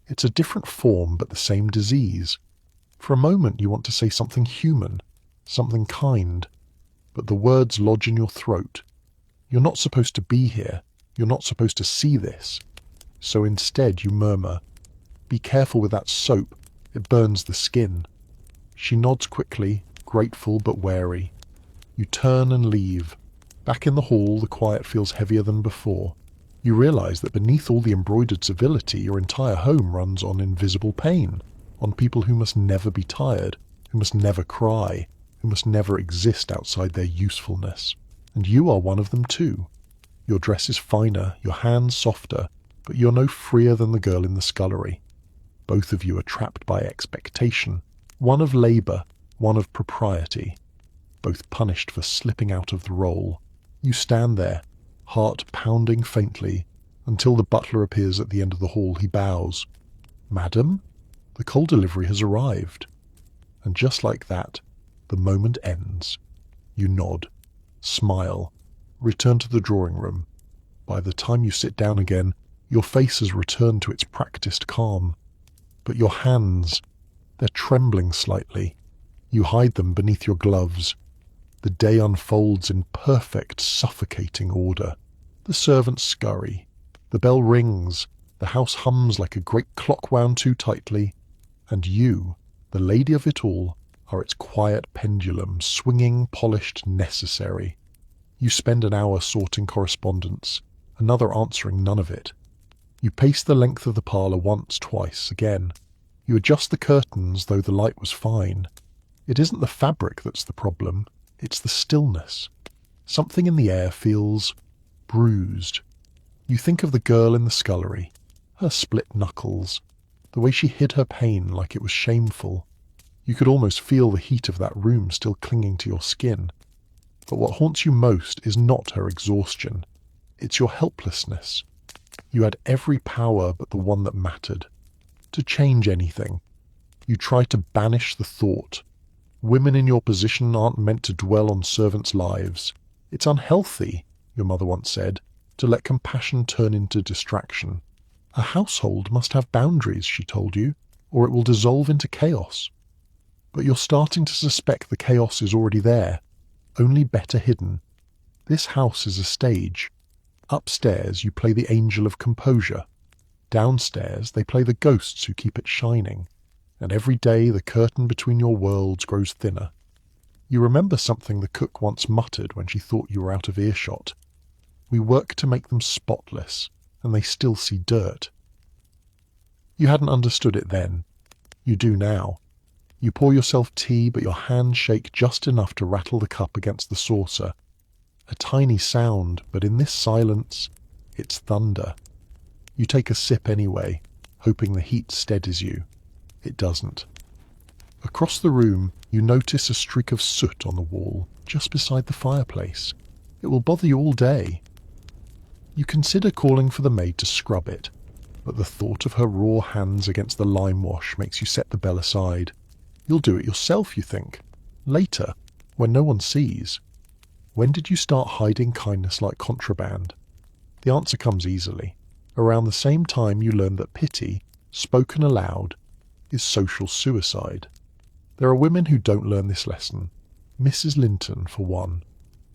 It's a different form, but the same disease. For a moment you want to say something human, something kind, but the words lodge in your throat. You're not supposed to be here. You're not supposed to see this. So instead you murmur, "Be careful with that soap. It burns the skin." She nods quickly, grateful but wary. You turn and leave. Back in the hall, the quiet feels heavier than before. You realize that beneath all the embroidered civility, your entire home runs on invisible pain, on people who must never be tired, who must never cry, who must never exist outside their usefulness. And you are one of them too. Your dress is finer, your hands softer, but you're no freer than the girl in the scullery. Both of you are trapped by expectation, one of labour, one of propriety, both punished for slipping out of the role. You stand there, heart pounding faintly, until the butler appears at the end of the hall. He bows. "Madam, the coal delivery has arrived." And just like that, the moment ends. You nod, smile, return to the drawing room. By the time you sit down again, your face has returned to its practiced calm. But your hands, they're trembling slightly. You hide them beneath your gloves. The day unfolds in perfect, suffocating order. The servants scurry. The bell rings. The house hums like a great clock wound too tightly. And you, the lady of it all, are its quiet pendulum, swinging, polished, necessary. You spend an hour sorting correspondence, another answering none of it. You pace the length of the parlour once, twice, again. You adjust the curtains, though the light was fine. It isn't the fabric that's the problem. It's the stillness. Something in the air feels bruised. You think of the girl in the scullery, her split knuckles, the way she hid her pain like it was shameful. You could almost feel the heat of that room still clinging to your skin. But what haunts you most is not her exhaustion. It's your helplessness. You had every power but the one that mattered. To change anything. You try to banish the thought. Women in your position aren't meant to dwell on servants' lives. It's unhealthy, your mother once said, to let compassion turn into distraction. A household must have boundaries, she told you, or it will dissolve into chaos. But you're starting to suspect the chaos is already there, only better hidden. This house is a stage. Upstairs you play the angel of composure. Downstairs they play the ghosts who keep it shining. And every day the curtain between your worlds grows thinner. You remember something the cook once muttered when she thought you were out of earshot. We work to make them spotless, and they still see dirt. You hadn't understood it then. You do now. You pour yourself tea, but your hands shake just enough to rattle the cup against the saucer. A tiny sound, but in this silence, it's thunder. You take a sip anyway, hoping the heat steadies you. It doesn't. Across the room, you notice a streak of soot on the wall, just beside the fireplace. It will bother you all day. You consider calling for the maid to scrub it, but the thought of her raw hands against the lime wash makes you set the bell aside. You'll do it yourself, you think. Later, when no one sees. When did you start hiding kindness like contraband? The answer comes easily. Around the same time you learn that pity, spoken aloud, is social suicide. There are women who don't learn this lesson. Mrs. Linton, for one.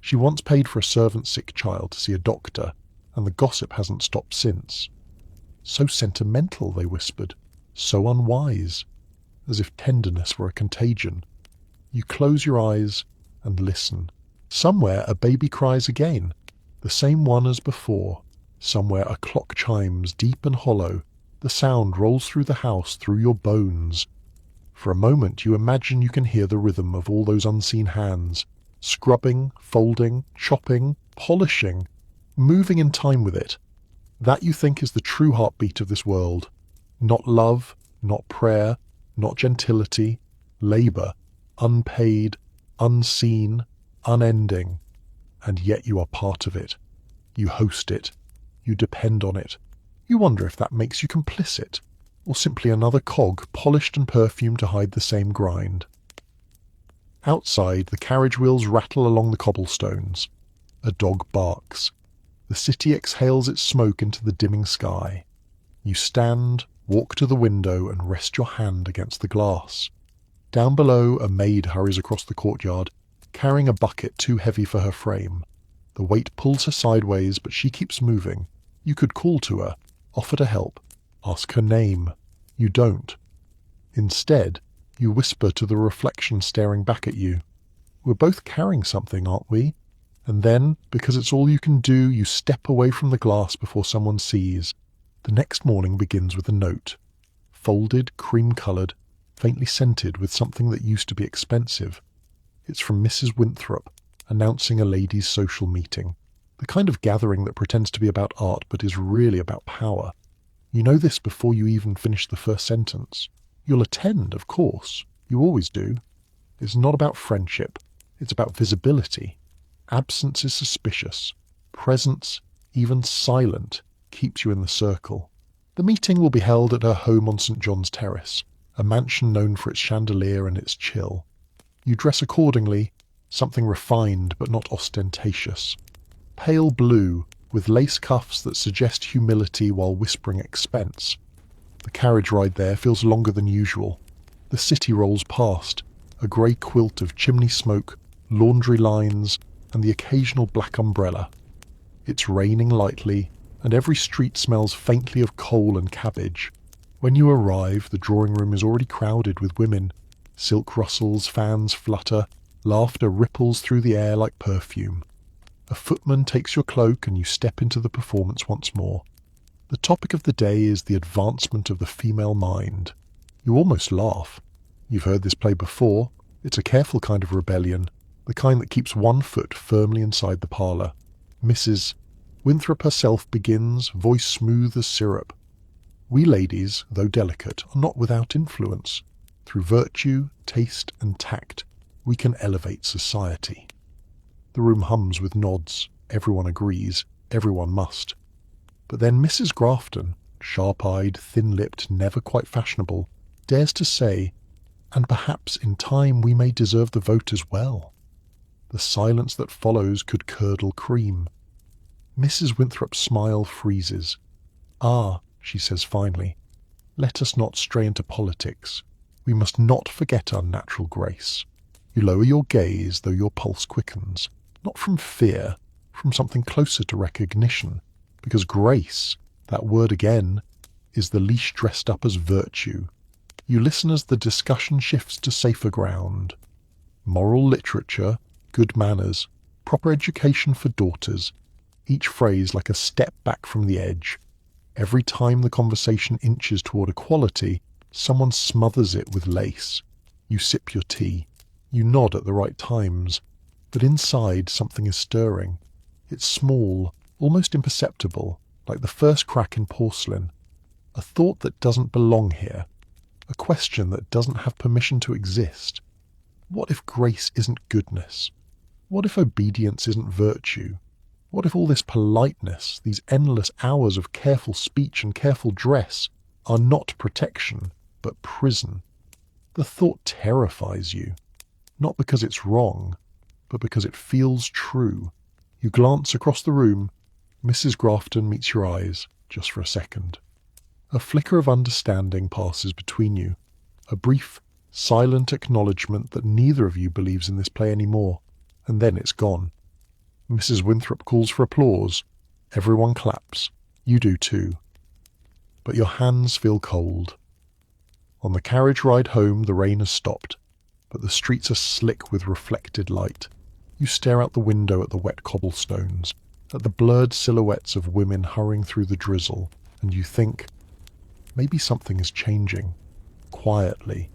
She once paid for a servant's sick child to see a doctor, and the gossip hasn't stopped since. So sentimental, they whispered. So unwise. As if tenderness were a contagion. You close your eyes and listen. Somewhere a baby cries again, the same one as before. Somewhere a clock chimes deep and hollow. The sound rolls through the house, through your bones. For a moment you imagine you can hear the rhythm of all those unseen hands, scrubbing, folding, chopping, polishing, moving in time with it. That you think is the true heartbeat of this world. Not love, not prayer, not gentility, labour, unpaid, unseen, unending, and yet you are part of it. You host it. You depend on it. You wonder if that makes you complicit, or simply another cog polished and perfumed to hide the same grind. Outside, the carriage wheels rattle along the cobblestones. A dog barks. The city exhales its smoke into the dimming sky. You stand, walk to the window, and rest your hand against the glass. Down below, a maid hurries across the courtyard, carrying a bucket too heavy for her frame. The weight pulls her sideways, but she keeps moving. You could call to her, offer to help, ask her name. You don't. Instead, you whisper to the reflection staring back at you. We're both carrying something, aren't we? And then, because it's all you can do, you step away from the glass before someone sees. The next morning begins with a note. Folded, cream-coloured, faintly scented with something that used to be expensive. It's from Mrs. Winthrop, announcing a ladies' social meeting. The kind of gathering that pretends to be about art but is really about power. You know this before you even finish the first sentence. You'll attend, of course. You always do. It's not about friendship. It's about visibility. Absence is suspicious. Presence, even silent, keeps you in the circle. The meeting will be held at her home on St. John's Terrace, a mansion known for its chandelier and its chill. You dress accordingly, something refined but not ostentatious. Pale blue, with lace cuffs that suggest humility while whispering expense. The carriage ride there feels longer than usual. The city rolls past, a grey quilt of chimney smoke, laundry lines, and the occasional black umbrella. It's raining lightly, and every street smells faintly of coal and cabbage. When you arrive, the drawing room is already crowded with women. Silk rustles, fans flutter, laughter ripples through the air like perfume. A footman takes your cloak and you step into the performance once more. The topic of the day is the advancement of the female mind. You almost laugh. You've heard this play before. It's a careful kind of rebellion, the kind that keeps one foot firmly inside the parlour. Mrs. Winthrop herself begins, voice smooth as syrup. We ladies, though delicate, are not without influence. Through virtue, taste, and tact, we can elevate society. The room hums with nods. Everyone agrees. Everyone must. But then Mrs. Grafton, sharp-eyed, thin-lipped, never quite fashionable, dares to say, and perhaps in time we may deserve the vote as well. The silence that follows could curdle cream. Mrs. Winthrop's smile freezes. Ah, she says finally, let us not stray into politics. We must not forget our natural grace. You lower your gaze, though your pulse quickens, not from fear, from something closer to recognition, because grace, that word again, is the leash dressed up as virtue. You listen as the discussion shifts to safer ground. Moral literature, good manners, proper education for daughters, each phrase like a step back from the edge. Every time the conversation inches toward equality, someone smothers it with lace. You sip your tea. You nod at the right times. But inside something is stirring. It's small, almost imperceptible, like the first crack in porcelain. A thought that doesn't belong here. A question that doesn't have permission to exist. What if grace isn't goodness? What if obedience isn't virtue? What if all this politeness, these endless hours of careful speech and careful dress, are not protection, but prison? The thought terrifies you, not because it's wrong, but because it feels true. You glance across the room. Mrs. Grafton meets your eyes, just for a second. A flicker of understanding passes between you, a brief, silent acknowledgement that neither of you believes in this play anymore, and then it's gone. Mrs. Winthrop calls for applause. Everyone claps. You do too. But your hands feel cold. On the carriage ride home, the rain has stopped, but the streets are slick with reflected light. You stare out the window at the wet cobblestones, at the blurred silhouettes of women hurrying through the drizzle, and you think, maybe something is changing, quietly,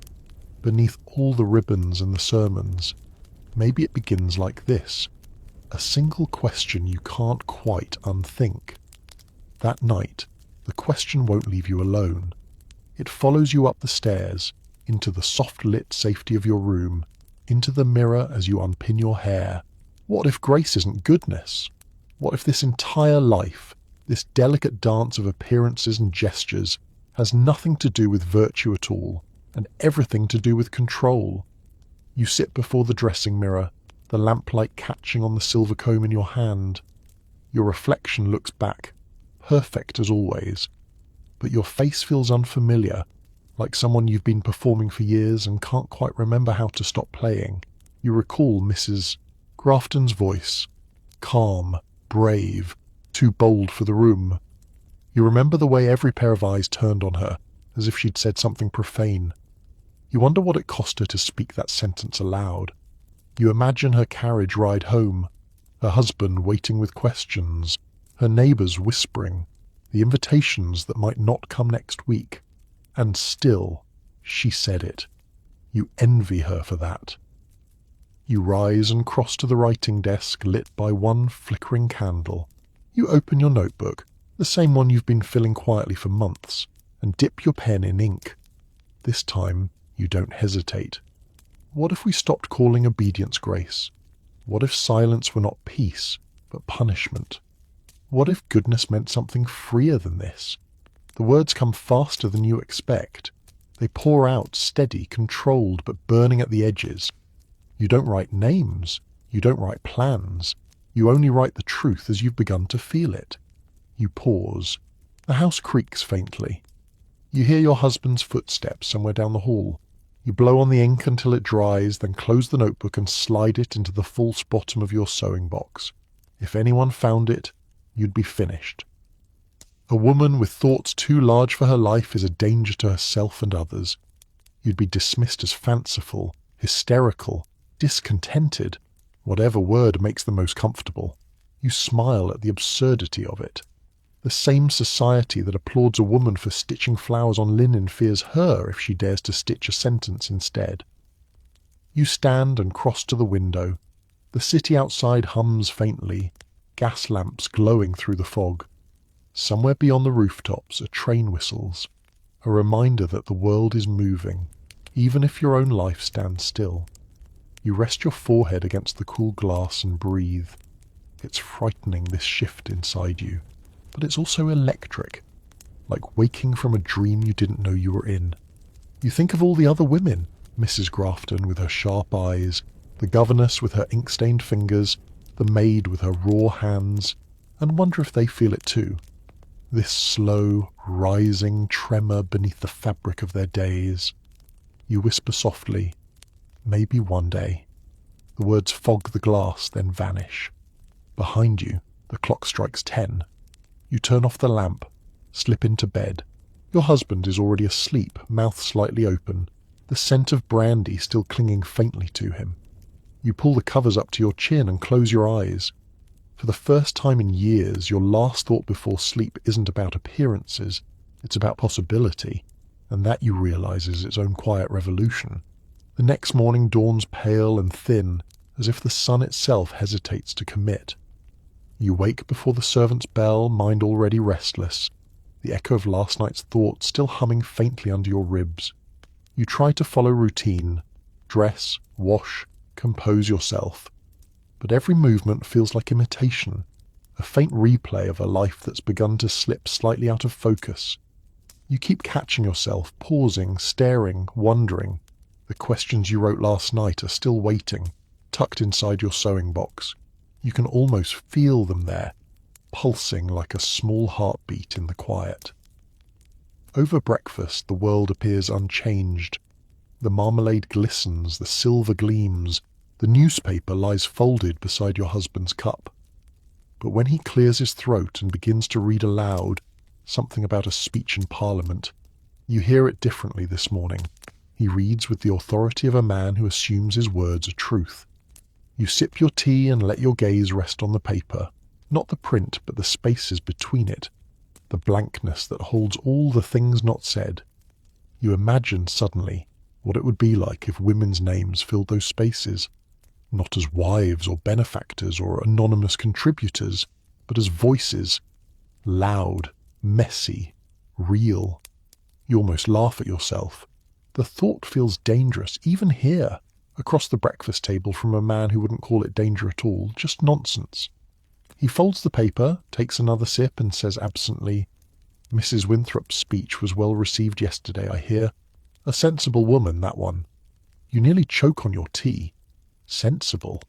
beneath all the ribbons and the sermons. Maybe it begins like this. A single question you can't quite unthink. That night, the question won't leave you alone. It follows you up the stairs, into the soft-lit safety of your room, into the mirror as you unpin your hair, What if grace isn't goodness? What if this entire life, this delicate dance of appearances and gestures, has nothing to do with virtue at all, and everything to do with control? You sit before the dressing mirror, the lamplight catching on the silver comb in your hand. Your reflection looks back, perfect as always, but your face feels unfamiliar, like someone you've been performing for years and can't quite remember how to stop playing. You recall Mrs. Grafton's voice, calm, brave, too bold for the room. You remember the way every pair of eyes turned on her, as if she'd said something profane. You wonder what it cost her to speak that sentence aloud. You imagine her carriage ride home, her husband waiting with questions, her neighbours whispering, the invitations that might not come next week. And still, she said it. You envy her for that. You rise and cross to the writing desk lit by one flickering candle. You open your notebook, the same one you've been filling quietly for months, and dip your pen in ink. This time, you don't hesitate. What if we stopped calling obedience grace? What if silence were not peace, but punishment? What if goodness meant something freer than this? The words come faster than you expect. They pour out, steady, controlled, but burning at the edges. You don't write names. You don't write plans. You only write the truth as you've begun to feel it. You pause. The house creaks faintly. You hear your husband's footsteps somewhere down the hall. You blow on the ink until it dries, then close the notebook and slide it into the false bottom of your sewing box. If anyone found it, you'd be finished. A woman with thoughts too large for her life is a danger to herself and others. You'd be dismissed as fanciful, hysterical, discontented, whatever word makes them most comfortable. You smile at the absurdity of it. The same society that applauds a woman for stitching flowers on linen fears her if she dares to stitch a sentence instead. You stand and cross to the window. The city outside hums faintly, gas lamps glowing through the fog. Somewhere beyond the rooftops, a train whistles, a reminder that the world is moving, even if your own life stands still. You rest your forehead against the cool glass and breathe. It's frightening, this shift inside you, but it's also electric, like waking from a dream you didn't know you were in. You think of all the other women, Mrs. Grafton with her sharp eyes, the governess with her ink-stained fingers, the maid with her raw hands, and wonder if they feel it too. This slow, rising tremor beneath the fabric of their days. You whisper softly, maybe one day. The words fog the glass, then vanish. Behind you, the clock strikes 10. You turn off the lamp, slip into bed. Your husband is already asleep, mouth slightly open, the scent of brandy still clinging faintly to him. You pull the covers up to your chin and close your eyes. For the first time in years, your last thought before sleep isn't about appearances, it's about possibility, and that you realize is its own quiet revolution. The next morning dawns pale and thin, as if the sun itself hesitates to commit. You wake before the servant's bell, mind already restless, the echo of last night's thoughts still humming faintly under your ribs. You try to follow routine, dress, wash, compose yourself. But every movement feels like imitation, a faint replay of a life that's begun to slip slightly out of focus. You keep catching yourself, pausing, staring, wondering. The questions you wrote last night are still waiting, tucked inside your sewing box. You can almost feel them there, pulsing like a small heartbeat in the quiet. Over breakfast, the world appears unchanged. The marmalade glistens, the silver gleams, the newspaper lies folded beside your husband's cup. But when he clears his throat and begins to read aloud something about a speech in Parliament, you hear it differently this morning. He reads with the authority of a man who assumes his words are truth. You sip your tea and let your gaze rest on the paper, not the print but the spaces between it, the blankness that holds all the things not said. You imagine suddenly what it would be like if women's names filled those spaces, not as wives or benefactors or anonymous contributors, but as voices, loud, messy, real. You almost laugh at yourself. The thought feels dangerous, even here. across the breakfast table from a man who wouldn't call it danger at all, just nonsense. He folds the paper, takes another sip, and says absently, "Mrs. Winthrop's speech was well received yesterday, I hear. A sensible woman, that one. You nearly choke on your tea. Sensible.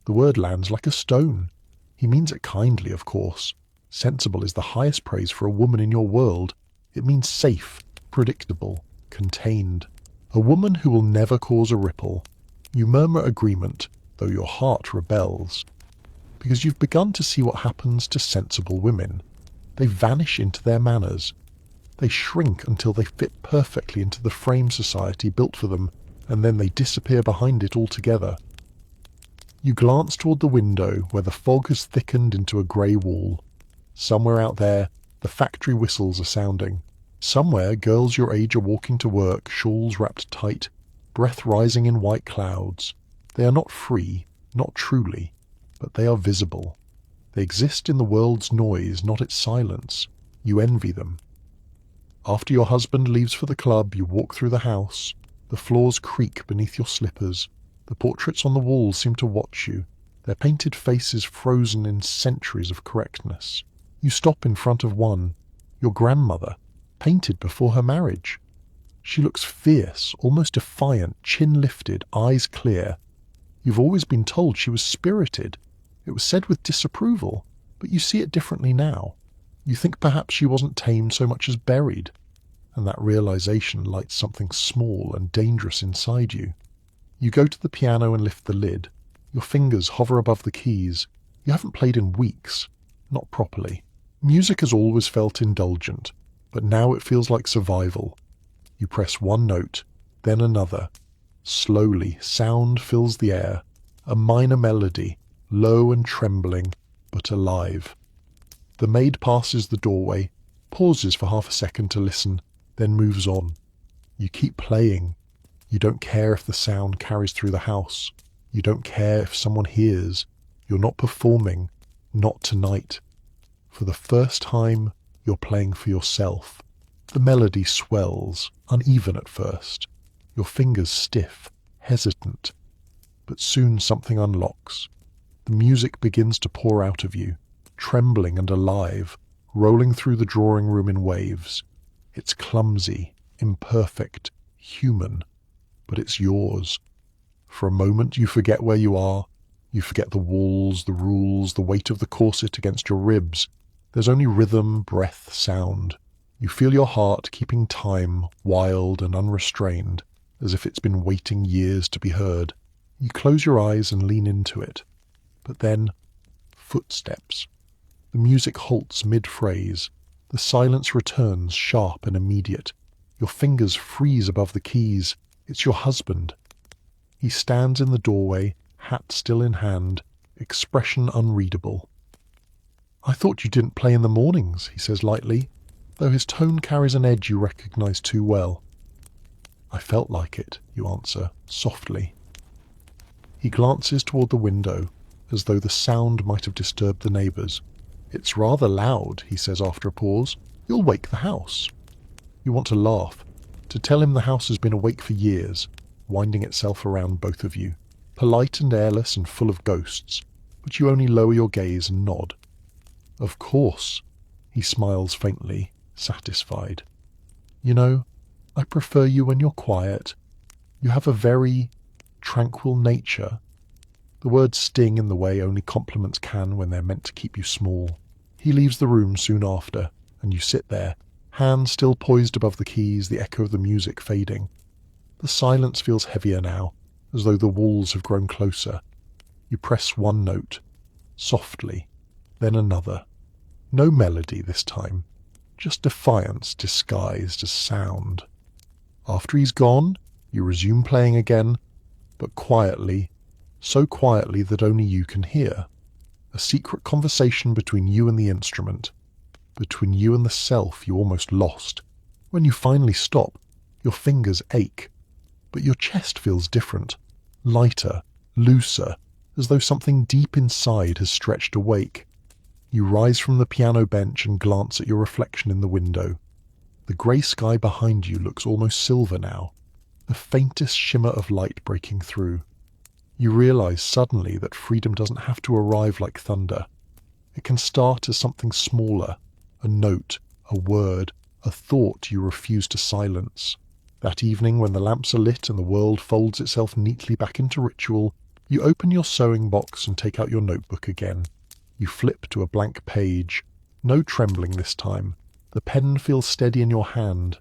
The word lands like a stone. He means it kindly, of course. Sensible is the highest praise for a woman in your world. It means safe, predictable, contained. A woman who will never cause a ripple. You murmur agreement, though your heart rebels. Because you've begun to see what happens to sensible women. They vanish into their manners. They shrink until they fit perfectly into the frame society built for them, and then they disappear behind it altogether. You glance toward the window where the fog has thickened into a grey wall. Somewhere out there, the factory whistles are sounding. Somewhere, girls your age are walking to work, shawls wrapped tight, breath rising in white clouds. They are not free, not truly, but they are visible. They exist in the world's noise, not its silence. You envy them. After your husband leaves for the club, you walk through the house. The floors creak beneath your slippers. The portraits on the walls seem to watch you, their painted faces frozen in centuries of correctness. You stop in front of one, your grandmother, painted before her marriage. She looks fierce, almost defiant, chin lifted, eyes clear. You've always been told she was spirited. It was said with disapproval, but you see it differently now. You think perhaps she wasn't tamed so much as buried, and that realization lights something small and dangerous inside you. You go to the piano and lift the lid. Your fingers hover above the keys. You haven't played in weeks, not properly. Music has always felt indulgent, but now it feels like survival. You press one note, then another. Slowly, sound fills the air, a minor melody, low and trembling, but alive. The maid passes the doorway, pauses for half a second to listen, then moves on. You keep playing. You don't care if the sound carries through the house. You don't care if someone hears. You're not performing, not tonight. For the first time, you're playing for yourself. The melody swells, uneven at first. Your fingers stiff, hesitant. But soon something unlocks. The music begins to pour out of you, trembling and alive, rolling through the drawing room in waves. It's clumsy, imperfect, human, but it's yours. For a moment you forget where you are. You forget the walls, the rules, the weight of the corset against your ribs. There's only rhythm, breath, sound. You feel your heart keeping time, wild and unrestrained, as if it's been waiting years to be heard. You close your eyes and lean into it. But then, footsteps. The music halts mid-phrase. The silence returns, sharp and immediate. Your fingers freeze above the keys. It's your husband. He stands in the doorway, hat still in hand, expression unreadable. "I thought you didn't play in the mornings," he says lightly, though his tone carries an edge you recognize too well. "I felt like it," you answer, softly. He glances toward the window, as though the sound might have disturbed the neighbours. "It's rather loud," he says after a pause. "You'll wake the house." You want to laugh, to tell him the house has been awake for years, winding itself around both of you, polite and airless and full of ghosts, but you only lower your gaze and nod. "Of course," he smiles faintly, satisfied. "You know, I prefer you when you're quiet. You have a very tranquil nature." The words sting in the way only compliments can when they're meant to keep you small. He leaves the room soon after, and you sit there, hands still poised above the keys, the echo of the music fading. The silence feels heavier now, as though the walls have grown closer. You press one note, softly, then another. No melody this time, just defiance disguised as sound. After he's gone, you resume playing again, but quietly, so quietly that only you can hear. A secret conversation between you and the instrument, between you and the self you almost lost. When you finally stop, your fingers ache, but your chest feels different, lighter, looser, as though something deep inside has stretched awake. You rise from the piano bench and glance at your reflection in the window. The grey sky behind you looks almost silver now, the faintest shimmer of light breaking through. You realize suddenly that freedom doesn't have to arrive like thunder. It can start as something smaller, a note, a word, a thought you refuse to silence. That evening when the lamps are lit and the world folds itself neatly back into ritual, you open your sewing box and take out your notebook again. You flip to a blank page. No trembling this time. The pen feels steady in your hand.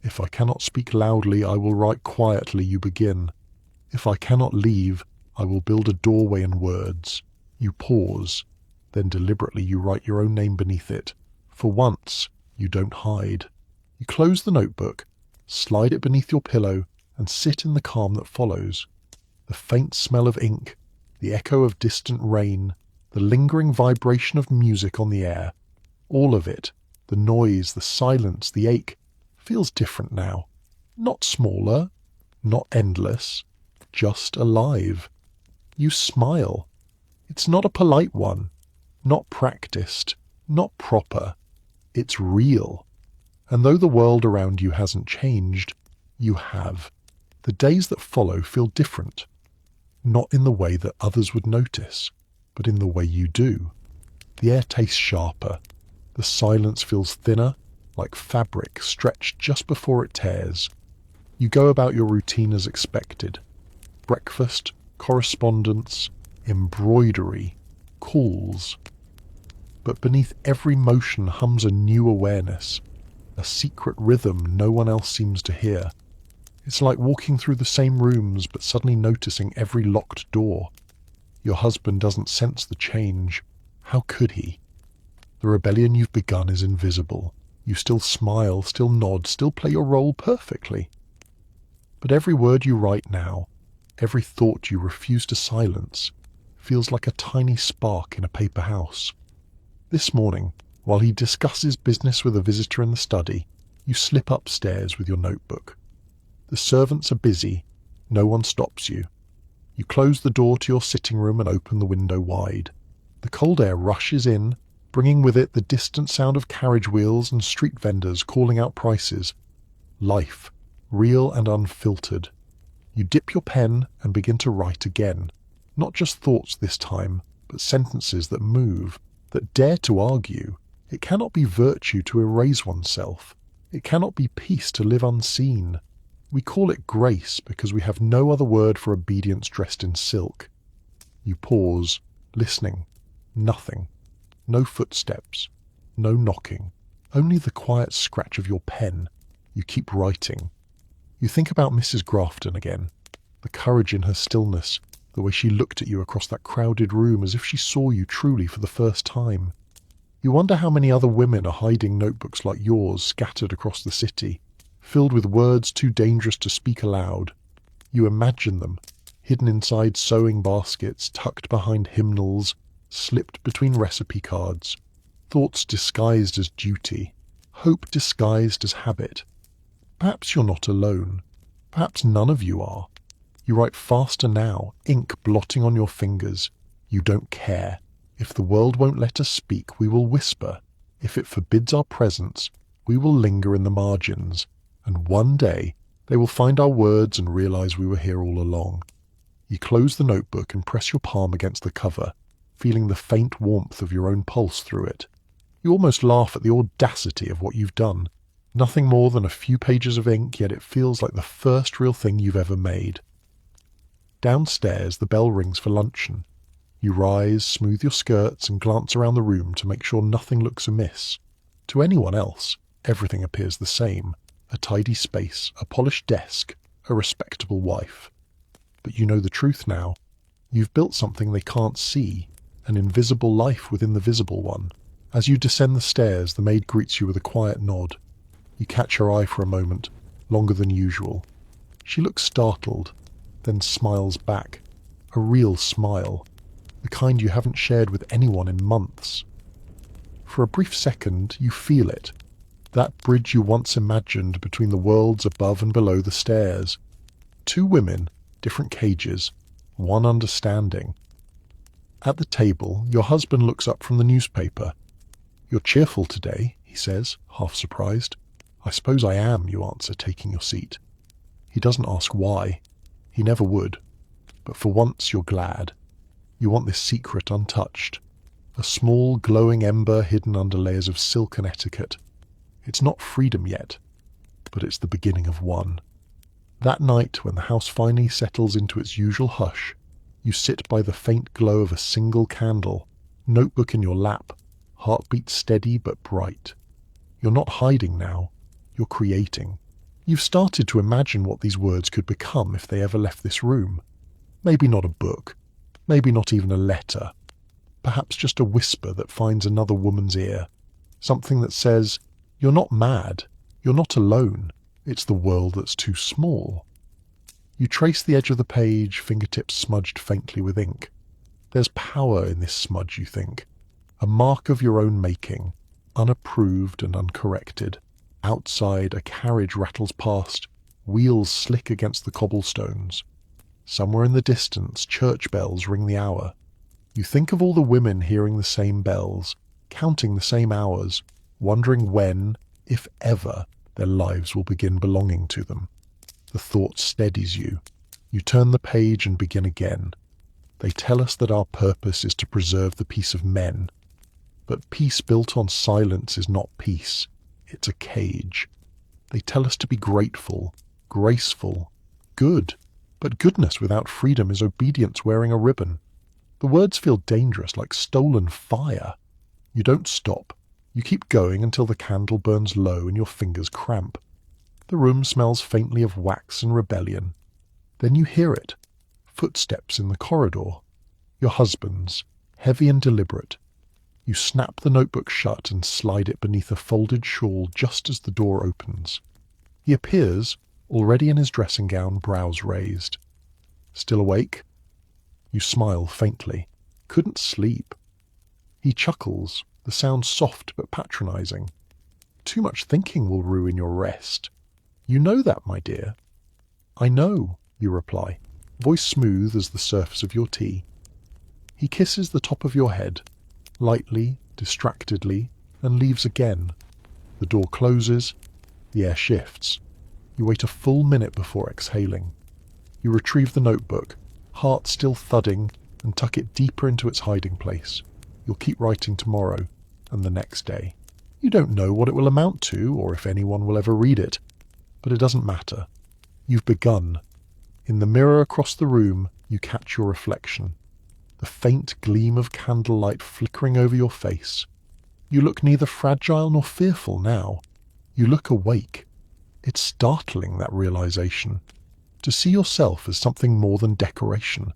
If I cannot speak loudly, I will write quietly, you begin. If I cannot leave, I will build a doorway in words. You pause. Then deliberately you write your own name beneath it. For once, you don't hide. You close the notebook, slide it beneath your pillow, and sit in the calm that follows. The faint smell of ink, the echo of distant rain, the lingering vibration of music on the air, all of it, the noise, the silence, the ache, feels different now. Not smaller, not endless, just alive. You smile. It's not a polite one, not practiced, not proper. It's real. And though the world around you hasn't changed, you have. The days that follow feel different. Not in the way that others would notice, but in the way you do. The air tastes sharper. The silence feels thinner, like fabric stretched just before it tears. You go about your routine as expected. Breakfast, correspondence, embroidery, calls. But beneath every motion hums a new awareness, a secret rhythm no one else seems to hear. It's like walking through the same rooms but suddenly noticing every locked door. Your husband doesn't sense the change. How could he? The rebellion you've begun is invisible. You still smile, still nod, still play your role perfectly. But every word you write now, every thought you refuse to silence, feels like a tiny spark in a paper house. This morning, while he discusses business with a visitor in the study, you slip upstairs with your notebook. The servants are busy. No one stops you. You close the door to your sitting room and open the window wide. The cold air rushes in, bringing with it the distant sound of carriage wheels and street vendors calling out prices. Life, real and unfiltered. You dip your pen and begin to write again. Not just thoughts this time, but sentences that move, that dare to argue. It cannot be virtue to erase oneself. It cannot be peace to live unseen. We call it grace because we have no other word for obedience dressed in silk. You pause, listening. Nothing. No footsteps. No knocking. Only the quiet scratch of your pen. You keep writing. You think about Mrs. Grafton again. The courage in her stillness, the way she looked at you across that crowded room as if she saw you truly for the first time. You wonder how many other women are hiding notebooks like yours scattered across the city, filled with words too dangerous to speak aloud. You imagine them, hidden inside sewing baskets, tucked behind hymnals, slipped between recipe cards, thoughts disguised as duty, hope disguised as habit. Perhaps you're not alone. Perhaps none of you are. You write faster now, ink blotting on your fingers. You don't care. If the world won't let us speak, we will whisper. If it forbids our presence, we will linger in the margins. And one day, they will find our words and realize we were here all along. You close the notebook and press your palm against the cover, feeling the faint warmth of your own pulse through it. You almost laugh at the audacity of what you've done. Nothing more than a few pages of ink, yet it feels like the first real thing you've ever made. Downstairs, the bell rings for luncheon. You rise, smooth your skirts, and glance around the room to make sure nothing looks amiss. To anyone else, everything appears the same. A tidy space, a polished desk, a respectable wife. But you know the truth now. You've built something they can't see, an invisible life within the visible one. As you descend the stairs, the maid greets you with a quiet nod. You catch her eye for a moment, longer than usual. She looks startled, then smiles back. A real smile, the kind you haven't shared with anyone in months. For a brief second, you feel it. That bridge you once imagined between the worlds above and below the stairs. Two women, different cages, one understanding. At the table, your husband looks up from the newspaper. "You're cheerful today," he says, half surprised. "I suppose I am," you answer, taking your seat. He doesn't ask why. He never would. But for once you're glad. You want this secret untouched. A small glowing ember hidden under layers of silk and etiquette. It's not freedom yet, but it's the beginning of one. That night, when the house finally settles into its usual hush, you sit by the faint glow of a single candle, notebook in your lap, heartbeat steady but bright. You're not hiding now, you're creating. You've started to imagine what these words could become if they ever left this room. Maybe not a book, maybe not even a letter. Perhaps just a whisper that finds another woman's ear. Something that says, "You're not mad, you're not alone, it's the world that's too small." You trace the edge of the page, fingertips smudged faintly with ink. There's power in this smudge, you think. A mark of your own making, unapproved and uncorrected. Outside, a carriage rattles past, wheels slick against the cobblestones. Somewhere in the distance, church bells ring the hour. You think of all the women hearing the same bells, counting the same hours, wondering when, if ever, their lives will begin belonging to them. The thought steadies you. You turn the page and begin again. They tell us that our purpose is to preserve the peace of men. But peace built on silence is not peace. It's a cage. They tell us to be grateful, graceful, good. But goodness without freedom is obedience wearing a ribbon. The words feel dangerous, like stolen fire. You don't stop. You keep going until the candle burns low and your fingers cramp. The room smells faintly of wax and rebellion. Then you hear it. Footsteps in the corridor. Your husband's, heavy and deliberate. You snap the notebook shut and slide it beneath a folded shawl just as the door opens. He appears, already in his dressing gown, brows raised. "Still awake?" You smile faintly. "Couldn't sleep." He chuckles, the sound soft but patronizing. "Too much thinking will ruin your rest." "You know that, my dear." "I know," you reply, voice smooth as the surface of your tea. He kisses the top of your head, lightly, distractedly, and leaves again. The door closes, the air shifts. You wait a full minute before exhaling. You retrieve the notebook, heart still thudding, and tuck it deeper into its hiding place. You'll keep writing tomorrow, and the next day. You don't know what it will amount to, or if anyone will ever read it, but it doesn't matter. You've begun. In the mirror across the room, you catch your reflection. The faint gleam of candlelight flickering over your face. You look neither fragile nor fearful now. You look awake. It's startling, that realization. To see yourself as something more than decoration.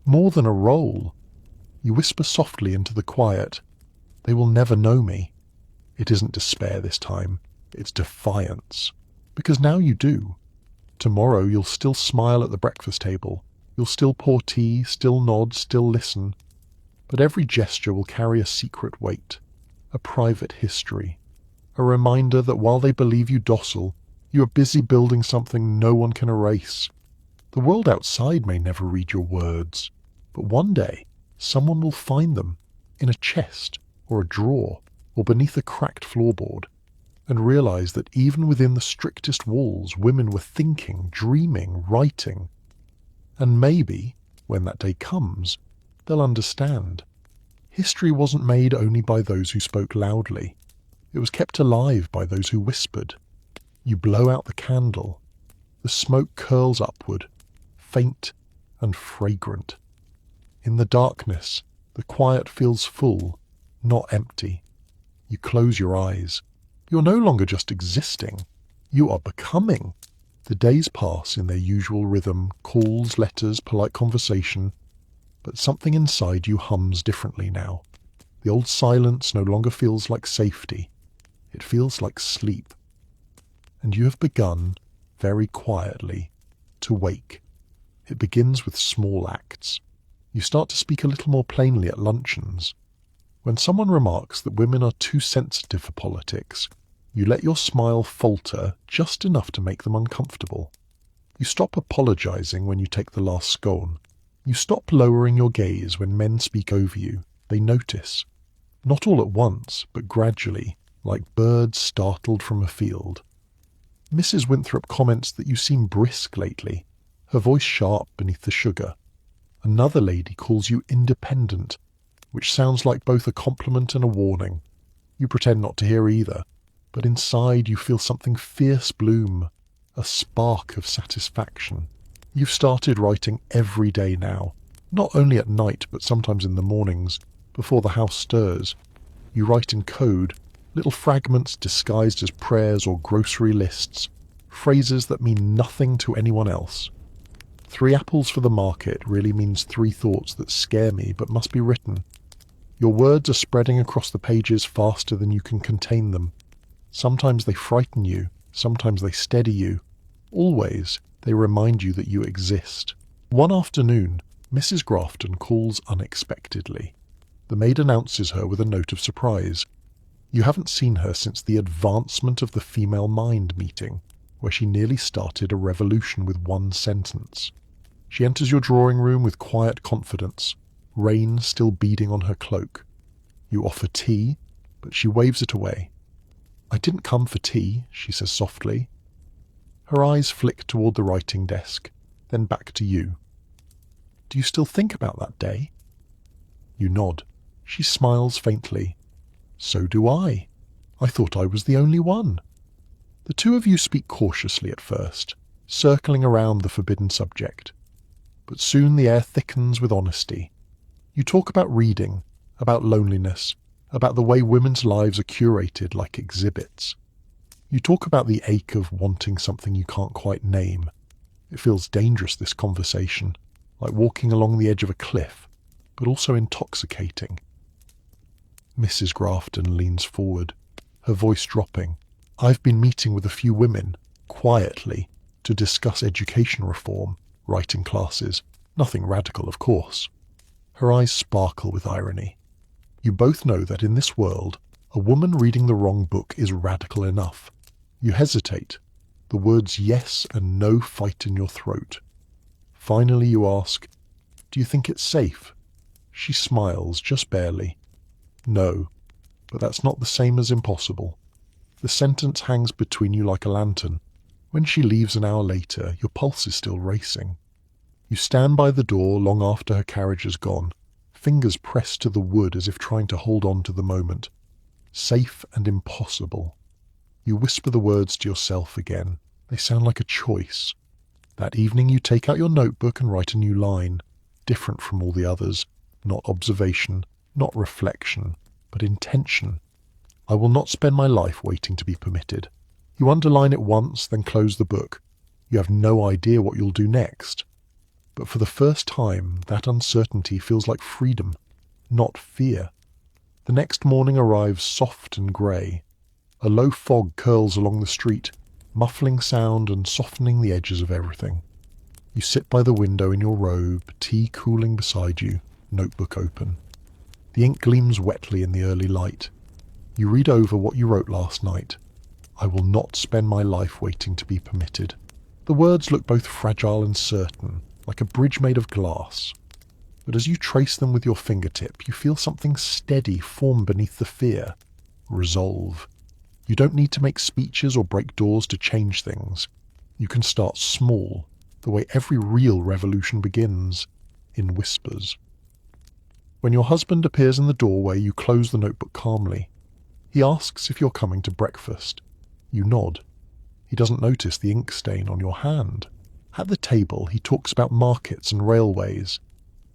More than a role. You whisper softly into the quiet. "They will never know me." It isn't despair this time. It's defiance. Because now you do. Tomorrow you'll still smile at the breakfast table. You'll still pour tea, still nod, still listen. But every gesture will carry a secret weight, a private history, a reminder that while they believe you docile, you are busy building something no one can erase. The world outside may never read your words, but one day someone will find them in a chest or a drawer or beneath a cracked floorboard, and realize that even within the strictest walls, women were thinking, dreaming, writing. And maybe, when that day comes, they'll understand. History wasn't made only by those who spoke loudly. It was kept alive by those who whispered. You blow out the candle. The smoke curls upward, faint and fragrant. In the darkness, the quiet feels full, not empty. You close your eyes. You're no longer just existing. You are becoming. The days pass in their usual rhythm, calls, letters, polite conversation, but something inside you hums differently now. The old silence no longer feels like safety. It feels like sleep. And you have begun, very quietly, to wake. It begins with small acts. You start to speak a little more plainly at luncheons. When someone remarks that women are too sensitive for politics, you let your smile falter just enough to make them uncomfortable. You stop apologizing when you take the last scone. You stop lowering your gaze when men speak over you. They notice. Not all at once, but gradually, like birds startled from a field. Mrs. Winthrop comments that you seem brisk lately, her voice sharp beneath the sugar. Another lady calls you independent, which sounds like both a compliment and a warning. You pretend not to hear either, but inside you feel something fierce bloom, a spark of satisfaction. You've started writing every day now, not only at night but sometimes in the mornings, before the house stirs. You write in code, little fragments disguised as prayers or grocery lists, phrases that mean nothing to anyone else. 3 apples for the market really means 3 thoughts that scare me but must be written. Your words are spreading across the pages faster than you can contain them. Sometimes they frighten you, sometimes they steady you. Always, they remind you that you exist. One afternoon, Mrs. Grafton calls unexpectedly. The maid announces her with a note of surprise. You haven't seen her since the advancement of the female mind meeting, where she nearly started a revolution with 1 sentence. She enters your drawing room with quiet confidence, rain still beading on her cloak. You offer tea, but she waves it away. "I didn't come for tea," she says softly. Her eyes flick toward the writing desk, then back to you. "Do you still think about that day?" You nod. She smiles faintly. "So do I. I thought I was the only one." The 2 of you speak cautiously at first, circling around the forbidden subject. But soon the air thickens with honesty. You talk about reading, about loneliness, about the way women's lives are curated like exhibits. You talk about the ache of wanting something you can't quite name. It feels dangerous, this conversation, like walking along the edge of a cliff, but also intoxicating. Mrs. Grafton leans forward, her voice dropping. "I've been meeting with a few women, quietly, to discuss education reform, writing classes. Nothing radical, of course." Her eyes sparkle with irony. You both know that in this world, a woman reading the wrong book is radical enough. You hesitate. The words yes and no fight in your throat. Finally you ask, "Do you think it's safe?" She smiles, just barely. "No, but that's not the same as impossible." The sentence hangs between you like a lantern. When she leaves an hour later, your pulse is still racing. You stand by the door long after her carriage has gone, fingers pressed to the wood as if trying to hold on to the moment. Safe and impossible. You whisper the words to yourself again. They sound like a choice. That evening you take out your notebook and write a new line, different from all the others. Not observation, not reflection, but intention. "I will not spend my life waiting to be permitted." You underline it once, then close the book. You have no idea what you'll do next. But for the first time, that uncertainty feels like freedom, not fear. The next morning arrives soft and grey. A low fog curls along the street, muffling sound and softening the edges of everything. You sit by the window in your robe, tea cooling beside you, notebook open. The ink gleams wetly in the early light. You read over what you wrote last night. "I will not spend my life waiting to be permitted." The words look both fragile and certain, like a bridge made of glass. But as you trace them with your fingertip, you feel something steady form beneath the fear. Resolve. You don't need to make speeches or break doors to change things. You can start small, the way every real revolution begins, in whispers. When your husband appears in the doorway, you close the notebook calmly. He asks if you're coming to breakfast. You nod. He doesn't notice the ink stain on your hand. At the table, he talks about markets and railways.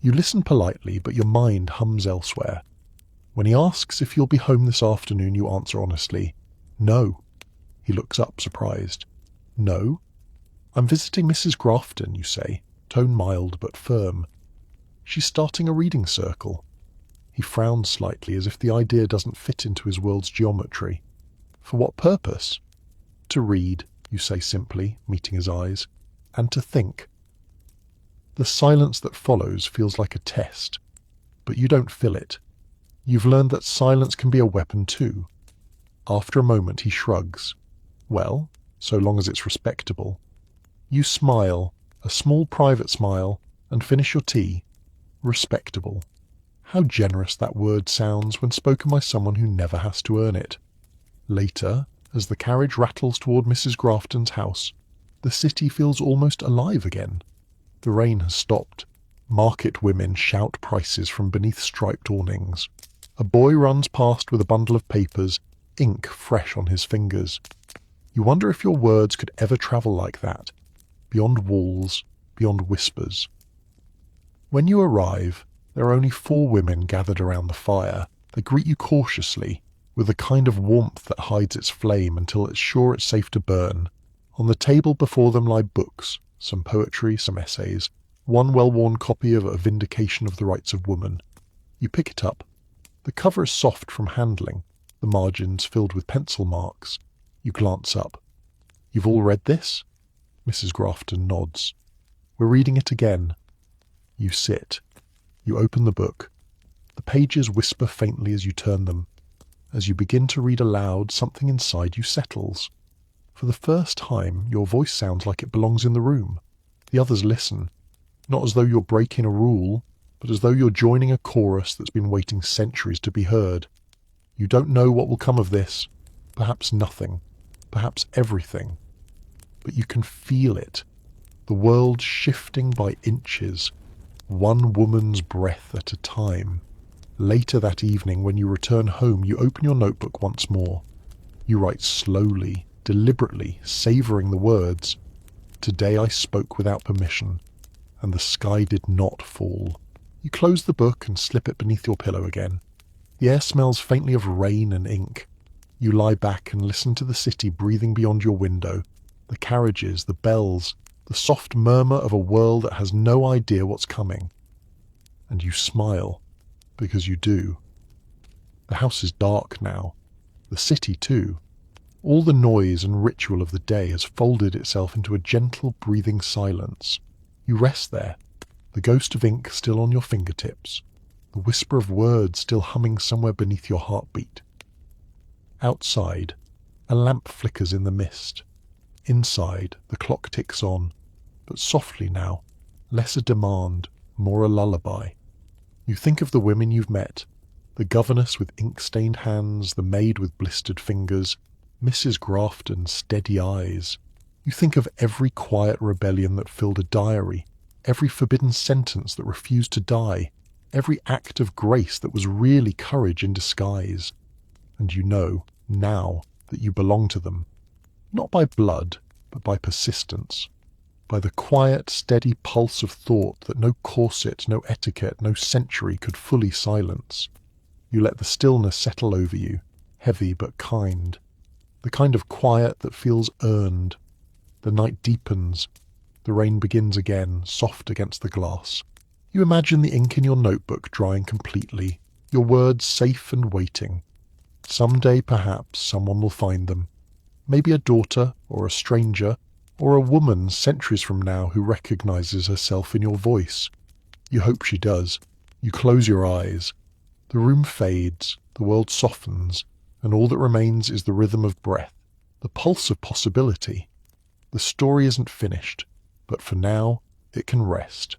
You listen politely, but your mind hums elsewhere. When he asks if you'll be home this afternoon, you answer honestly, "No." He looks up, surprised. "No?" "I'm visiting Mrs. Grafton," you say, tone mild but firm. "She's starting a reading circle." He frowns slightly, as if the idea doesn't fit into his world's geometry. "For what purpose?" "To read," you say simply, meeting his eyes, "and to think." The silence that follows feels like a test, but you don't feel it. You've learned that silence can be a weapon too. After a moment he shrugs. "Well, so long as it's respectable." You smile, a small private smile, and finish your tea. Respectable. How generous that word sounds when spoken by someone who never has to earn it. Later, as the carriage rattles toward Mrs. Grafton's house, the city feels almost alive again. The rain has stopped. Market women shout prices from beneath striped awnings. A boy runs past with a bundle of papers, ink fresh on his fingers. You wonder if your words could ever travel like that, beyond walls, beyond whispers. When you arrive, there are only 4 women gathered around the fire. They greet you cautiously, with a kind of warmth that hides its flame until it's sure it's safe to burn. On the table before them lie books, some poetry, some essays, one well-worn copy of A Vindication of the Rights of Woman. You pick it up. The cover is soft from handling, the margins filled with pencil marks. You glance up. "You've all read this?" Mrs. Grafton nods. "We're reading it again." You sit. You open the book. The pages whisper faintly as you turn them. As you begin to read aloud, something inside you settles. For the first time, your voice sounds like it belongs in the room. The others listen, not as though you're breaking a rule, but as though you're joining a chorus that's been waiting centuries to be heard. You don't know what will come of this. Perhaps nothing. Perhaps everything. But you can feel it. The world shifting by inches, one woman's breath at a time. Later that evening, when you return home, you open your notebook once more. You write slowly, deliberately, savouring the words. "Today I spoke without permission, and the sky did not fall." You close the book and slip it beneath your pillow again. The air smells faintly of rain and ink. You lie back and listen to the city breathing beyond your window, the carriages, the bells, the soft murmur of a world that has no idea what's coming. And you smile, because you do. The house is dark now. The city too. All the noise and ritual of the day has folded itself into a gentle, breathing silence. You rest there, the ghost of ink still on your fingertips, the whisper of words still humming somewhere beneath your heartbeat. Outside, a lamp flickers in the mist. Inside, the clock ticks on, but softly now, less a demand, more a lullaby. You think of the women you've met, the governess with ink-stained hands, the maid with blistered fingers, Mrs. Grafton's steady eyes. You think of every quiet rebellion that filled a diary, every forbidden sentence that refused to die, every act of grace that was really courage in disguise. And you know, now, that you belong to them, not by blood, but by persistence, by the quiet, steady pulse of thought that no corset, no etiquette, no century could fully silence. You let the stillness settle over you, heavy but kind, the kind of quiet that feels earned. The night deepens. The rain begins again, soft against the glass. You imagine the ink in your notebook drying completely, your words safe and waiting. Someday, perhaps, someone will find them. Maybe a daughter, or a stranger, or a woman centuries from now who recognizes herself in your voice. You hope she does. You close your eyes. The room fades, the world softens, and all that remains is the rhythm of breath, the pulse of possibility. The story isn't finished, but for now it can rest.